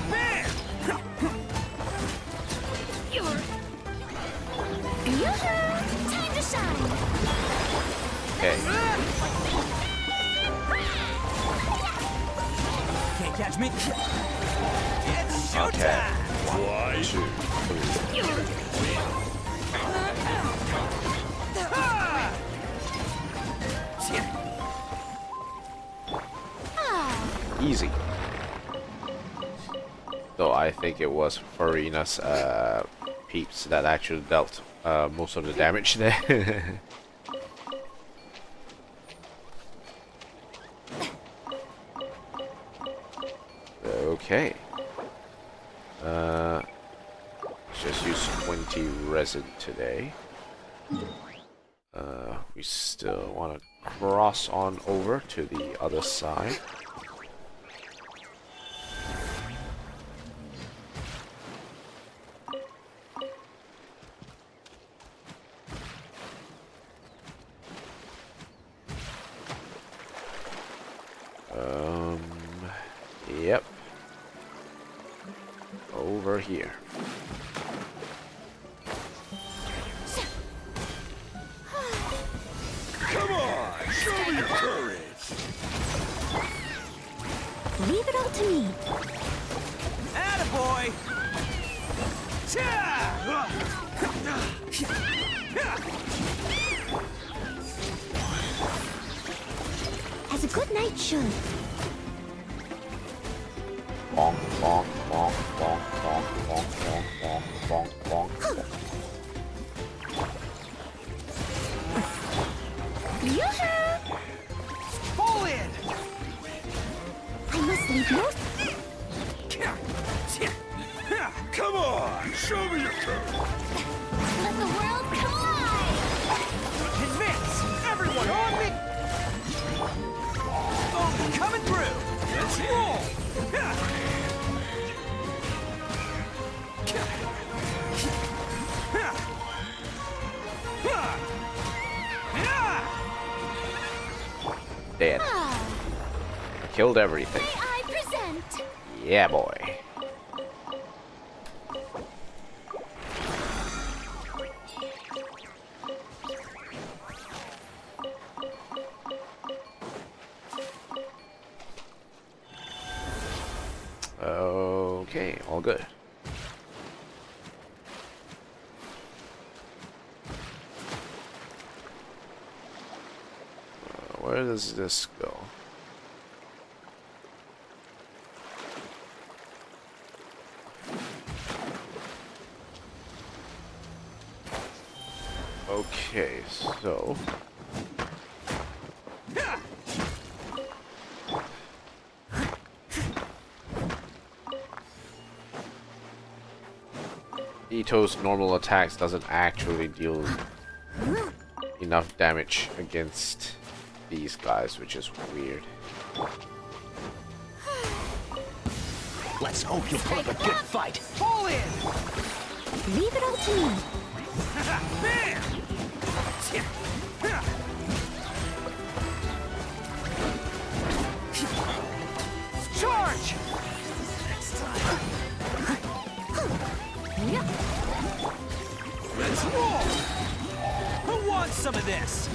S5: Bam!
S2: Time to shine.
S1: Okay.
S5: Can't catch me. It's
S1: Okay.
S5: showtime!
S1: 1, 2, 3. Easy. Though I think it was Farina's peeps that actually dealt most of the damage there. Okay. Let's just use 20 resin today. We still want to cross on over to the other side. Yep. Over here.
S5: Come on! Show me your courage!
S2: Leave it all to me.
S5: Attaboy!
S2: As a good knight should.
S1: Bonk, bonk, bonk, bonk, bonk, bonk, bonk, bonk, bonk, bonk.
S5: Pull in!
S2: I must leave no...
S5: Come on! Show me your courage!
S2: Let the world collide!
S5: Advance! Everyone on me! Oh, coming through! Let's roll!
S1: Dead. Killed everything.
S2: May I present?
S1: Yeah, boy. Okay, all good. Where does this go? Okay, so Ito's normal attacks doesn't actually deal enough damage against these guys, which is weird.
S11: Let's hope you put up a good fight.
S5: Pull in!
S2: Leave it all to me.
S5: Bam! Charge! Let's roll! Who wants some of this?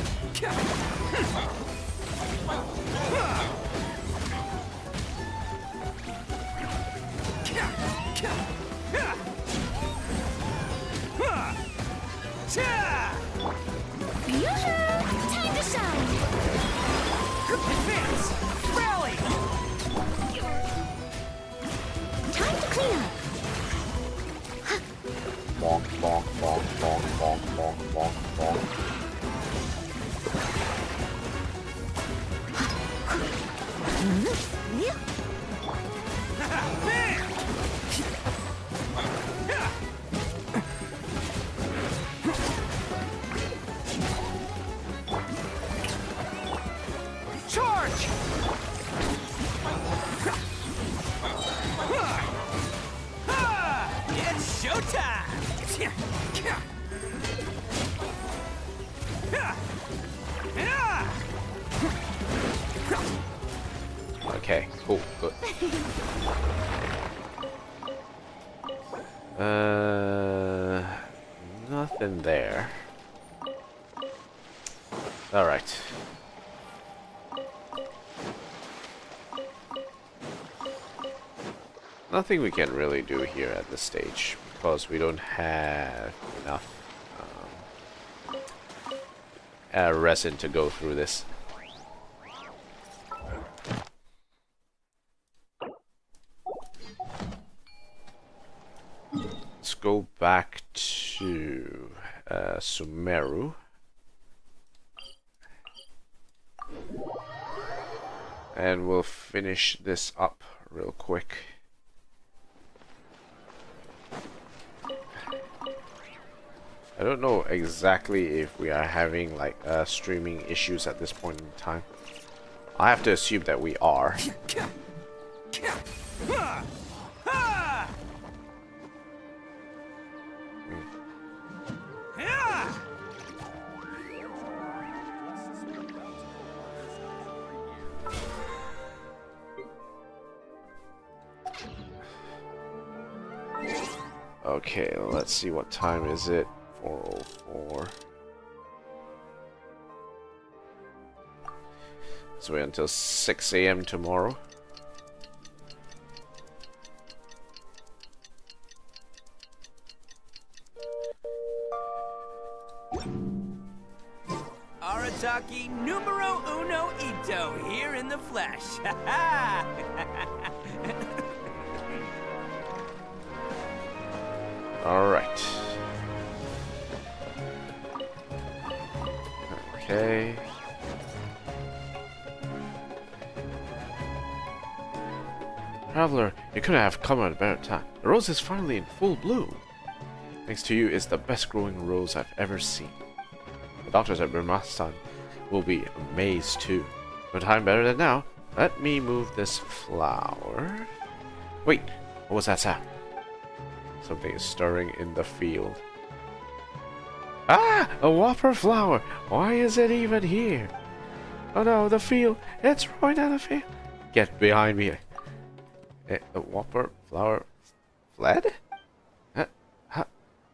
S2: Time to shine.
S5: Advance! Rally!
S2: Time to clean up.
S1: bonk, bonk, bonk, bonk, bonk, bonk, bonk, bonk.
S5: Charge! It's showtime!
S1: Okay, cool, good. Nothing there. Alright. Nothing we can really do here at this stage because we don't have enough resin to go through this. Let's go back to Sumeru. And we'll finish this up real quick. I don't know exactly if we are having like streaming issues at this point in time. I have to assume that we are. Okay, let's see, what time is it? 4:04. So wait until 6 AM tomorrow.
S14: Arataki numero uno ito here in the flesh.
S1: All right. Okay. Traveler, you couldn't have come at a better time. The rose is finally in full bloom. Thanks to you, it's the best growing rose I've ever seen. The doctors at Bermastan will be amazed too. No time better than now. Let me move this flower. Wait, what was that sound? Something is stirring in the field. Ah! A whopper flower! Why is it even here? Oh no, the field! It's right out of here! Get behind me! The whopper flower fled?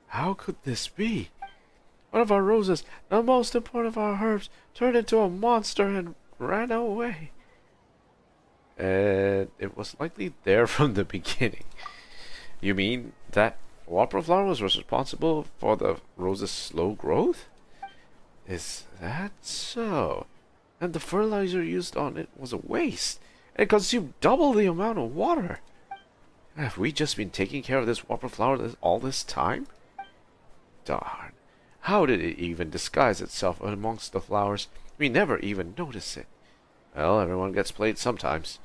S1: How could this be? One of our roses, the most important of our herbs, turned into a monster and ran away. And it was likely there from the beginning. You mean that whopper flower was responsible for the rose's slow growth? Is that so? And the fertilizer used on it was a waste. It consumed double the amount of water. Have we just been taking care of this whopper flower all this time? Darn. How did it even disguise itself amongst the flowers? We never even noticed it. Well, everyone gets played sometimes.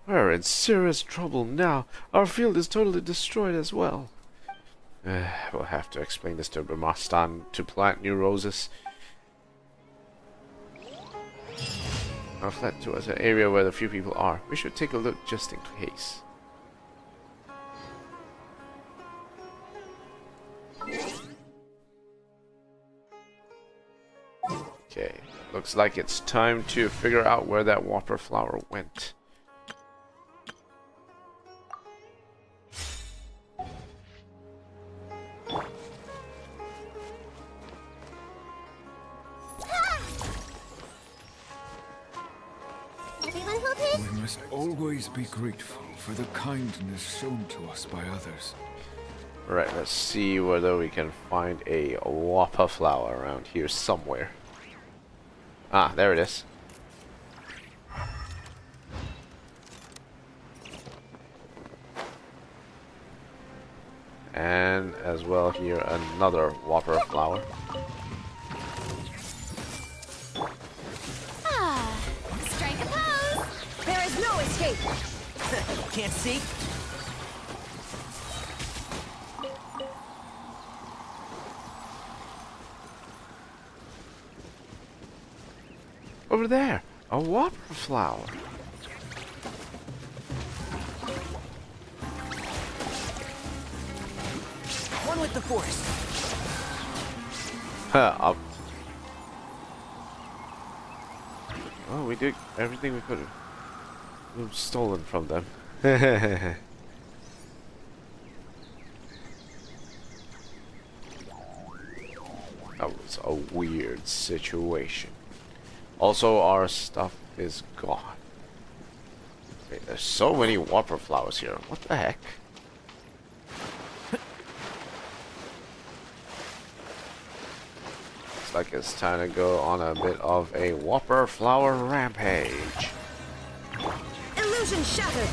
S1: We're in serious trouble now. Our field is totally destroyed as well. We'll have to explain this to Bermastan to plant new roses. I've fled to an area where the few people are. We should take a look just in case. Okay, looks like it's time to figure out where that whopper flower went.
S11: We must always be grateful for the kindness shown to us by others.
S1: Right, let's see whether we can find a whopper flower around here somewhere. Ah, there it is. And as well here, another whopper flower.
S2: Strike a pose!
S10: There is no escape!
S14: Can't see?
S1: Over there, a whopper flower.
S14: One with the force.
S1: Up. Oh, we did everything we could have. We've stolen from them. That was a weird situation. Also, our stuff is gone. Wait, there's so many whopper flowers here. What the heck? Looks like it's time to go on a bit of a whopper flower rampage.
S10: Illusion shattered!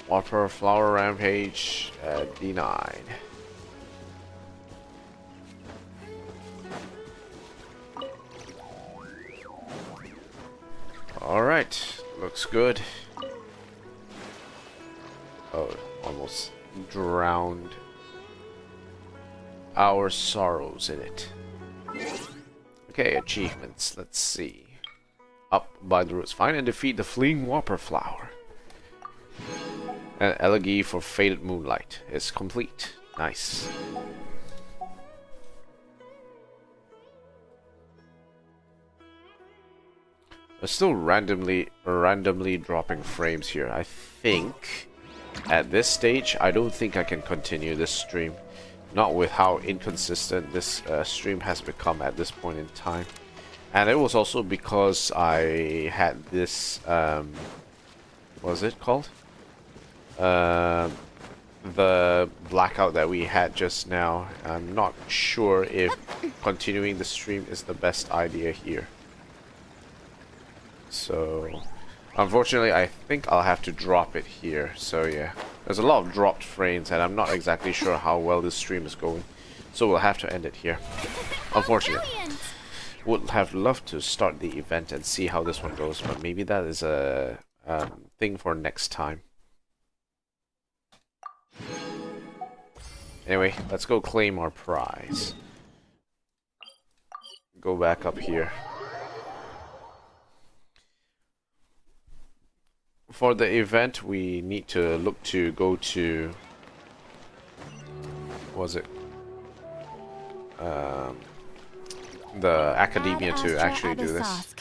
S1: Whopper flower rampage denied. Alright, looks good. Oh, almost drowned our sorrows in it. Okay, achievements, let's see. Up by the roots. Find and defeat the fleeing whopper flower. An elegy for faded moonlight is complete. Nice. We're still randomly dropping frames here. I think at this stage, I don't think I can continue this stream. Not with how inconsistent this stream has become at this point in time. And it was also because I had this, what was it called? The blackout that we had just now. I'm not sure if continuing the stream is the best idea here. So, unfortunately, I think I'll have to drop it here. So yeah, there's a lot of dropped frames, and I'm not exactly sure how well this stream is going. So we'll have to end it here. Unfortunately, would have loved to start the event and see how this one goes, but maybe that is a thing for next time. Anyway, let's go claim our prize. Go back up here. For the event, we need to look to go to... what was it? The academia to actually do this.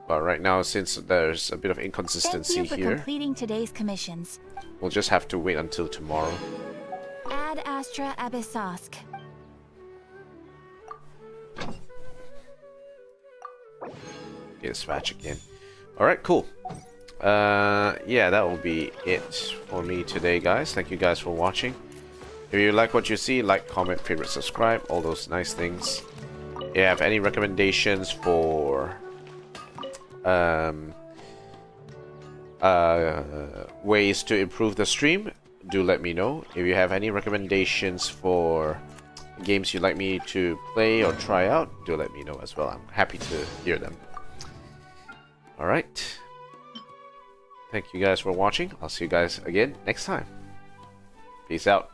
S1: But right now, since there's a bit of inconsistency
S2: Thank you for
S1: here,
S2: completing today's commissions.
S1: we'll just have to wait until tomorrow.
S2: Ad Astra Abyssosk.
S1: Dispatch again. Alright, cool. Yeah, that will be it for me today, guys. Thank you guys for watching. If you like what you see, like, comment, favorite, subscribe, all those nice things. If you have any recommendations for ways to improve the stream, do let me know. If you have any recommendations for games you'd like me to play or try out, do let me know as well. I'm happy to hear them. Alright. Thank you guys for watching. I'll see you guys again next time. Peace out.